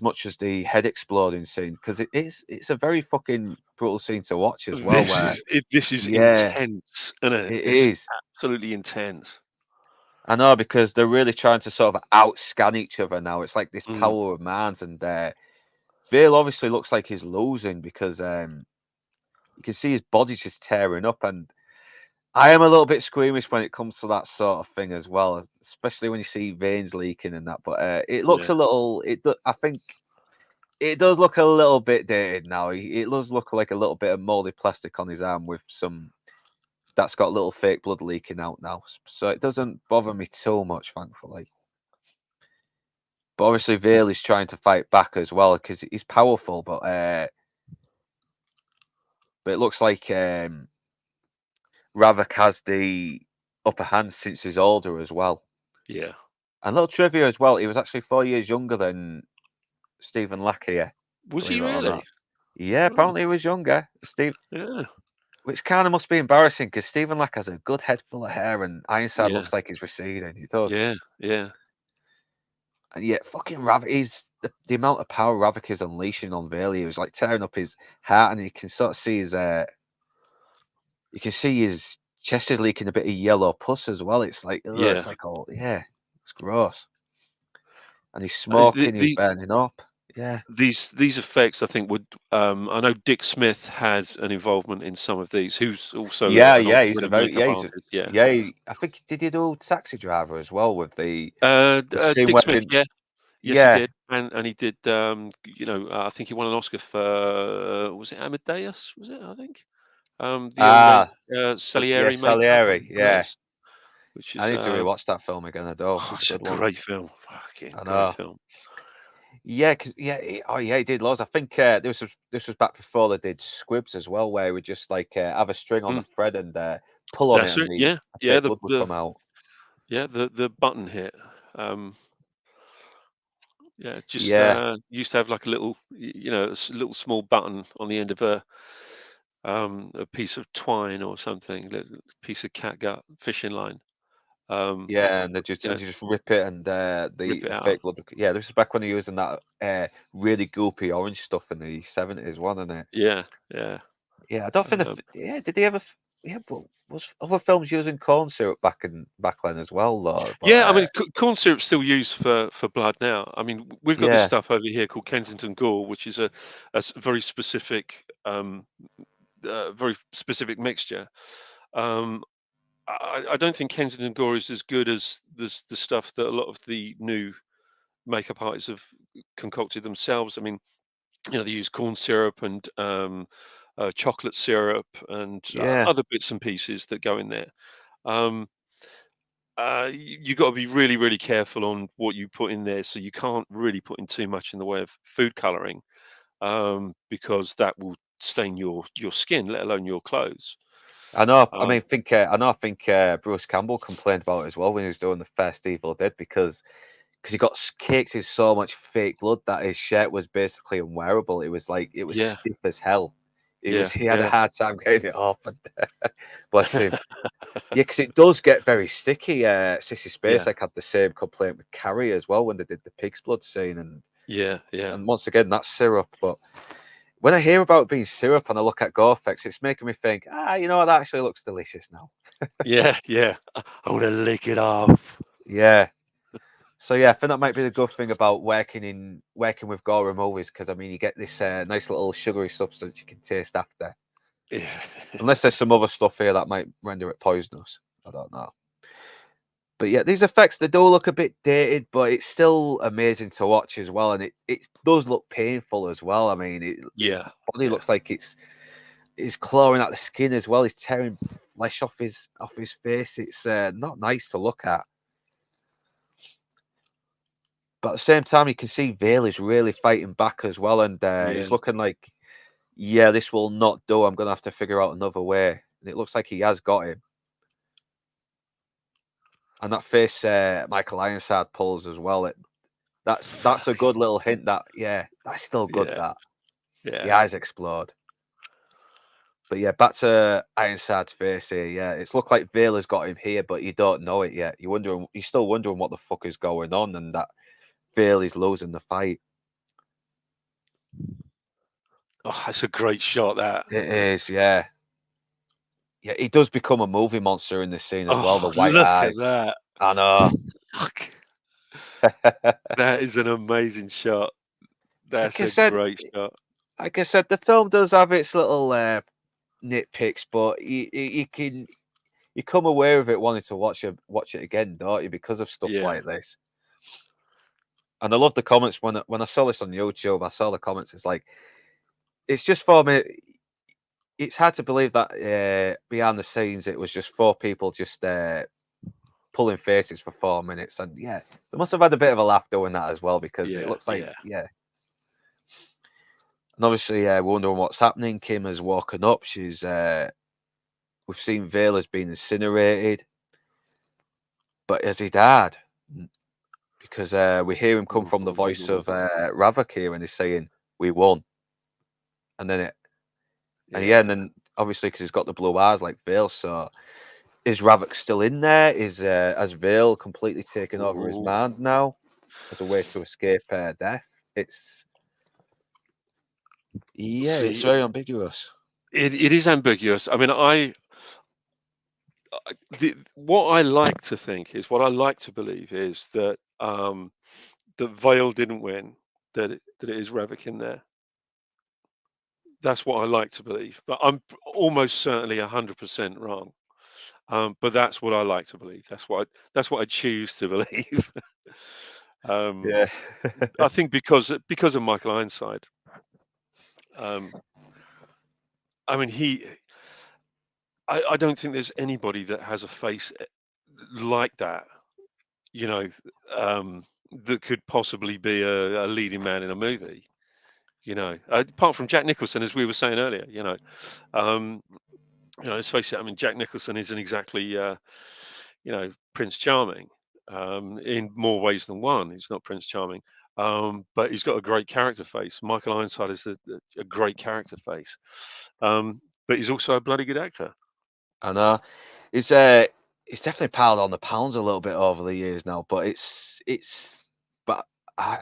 much as the head exploding scene, because it's a very fucking brutal scene to watch as well. Where This is yeah, intense, isn't it? it It's is. absolutely intense. I know, because they're really trying to sort of outscan each other now. It's like this Mm, power of man's, and Vale obviously looks like he's losing because you can see his body's just tearing up, and I am a little bit squeamish when it comes to that sort of thing as well, especially when you see veins leaking and that. But it looks yeah, a little. I think it does look a little bit dated now. It does look like a little bit of moldy plastic on his arm with some that's got little fake blood leaking out now. So it doesn't bother me too much, thankfully. But obviously, Vale is trying to fight back as well because he's powerful, but it looks like Ravak has the upper hand since he's older as well. yeah. And little trivia as well, he was actually 4 years younger than Stephen Lackey, Was he believe it or really? not. Yeah, Oh, apparently he was younger. yeah, Which kind of must be embarrassing because Stephen Lack has a good head full of hair, and Ironside yeah, looks like he's receding. He does. yeah, yeah, And yet, fucking Ravik, the amount of power Ravik is unleashing on Vale. He was like tearing up his heart, and you can sort of see his chest is leaking a bit of yellow pus as well. It's like, ugh, yeah. it's like, oh yeah, it's gross. And he's Th- smoking, he's These burning up. Yeah. these effects, I think, would. I know Dick Smith had an involvement in some of these. Who's also Yeah, an yeah, he's a award-winning very makeup yeah, artist. Yeah. I think did he do Taxi Driver as well with the scene Dick where Smith, yeah, yes, he yeah, did, and he did. I think he won an Oscar for was it Amadeus? Was it? I think the old ah, Salieri makeup Salieri, on yeah. Amadeus, which I is need to rewatch that film again. I do. It's a it's a good one. great film, fucking I great know. film. Yeah, because oh yeah, he did loads. I think this was back before they did squibs as well, where he would just like have a string on a Mm, thread and pull on it, that's and it. Yeah, a yeah. fake The blood would the come out. yeah the button hit. Um, Yeah, just Yeah, used to have like a little, little small button on the end of a piece of twine or something, little piece of catgut fishing line. Um, yeah, and you know, they just rip it, and rip it the out. fake blood. Yeah, this is back when he was using that really goopy orange stuff in the 70s, wasn't it? Yeah, yeah, Yeah, I don't think. um, Yeah, did they ever? Yeah, but was other films using corn syrup back then as well, though? But yeah. I mean, corn syrup's still used for blood now. I mean, we've got this yeah, stuff over here called Kensington Gore, which is a very specific, very specific mixture. Um, I don't think Kensington Gore is as good as the stuff that a lot of the new makeup artists have concocted themselves. I mean, they use corn syrup and chocolate syrup and yeah. other bits and pieces that go in there. Um, you got to be really, really careful on what you put in there. So you can't really put in too much in the way of food coloring because that will stain your skin, let alone your clothes. I know. I Um, mean, I think Bruce Campbell complained about it as well when he was doing the first Evil Dead because he got caked in so much fake blood that his shirt was basically unwearable. It was yeah, stiff as hell. yeah, He had a yeah, hard time getting it off. And bless him. Yeah, because it does get very sticky. Sissy yeah, Spacek had the same complaint with Carrie as well when they did the pig's blood scene, yeah, yeah, and once again that's syrup. But when I hear about it being syrup and I look at Gore-Tex, it's making me think, you know what, that actually looks delicious now. yeah, yeah. I want to lick it off. Yeah. So yeah, I think that might be the good thing about working with Gore movies, because I mean you get this nice little sugary substance you can taste after. Yeah, Unless there's some other stuff here that might render it poisonous. I don't know. But yeah, these effects, they do look a bit dated, but it's still amazing to watch as well, and it does look painful as well. I mean, his yeah, body yeah, looks like it's clawing at the skin as well. He's tearing flesh off his face. It's not nice to look at. But at the same time, you can see Vale is really fighting back as well, and yeah. he's looking like, yeah, this will not do. I'm gonna have to figure out another way. And it looks like he has got him. And that face Michael Ironside pulls as well. That's a good little hint that, yeah, that's still good. Yeah, That the yeah. eyes explode. But yeah, back to Ironside's face here. Yeah, it's looked like Vela's got him here, but you don't know it yet. You're still wondering what the fuck is going on, and that Vela's losing the fight. Oh, that's a great shot. That. It is, yeah. Yeah, he does become a movie monster in this scene as well. The Oh, white look at eyes. that. I know. Fuck. That is an amazing shot. That's like I a said, great shot. like I said, the film does have its little nitpicks, but you come away with it wanting to watch it again, don't you? Because of stuff Yeah. like this. And I love the comments when I saw this on YouTube. I saw the comments. It's like it's just for me. It's hard to believe that behind the scenes it was just 4 people just pulling faces for 4 minutes, and yeah, they must have had a bit of a laugh doing that as well because it Yeah. looks like Yeah. And obviously, we're wondering what's happening. Kim has woken up. We've seen Vela's been incinerated, but has he died? Because we hear him come from the voice of Ravak here, and he's saying, "We won." And then Yeah. and then obviously because he's got the blue eyes like Vale, so is Ravak still in there? Has Vale completely taken over his Ooh. mind now as a way to escape death? It's See, it's very ambiguous. it is ambiguous. I mean, what I like to think is, what I like to believe is that that Vale didn't win, that it is Revic in there. That's what I like to believe, but I'm almost certainly 100% wrong. But that's what I like to believe. That's what I choose to believe. um, Yeah. I think because of Michael Ironside. Um, I mean, I don't think there's anybody that has a face like that, you know, that could possibly be a leading man in a movie. Apart from Jack Nicholson, as we were saying earlier, um, let's face it. I mean, Jack Nicholson isn't exactly, Prince Charming. In more ways than one, he's not Prince Charming, but he's got a great character face. Michael Ironside is a great character face, but he's also a bloody good actor. I know. It's definitely piled on the pounds a little bit over the years now, but but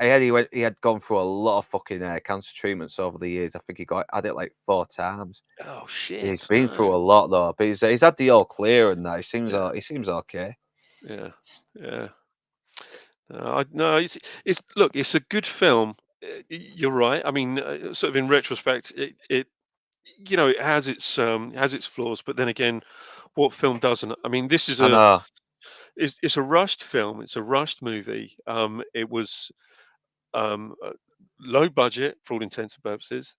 he had gone through a lot of fucking cancer treatments over the years. I think he had it like 4 times. Oh He's shit! been through No. a lot though, but he's had the all clear and that. Yeah, He seems okay. yeah, yeah. No, it's look, it's a good film. You're right. I mean, sort of in retrospect, it it has its flaws, but then again, what film doesn't? I mean, this is I know. it's a rushed film. It's a rushed movie. It was low budget for all intents and purposes.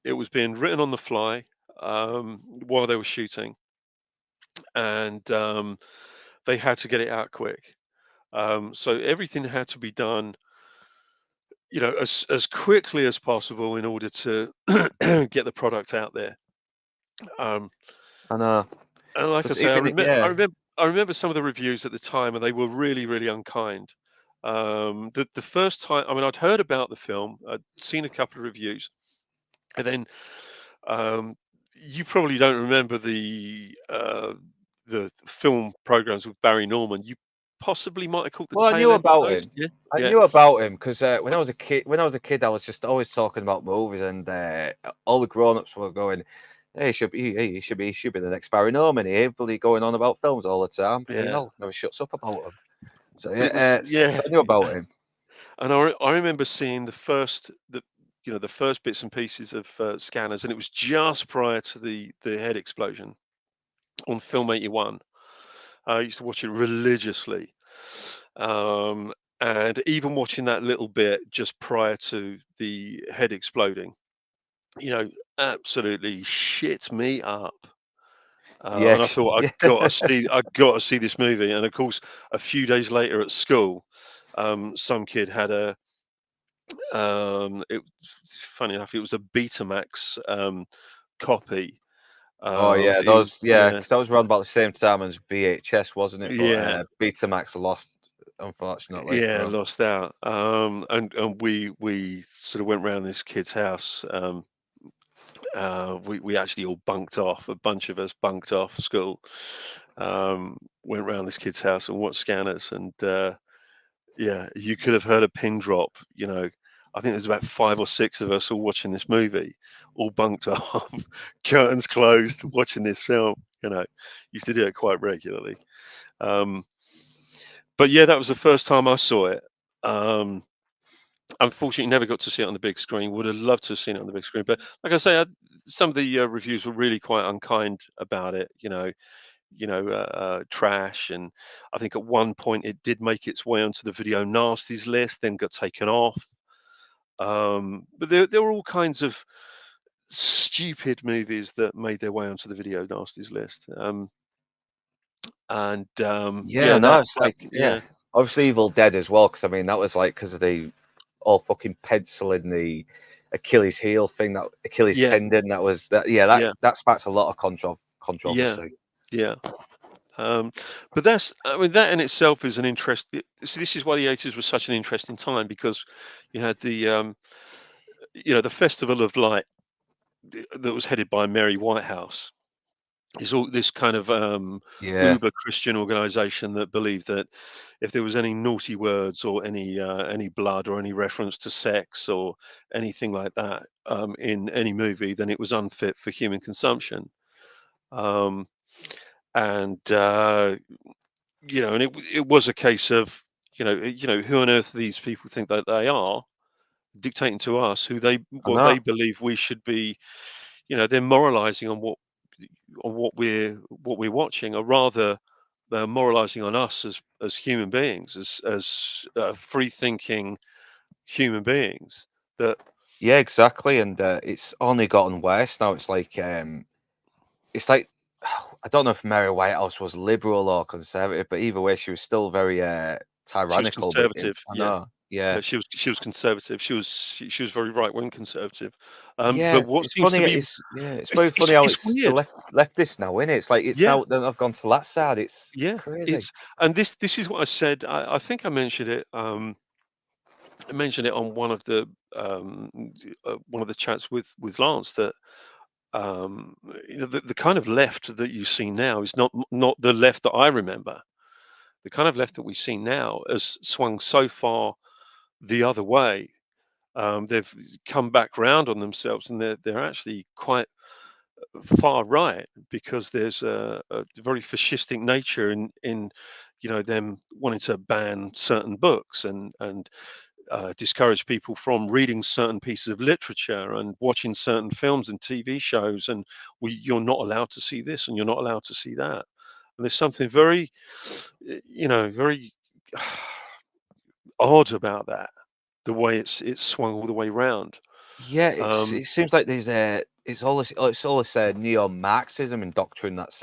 It was being written on the fly while they were shooting, and they had to get it out quick. So everything had to be done, as quickly as possible in order to get the product out there. Um, I know. and like I Because say, even yeah. I remember some of the reviews at the time, and they were really, really unkind. The first time, I mean, I'd heard about the film, I'd seen a couple of reviews, and then um, you probably don't remember the film programs with Barry Norman. You possibly might have caught the Well, I tail knew end of about those. him. Yeah, I yeah, knew about him because when I was a kid, I was just always talking about movies, and all the grown-ups were going, "Hey, he should be the next Barry Norman here, bloody going on about films all the time. Bloody yeah. hell, never shuts up about them." So But it was, so I knew about him. and I remember seeing the first bits and pieces of Scanners, and it was just prior to the head explosion on Film 81. I used to watch it religiously, um, and even watching that little bit just prior to the head exploding, absolutely shit me up. Yeah, And I thought yeah. I got to see this movie. And of course, a few days later at school, some kid had funny enough, it was a Betamax copy. Oh yeah, It, yeah, because that was around about the same time as VHS, wasn't it? But yeah, Betamax lost, unfortunately. yeah, So lost out. And we sort of went round this kid's house, we actually all bunked off. A bunch of us bunked off school, went round this kid's house and watched Scanners, and yeah, you could have heard a pin drop. I think there's about 5 or 6 of us all watching this movie, all bunked off, curtains closed, watching this film. Used to do it quite regularly. Um, but yeah, that was the first time I saw it. Unfortunately, never got to see it on the big screen. Would have loved to have seen it on the big screen, but like I say, some of the reviews were really quite unkind about it. Trash, and I think at one point it did make its way onto the video nasties list, then got taken off. But there were all kinds of stupid movies that made their way onto the video nasties list. And Yeah, yeah, no, that it's that like, yeah, yeah, obviously Evil Dead as well, because I mean that was like because of the all fucking penciling the Achilles heel thing, that Achilles yeah, tendon, that was that. Yeah, that yeah, that sparked a lot of yeah, controversy. yeah. But I mean, that in itself is an interest. See, this is why the 80s was such an interesting time, because you had the Festival of Light that was headed by Mary Whitehouse. Is all this kind of Yeah, uber Christian organization that believed that if there was any naughty words or any blood or any reference to sex or anything like that in any movie, then it was unfit for human consumption. Um, and it was a case of who on earth these people think that they are, dictating to us I what know. they believe we should be. They're moralizing on what we're watching, or rather they're moralizing on us as human beings, as free thinking human beings. That Yeah, exactly, and it's only gotten worse now. It's like I don't know if Mary Whitehouse was liberal or conservative, but either way, she was still very she was tyrannical. But conservative. I Yeah. know, yeah, She was conservative. She was very right wing conservative. yeah. But what It's seems funny. to be It's it's, very it's, funny how it's it's the weird. leftist now, isn't it? It's like it's Yeah. now then I've gone to that side. It's Yeah. crazy. It's and this is what I said. I think I mentioned it. I mentioned it on one of the chats with Lance, that um, the kind of left that you see now is not the left that I remember. The kind of left that we see now has swung so far the other way. They've come back round on themselves, and they're actually quite far right, because there's a very fascistic nature in them wanting to ban certain books and discourage people from reading certain pieces of literature and watching certain films and TV shows, and you're not allowed to see this and you're not allowed to see that. And there's something very, very odd about that. The way it's swung all the way round. Yeah, Um, it seems like there's it's all this neo-Marxism and doctrine that's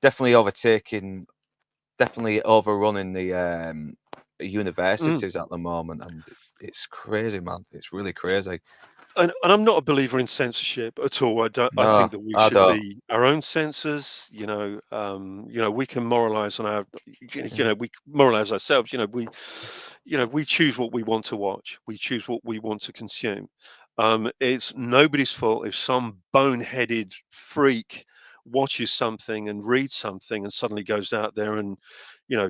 definitely overtaking, definitely overrunning the mm. universities at the moment, and it's crazy, man. It's really crazy. And I'm not a believer in censorship at all. I don't. I No, think that we I should don't. be our own censors. We can moralize on our, Yeah, we moralize ourselves. We choose what we want to watch. We choose what we want to consume. It's nobody's fault if some boneheaded freak watches something and reads something and suddenly goes out there and,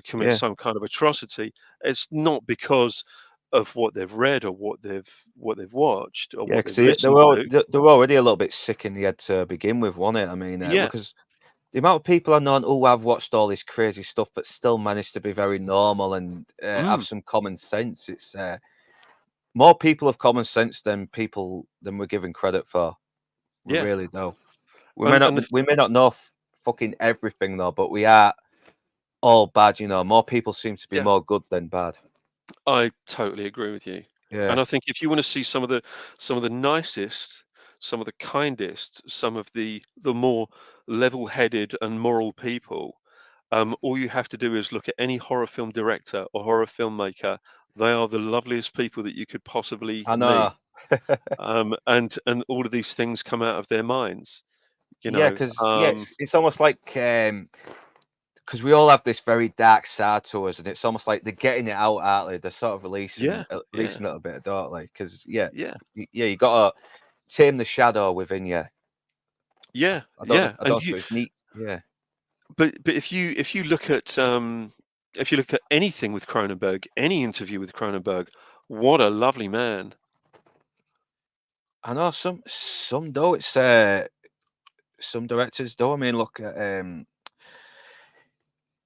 commits yeah, some kind of atrocity. It's not because of what they've read or what they've watched or yeah. what Because they've listened to. they were already a little bit sick in the head to begin with, wasn't it? I mean, Yeah. because the amount of people I know, oh, I've watched all this crazy stuff, but still managed to be very normal and have Mm, some common sense. It's more people have common sense than we're given credit for. We yeah. really do. And We may not know fucking everything though, but we are all bad. More people seem to be yeah, more good than bad. I totally agree with you. Yeah, And I think if you want to see some of the nicest, some of the kindest, some of the more level-headed and moral people, all you have to do is look at any horror film director or horror filmmaker. They are the loveliest people that you could possibly I meet. know. And all of these things come out of their minds. You Yeah, know. because it's almost like because we all have this very dark side to us, and it's almost like they're getting it out, aren't they? They're sort of Yeah, yeah, releasing it a bit, don't they? Because yeah, yeah. yeah, you gotta. tame the shadow within you. Yeah, I don't know. yeah, I don't and know you if it's neat. Yeah. but if you look at if you look at anything with Cronenberg, any interview with Cronenberg, what a lovely man. I know some do. It's some directors do. I mean, look at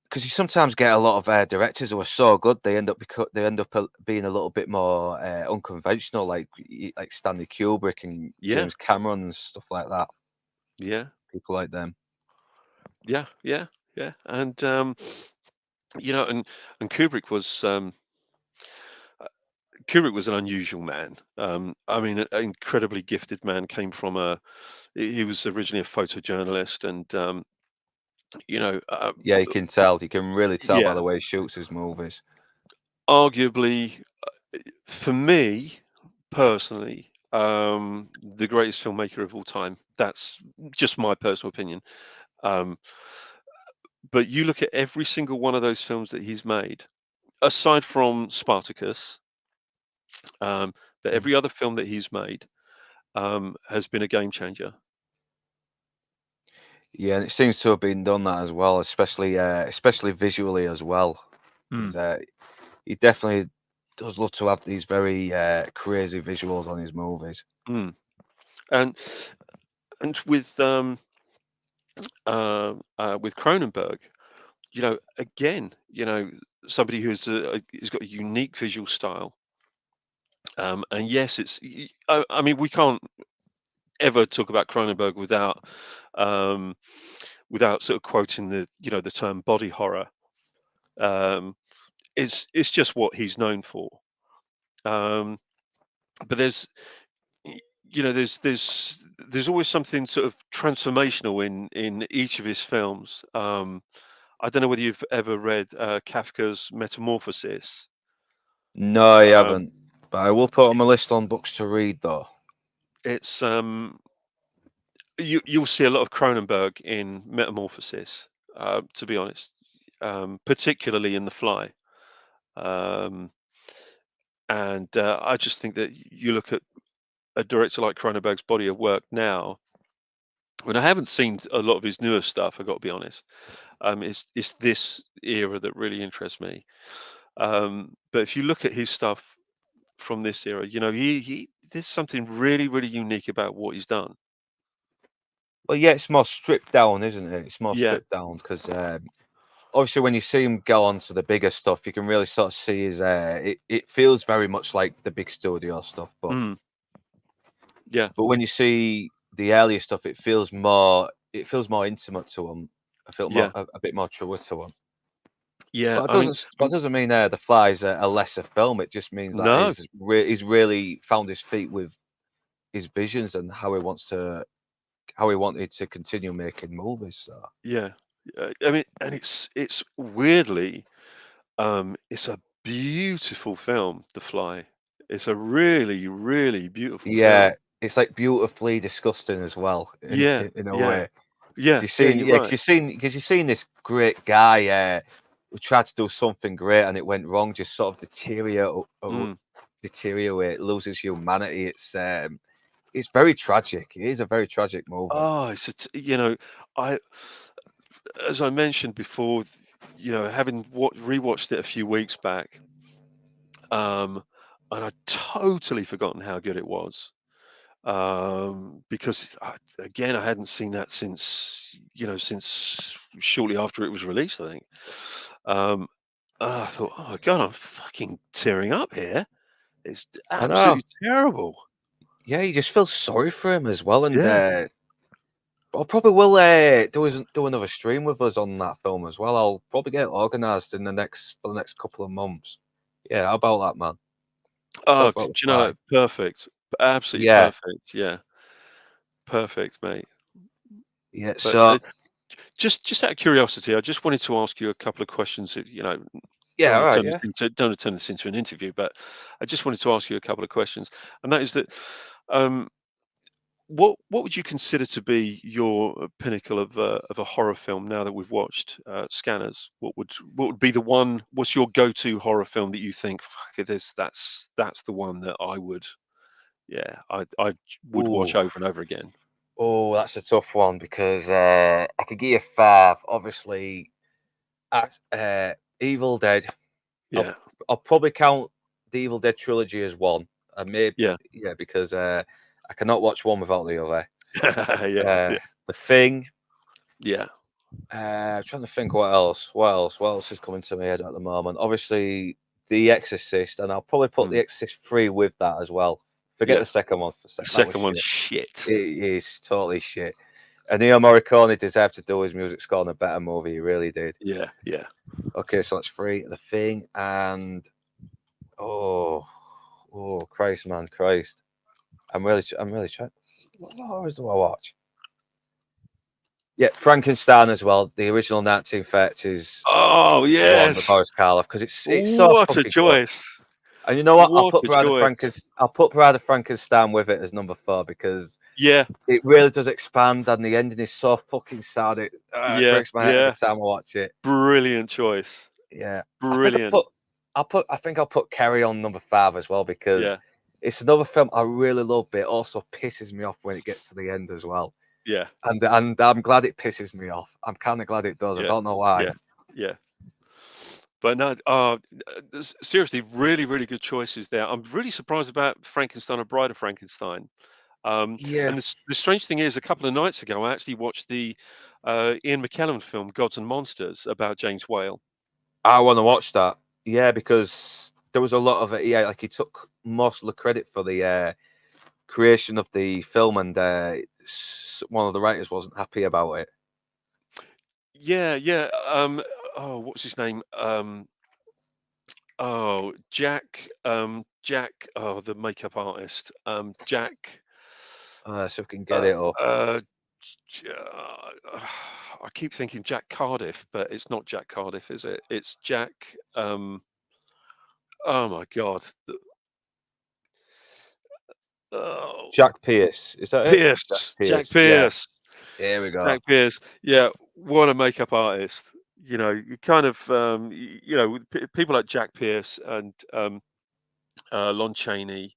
because you sometimes get a lot of directors who are so good they end up being a little bit more unconventional, like Stanley Kubrick and Yeah, James Cameron and stuff like that. yeah, People like them. yeah, yeah, yeah, and you know, and Kubrick was an unusual man. I mean, an incredibly gifted man. Came from he was originally a photojournalist, and you know, Yeah, you can tell. You can really tell by yeah, the way he shoots his movies. arguably for me personally, the greatest filmmaker of all time. That's just my personal opinion. Um, but you look at every single one of those films that he's made, aside from Spartacus, um, but Mm. every other film that he's made has been a game changer. Yeah, and it seems to have been done that as well, especially visually as well. Mm, He's he definitely does love to have these very crazy visuals on his movies. mm. And with Cronenberg, you know, again, you know, somebody who's got a unique visual style. And yes, I mean, we can't ever talk about Cronenberg um, without sort of quoting the term body horror. Um, it's just what he's known for. Um, but there's always something sort of transformational in each of his films. I don't know whether you've ever read Kafka's Metamorphosis. No, I Um, haven't, but I will put on my list on books to read though. it's you'll see a lot of Cronenberg in Metamorphosis, to be honest, particularly in The Fly. Um, and I just think that you look at a director like Cronenberg's body of work now. When I haven't seen a lot of his newer stuff, I got to be honest. It's this era that really interests me. But if you look at his stuff from this era, you know, he there's something really, really unique about what he's done. Well, yeah, it's more stripped down, isn't it? It's more Yeah. stripped down because obviously when you see him go on to the bigger stuff, you can really sort of see his. It feels very much like the big studio stuff, but Mm, yeah. when you see the earlier stuff, it feels more intimate to him. I feel more Yeah. a bit more truer to him. Yeah. But it I mean, doesn't but it doesn't mean The Fly's a lesser film. It just means that no. he's really found his feet with his visions and how he wanted to continue making movies. So Yeah. I mean, and it's weirdly, it's a beautiful film, The Fly. It's a really, really beautiful yeah, film. it's like beautifully disgusting as well Yeah. in a Yeah. way. Yeah. Yeah. You're right. Because you've seen this great guy who tried to do something great and it went wrong, just sort of Mm. deteriorate, loses humanity. It's very tragic. It is a very tragic movie. Oh, you know, I as I mentioned before, you know, having rewatched it a few weeks back, um, and I'd totally forgotten how good it was. Because again, I hadn't seen that since shortly after it was released, I think. Um, I thought, oh my God, I'm fucking tearing up here. It's I know. absolutely terrible. Yeah, you just feel sorry for him as well, and Yeah. I probably will do another stream with us on that film as well. I'll probably get it organised for the next couple of months. Yeah, how about that, man? Oh, Talk about do The you know, Fly. perfect. Absolutely Yeah, perfect. Yeah. Perfect, mate. yeah. But So just out of curiosity, I just wanted to ask you a couple of questions. You know, yeah, all right, yeah. don't want to turn this into an interview, but I just wanted to ask you a couple of questions, and that is that, um, what would you consider to be your pinnacle of a horror film now that we've watched Scanners? What would be the one? What's your go-to horror film that you think, fuck, that's the one that I would watch Ooh, over and over again. oh, that's a tough one because I could give you 5. Obviously, Evil Dead. I'll Yeah, I'll probably count the Evil Dead trilogy as one. I may, yeah, yeah, because I cannot watch one without the other. yeah, Uh, yeah, the Thing. yeah. I'm trying to think what else. What else is coming to my head at the moment? Obviously, The Exorcist, and I'll probably put The Mm, Exorcist 3 with that as well. Forget yeah. the second one for a The sec. That was second one's shit. shit. It is totally shit. And Ennio Morricone deserved to do his music score in a better movie. He really did. Yeah, yeah. Okay, so that's 3. The Thing, and oh, oh, Christ, man, Christ. I'm really trying. What horrors do I watch? Yeah, Frankenstein as well. The original 1930s Oh one with yes, Boris Karloff because it's so what a fucking good. choice! And you know what? What a choice! I'll put Bride of Frankenstein with it as number 4 because Yeah, it really does expand and the ending is so fucking sad. It yeah, breaks my heart every yeah. time I watch it. Brilliant choice. Yeah, Brilliant. I think I'll put Carrie on number 5 as well because Yeah, it's another film I really love, but it also pisses me off when it gets to the end as well. yeah, And I'm glad it pisses me off. I'm kind of glad it does. I yeah, don't know why. yeah, yeah. But no, seriously, really, really good choices there. I'm really surprised about Frankenstein, A Bride of Frankenstein. Yeah, And the strange thing is, a couple of nights ago, I actually watched the Ian McKellen film Gods and Monsters about James Whale. I want to watch that. Yeah, because there was a lot of it. Yeah, like he took most of the credit for the creation of the film, and one of the writers wasn't happy about it. Yeah, yeah. Oh, what's his name? Oh, Jack. Jack. Oh, the makeup artist. Jack. So we can get Uh, it up. uh, I keep thinking Jack Cardiff, but it's not Jack Cardiff, is it? It's Jack. Oh my God. Oh, Jack Pierce, is that it? Jack Pierce. Jack Pierce. Yeah. Pierce. Here we go. Jack Pierce. Yeah, what a makeup artist. You kind of, with people like Jack Pierce and Lon Chaney.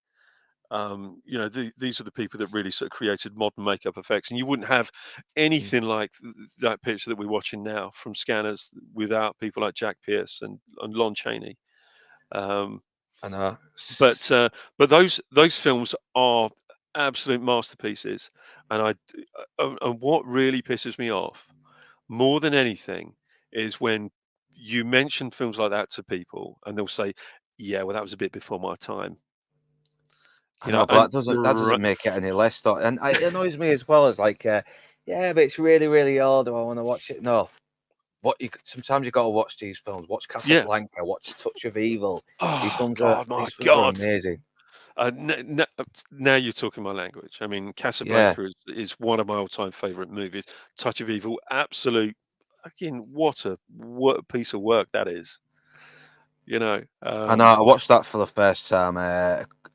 These are the people that really sort of created modern makeup effects, and you wouldn't have Mm, anything like that picture that we're watching now from Scanners without people like Jack Pierce and Lon Chaney. Um, I know. but those films are absolute masterpieces, and and what really pisses me off more than anything is when you mention films like that to people, and they'll say, "Yeah, well, that was a bit before my time," I know, but and that doesn't make it any less. And it annoys me as well as like, yeah, but it's really really old. Do I want to watch it? No. Sometimes you got to watch these films. Watch yeah. Casablanca. Watch Touch of Evil. Oh God, my These films are God. amazing. Now you're talking my language. I mean, Yeah, Casablanca is one of my all-time favorite movies. Touch of Evil, absolute. Again, what a piece of work that is. You know. I know. I watched that for the first time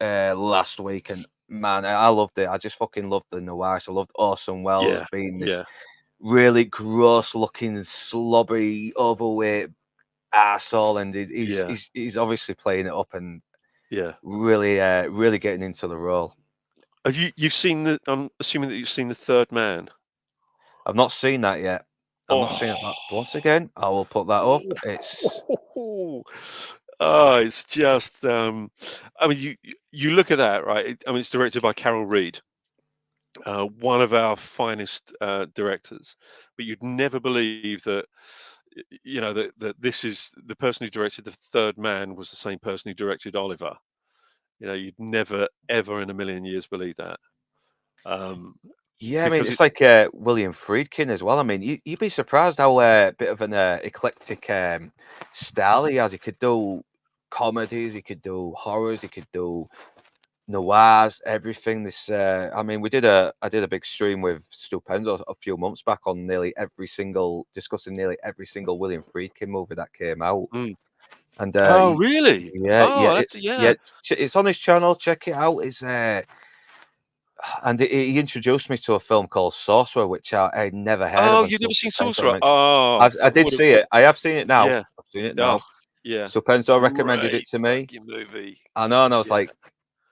last week, and man, I loved it. I just fucking loved the noirs. I loved Orson Welles Yeah, being this yeah, really gross-looking, slobbery, overweight arsehole, and yeah, he's obviously playing it up and yeah. really getting into the role. Have you've seen the? I'm assuming that you've seen The Third Man. I've not seen that yet. I've not seen it, but Oh. once again, I will put that up. It's Oh, it's just. I mean, you look at that, right? I mean, it's directed by Carol Reed, one of our finest directors. But you'd never believe that, that this is the person who directed The Third Man was the same person who directed Oliver. You'd never, ever in a million years believe that, um, yeah. I mean, because it's it's like William Friedkin as well. I mean, you'd be surprised how bit of an eclectic style he has. He could do comedies, he could do horrors, he could do noirs, everything. I mean, I did a big stream with Stupendo a few months back on discussing nearly every single William Friedkin movie that came out. Mm. And Oh, really? Oh, that's yeah. it's on his channel. Check it out. And he introduced me to a film called Sorcerer, which I never heard of Oh, you've until never seen Stupendo Sorcerer? mentioned. Oh, I did see it. I have seen it now. yeah. I've seen it Oh, now. yeah. Stupendo recommended Great it to me. fucking movie. I know, and I was Yeah. like,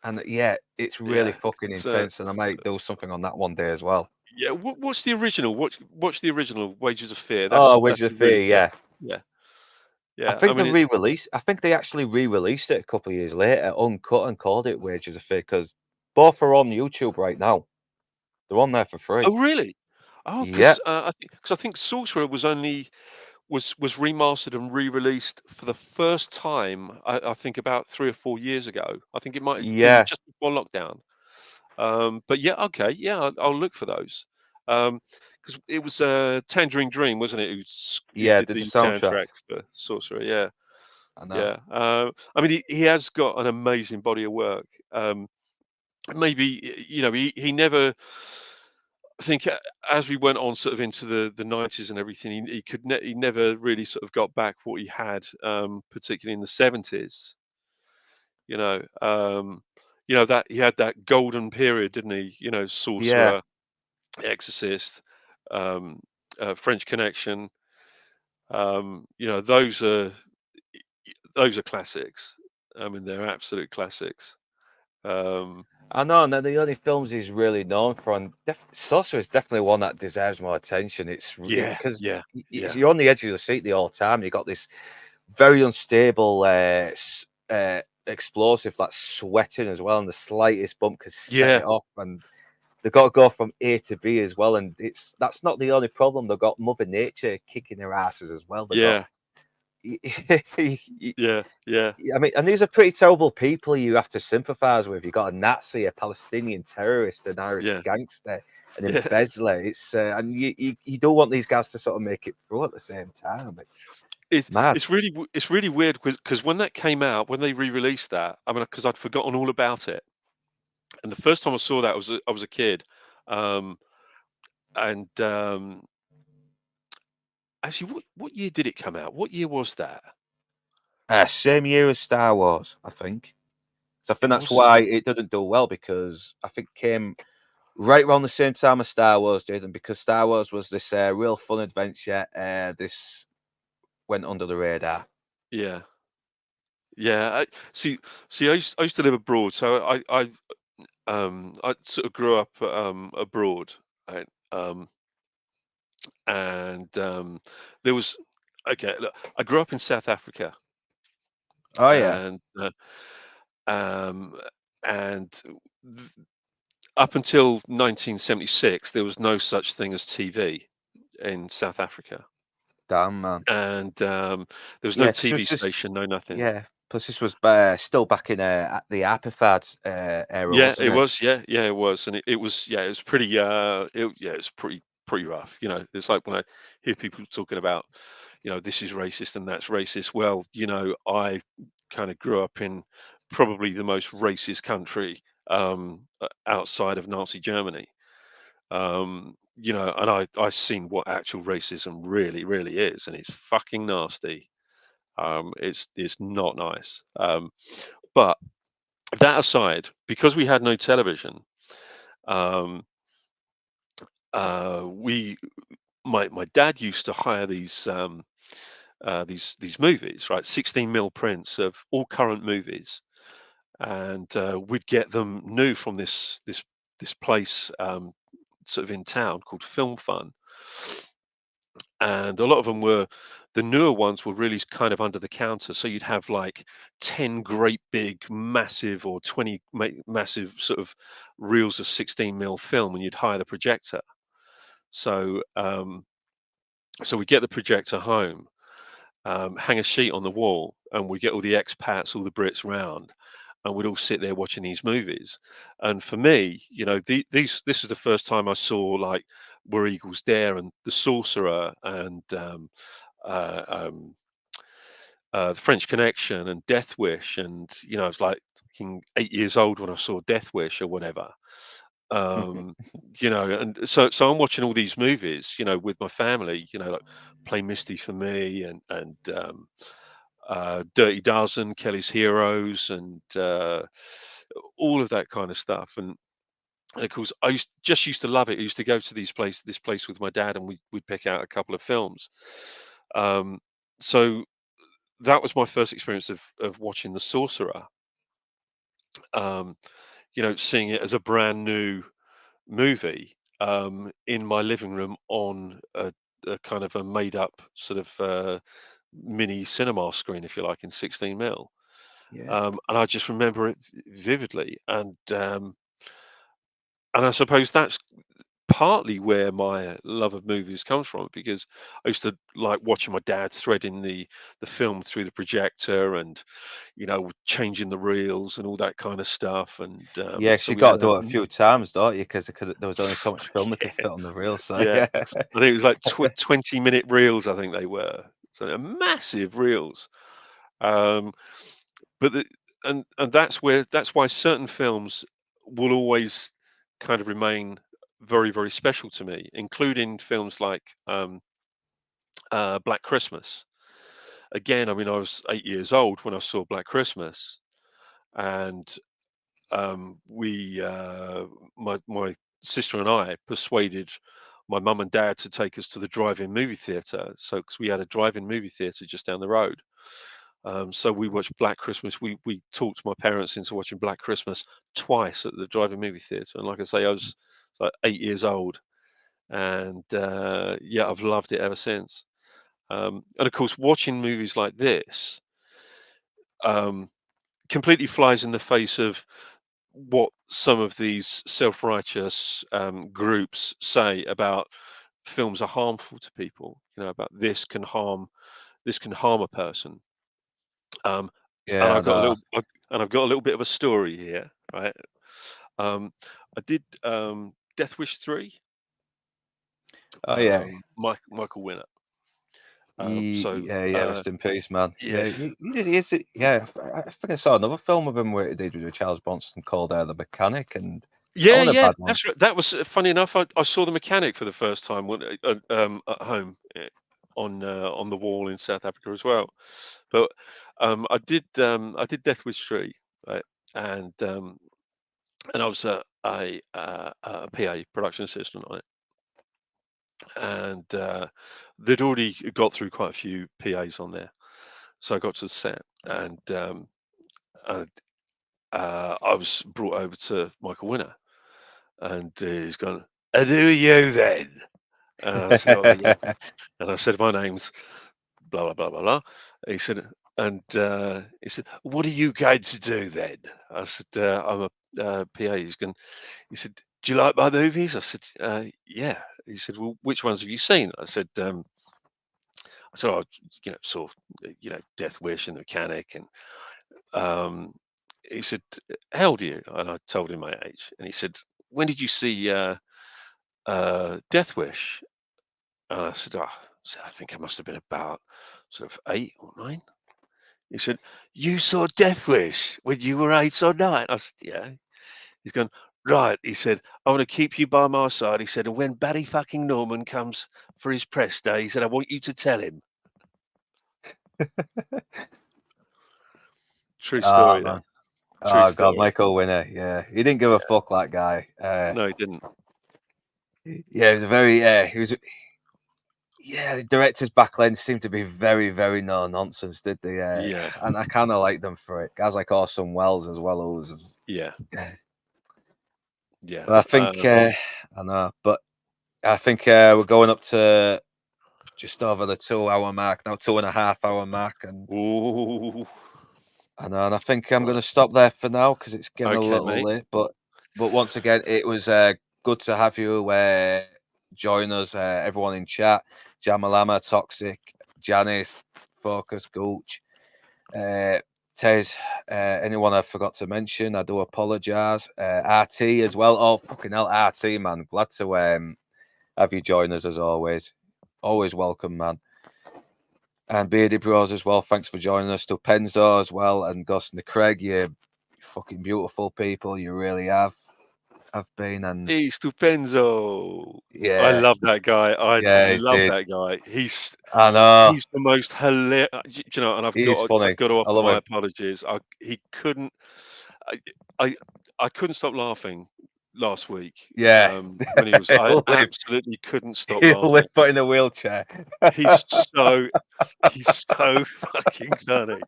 and yeah, it's really Yeah, fucking it's intense, and I might do something on that one day as well. yeah. What's the original? What's the original Wages of Fear? Oh, That's Wedge of a really Fear, good. yeah. Yeah, I yeah. I think mean, it's I think they actually re-released it a couple of years later, uncut, and called it Wages of Fear because both are on YouTube right now. They're on there for free. oh really? Oh, Yeah, because I think Sorcerer was only was remastered and re-released for the first time. I think about 3 or 4 years ago. I think it was yeah, just before lockdown. But yeah, okay, yeah, I'll look for those. Because it was Tangerine Dream, wasn't it? Who yeah. did Did the the soundtrack? soundtrack for Sorcerer? Yeah, I know. yeah. I mean, he has got an amazing body of work. Maybe he never. I think as we went on sort of into the 90s and everything, he never really sort of got back what he had, particularly in the 70s. You know, that he had that golden period, didn't he? Yeah, Sorcerer, Exorcist, um, French Connection. Those are classics. I mean, they're absolute classics. Um, I know. And then the only films he's really known for, and Sorcerer is definitely one that deserves more attention. It's yeah, because yeah, yeah, you're on the edge of the seat the whole time. You got this very unstable, explosive that's sweating as well, and the slightest bump can set yeah, it off. And they've got to go from A to B as well. And that's not the only problem. They've got Mother Nature kicking their asses as well. They've got yeah, yeah, yeah, I mean, and these are pretty terrible people you have to sympathise with. You've got a Nazi, a Palestinian terrorist, an Irish yeah, gangster, an yeah. embezzler. It's and you don't want these guys to sort of make it through at the same time. It's It's mad. it's really weird because when that came out, when they re-released that, I mean, because I'd forgotten all about it, and the first time I saw that I was a kid, um, and actually, what year did it come out? What year was that? Same year as Star Wars, I think. So I It think that's was the why same. it didn't do well because I think it came right around the same time as Star Wars did, and because Star Wars was this real fun adventure, this went under the radar. Yeah, yeah. I used to live abroad, so I sort of grew up abroad, right? And there was okay. Look, I grew up in South Africa, Oh yeah, and um, and th- up until 1976, there was no such thing as TV in South Africa, damn man. and there was no Yeah, because TV it's just station, no nothing. yeah. Plus, this was still back in at the Apifad era, Yeah, it wasn't it? was. Yeah, yeah, it was, and it was. Yeah, it was pretty. It was pretty rough. It's like when I hear people talking about, this is racist and that's racist. Well, I kind of grew up in probably the most racist country outside of Nazi Germany. And I seen what actual racism really, really is, and it's fucking nasty. It's not nice. But that aside, because we had no television, um, we my dad used to hire these movies, right? 16 mil prints of all current movies, and we'd get them new from this place sort of in town called Film Fun, and a lot of them were the newer ones were really kind of under the counter, so you'd have like 10 great big massive or 20 massive sort of reels of 16 mil film, and you'd hire the projector. So um so we get the projector home, hang a sheet on the wall, and we get all the expats, all the Brits round, and we'd all sit there watching these movies. And for me, this is the first time I saw like Where Eagles Dare and The Sorcerer and uh, um, The French Connection and Death Wish, and I was like fucking 8 years old when I saw Death Wish or whatever. Um, and so I'm watching all these movies, with my family, like Play Misty for Me and Dirty Dozen, Kelly's Heroes, and all of that kind of stuff. And of course, just used to love it. I used to go to this place with my dad, and we'd pick out a couple of films. Um, so that was my first experience of watching The Sorcerer. um, seeing it as a brand new movie in my living room on a kind of a made up sort of mini cinema screen, if you like, in 16 mil. Yeah. And I just remember it vividly. And I suppose that's partly where my love of movies comes from, because I used to like watching my dad threading the film through the projector, and changing the reels and all that kind of stuff. And Yeah, so she we got had to do it a few times, don't you? Because there was only so much film they could yeah, fit on the reel, so yeah. yeah. I think it was like 20-minute reels. I think they were, so they're massive reels. Um, but and that's why certain films will always kind of remain very, very special to me, including films like Black Christmas. Again, I mean, I was 8 years old when I saw Black Christmas, and we my sister and I persuaded my mum and dad to take us to the drive-in movie theater. So, because we had a drive-in movie theater just down the road. So we watched Black Christmas. We talked my parents into watching Black Christmas twice at the drive-in movie theater. And like I say, I was like 8 years old, and yeah, I've loved it ever since. And of course, watching movies like this um, completely flies in the face of what some of these self-righteous groups say about films are harmful to people. About this can harm a person. Um, and Yeah, I I've got a know. little and I've got a little bit of a story here, right? Um, I did Death Wish 3, Oh, yeah. Michael Winner. So Yeah, yeah, rest in peace, man. yeah, Yeah, yeah, I think I saw another film of him where he did with Charles Bronson called, The Mechanic, and that yeah, wasn't a yeah. bad one. That's right. That was funny enough. I saw The Mechanic for the first time at home, on the wall in South Africa as well. But I did Death Wish 3, right? And and I was a PA, production assistant on it. And they'd already got through quite a few PAs on there. So I got to the set, and and, I was brought over to Michael Winner, and he's gone, "And who are you then?" And I said, "Oh yeah." And I said, "My name's blah blah blah blah blah." He said, he said, "What are you going to do then?" I said, "I'm a PA." He said, "Do you like my movies?" I said, "Yeah." He said, "Well, which ones have you seen?" I said, "Oh, saw, Death Wish and The Mechanic." And um, he said, "How old are you?" And I told him my age, and he said, "When did you see Death Wish?" And I said, I think I must have been about sort of 8 or 9. He said, "You saw Death Wish when you were 8 or 9?" I said, "Yeah." He's gone, "Right." He said, "I want to keep you by my side." He said, "And when Barry fucking Norman comes for his press day," he said, "I want you to tell him." True Oh, story, that. man. True Oh, God, story. Michael Winner, yeah. He didn't give a Yeah. fuck, that guy. No, he didn't. Yeah, he was a very, yeah, the directors back then seemed to be very, very no nonsense, did they? Yeah. And I kind of like them for it. Guys like Orson Welles as well, who was, Yeah. yeah. Yeah. But I think, I know, but I think we're going up to just over the 2 hour mark now, 2.5 hour mark, and Ooh. I think I'm going to stop there for now because it's getting a Okay, little mate. late. But once again, it was good to have you join us, everyone in chat, Jamalama, Toxic, Janice, Focus, Gooch, Tez, anyone I forgot to mention, I do apologise. RT as well. Oh, fucking hell, RT, man. Glad to have you join us as always. Always welcome, man. And Beardy Bros as well. Thanks for joining us. To Penzo as well, and Gus and the Craig. You're fucking beautiful people. You really have been. And Hey, Stupenzo. I yeah, love that guy. I yeah, he love did. that guy. He's I know. he's the most hilarious. And I've He is got I've funny. got to I offer love my him. apologies. He couldn't. I I I couldn't stop laughing last week. Yeah. When he was. I he'll live. absolutely couldn't stop He'll live laughing. but in a wheelchair. He's so he's so fucking funny.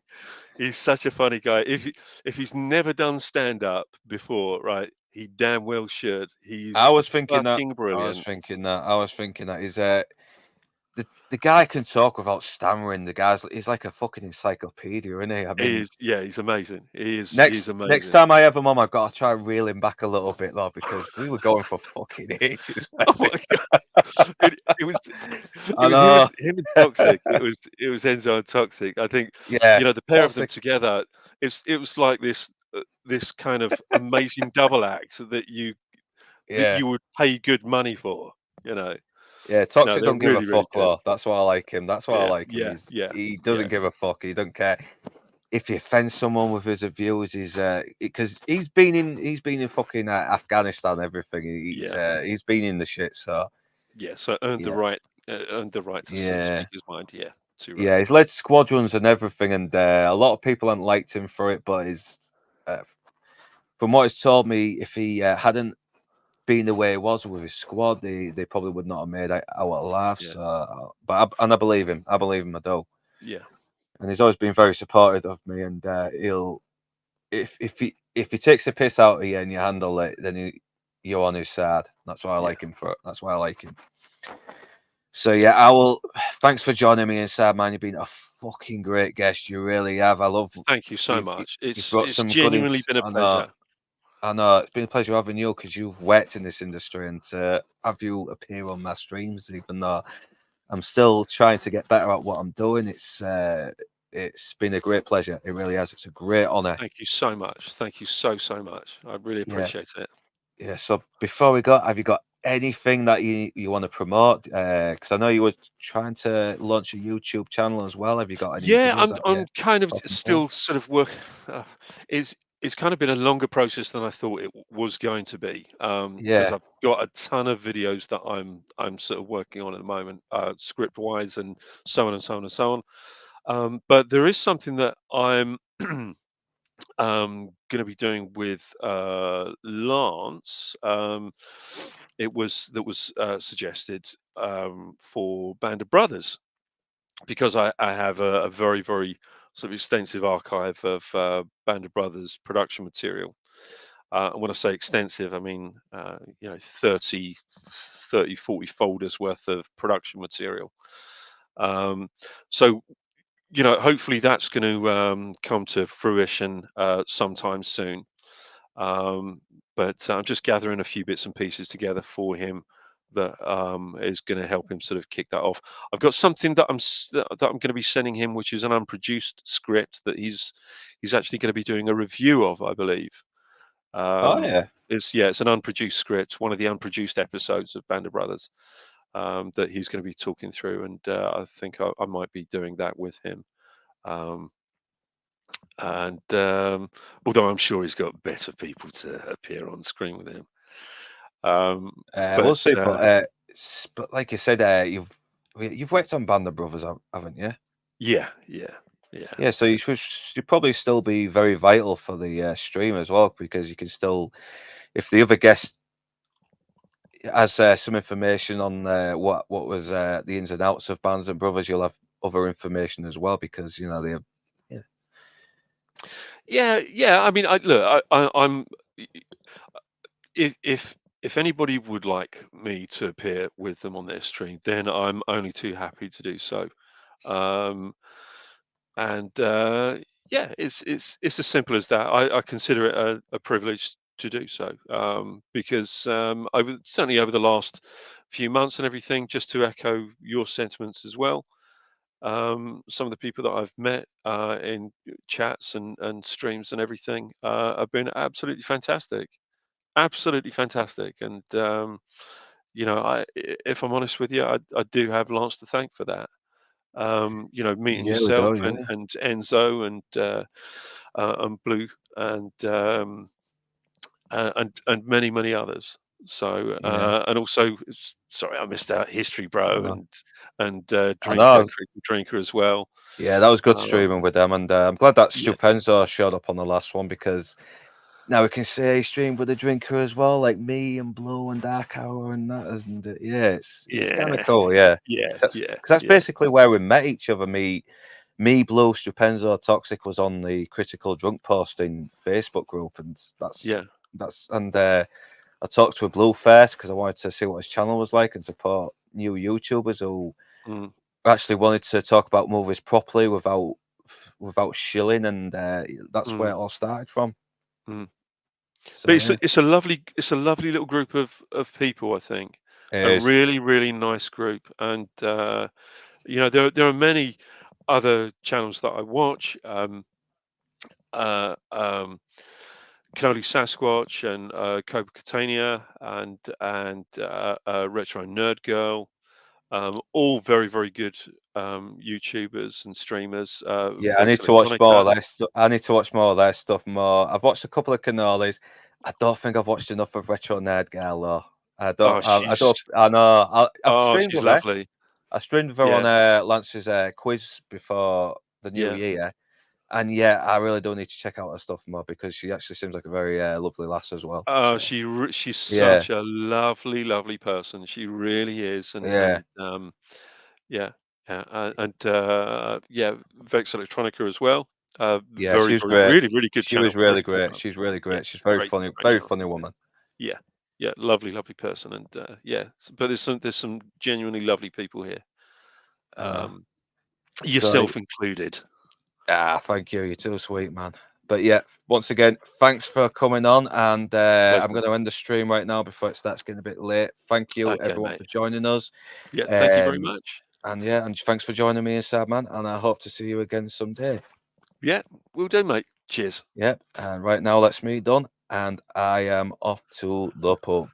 He's such a funny guy. If he's never done stand up before, right, he damn well should. I He's was thinking that. fucking I was brilliant. thinking that. I was thinking that. The guy can talk without stammering. He's like a fucking encyclopedia, isn't he? I He mean, is, yeah, he's amazing. He's next amazing. time I have him on, I've got to try and reel him back a little bit though, because we were going for fucking ages. Oh my god. It was it I was know. him and Toxic. It was Enzo and Toxic. I think, Yeah, the pair of them toxic. together, it was like this kind of amazing double act that Yeah, you would pay good money for, you know. yeah. No, Toxic they're don't give a really, really fuck good. though. That's why I like him. That's why I Yeah, like him. yeah, yeah, He yeah, doesn't give a fuck. He don't care if he offends someone with his views. Because he's been in fucking Afghanistan. Everything. yeah, He's been in the shit. So yeah. So yeah, earned the right to yeah. speak his mind. Yeah, too right. Yeah, he's led squadrons and everything, and a lot of people haven't liked him for it. But uh, from what he's told me, if he hadn't been the way he was with his squad, they probably would not have made out alive. Yeah, So, I believe him. I believe him. I do. yeah. And he's always been very supportive of me. And he'll if he takes the piss out of you and you handle it, then you're on his side. That's why I Yeah. like him for it. That's why I like him. So yeah, I will. Thanks for joining me inside, man. You've been a fucking great guest. You really have. I love. Thank you so You, much. you've It's brought it's some good genuinely ins. been a I know. pleasure. I know. It's been a pleasure having you because you've worked in this industry, and to have you appear on my streams, even though I'm still trying to get better at what I'm doing, it's been a great pleasure. It really has. It's a great honor. Thank you so much. Thank you so, so much. I really Yeah. appreciate it. Yeah. So before we go, have you got anything that you want to promote? Because I know you were trying to launch a YouTube channel as well. Have you got any Yeah, videos I'm that I'm you're kind of hoping for? still sort of work. Uh, it's kind of been a longer process than I thought it was going to be. Because Yeah. I've got a ton of videos that I'm sort of working on at the moment, script wise, and so on and so on and so on. But there is something that I'm going to be doing with Lance. It was that was suggested for Band of Brothers, because I have a very, very sort of extensive archive of Band of Brothers production material. And when I say extensive, I mean 30, 40 folders worth of production material. Um, so hopefully that's going to come to fruition sometime soon. Um, but I'm just gathering a few bits and pieces together for him that is going to help him sort of kick that off. I've got something that I'm going to be sending him, which is an unproduced script that he's actually going to be doing a review of, I believe. Oh Um, yeah. it's an unproduced script, one of the unproduced episodes of Band of Brothers, that he's going to be talking through, and I think I might be doing that with him. Um, and although I'm sure he's got better people to appear on screen with him. Um, We'll but see. But like you said, you've worked on Band of Brothers, haven't you? yeah, yeah, yeah, Yeah, so you probably still be very vital for the stream as well, because you can still, if the other guest has some information on what was the ins and outs of Bands and Brothers, you'll have other information as well, because they have. Yeah. yeah, yeah. I mean, I'm if anybody would like me to appear with them on their stream, then I'm only too happy to do so. Um, and yeah, it's as simple as that. I consider it a privilege to do so, because certainly over the last few months and everything, just to echo your sentiments as well. Some of the people that I've met in chats and streams and everything have been absolutely fantastic. And if I'm honest with you, I do have Lance to thank for that. Meeting Yeah, we do. yourself and Yeah. and Enzo and Blue and and many, many others. So Yeah. and also, sorry, I missed out History I Bro know. and I Drinker, know. Creepy Drinker as well. Yeah, that was good Um, streaming with them, and I'm glad that yeah, Stupenzo showed up on the last one, because now we can say he streamed with a drinker as well, like me and Blue and Dark Hour and that, and yeah, it's kind of yeah, cool, yeah, yeah, because yeah, that's yeah, basically where we met each other. Me Me, Blue, Stupenzo, Toxic was on the Critical Drunk Posting Facebook group, and Yeah. I talked to a Blue first because I wanted to see what his channel was like and support new YouTubers who Mm, actually wanted to talk about movies properly without shilling, and that's where mm, it all started from. mm. But So yeah, it's a lovely little group of people, I think. it A is. really, really nice group. And there are many other channels that I watch. Uh, um, Cody Sasquatch and Cobra Catania and Retro Nerd Girl. All very, very good YouTubers and streamers. Yeah, I need Vex to watch more Electronica. of their stuff. I need to watch more of their stuff more. I've watched a couple of cannolis. I don't think I've watched enough of Retro Nerd Girl though. I don't. Oh, I don't. I know. I've streamed she's with her. lovely. I streamed with her on Yeah, Lance's quiz before the new yeah. year, and yeah, I really do need to check out her stuff more because she actually seems like a very lovely lass as well. Oh, So she's yeah, such a lovely, lovely person. She really is, yeah, and yeah, yeah, yeah, Vex Electronica as well. yeah. Very, She was very, great. really, really good She was channel. really Really good great. channel. She's really Yeah, great. She's very great, funny. great Very channel. funny woman. Yeah, yeah, lovely, lovely person, and yeah. But there's some genuinely lovely people here, Uh, um, so yourself included. thank you. You're too sweet, man. But yeah, once again, thanks for coming on. And I'm Pleasure. going to end the stream right now before it starts getting a bit late. Thank you, Okay, everyone, mate. for joining us. Yeah, thank you very Um, much. and yeah, and thanks for joining me inside, man. And I hope to see you again someday. Yeah, we'll do, mate. Cheers. Yeah. And right now, that's me done. And I am off to the pub.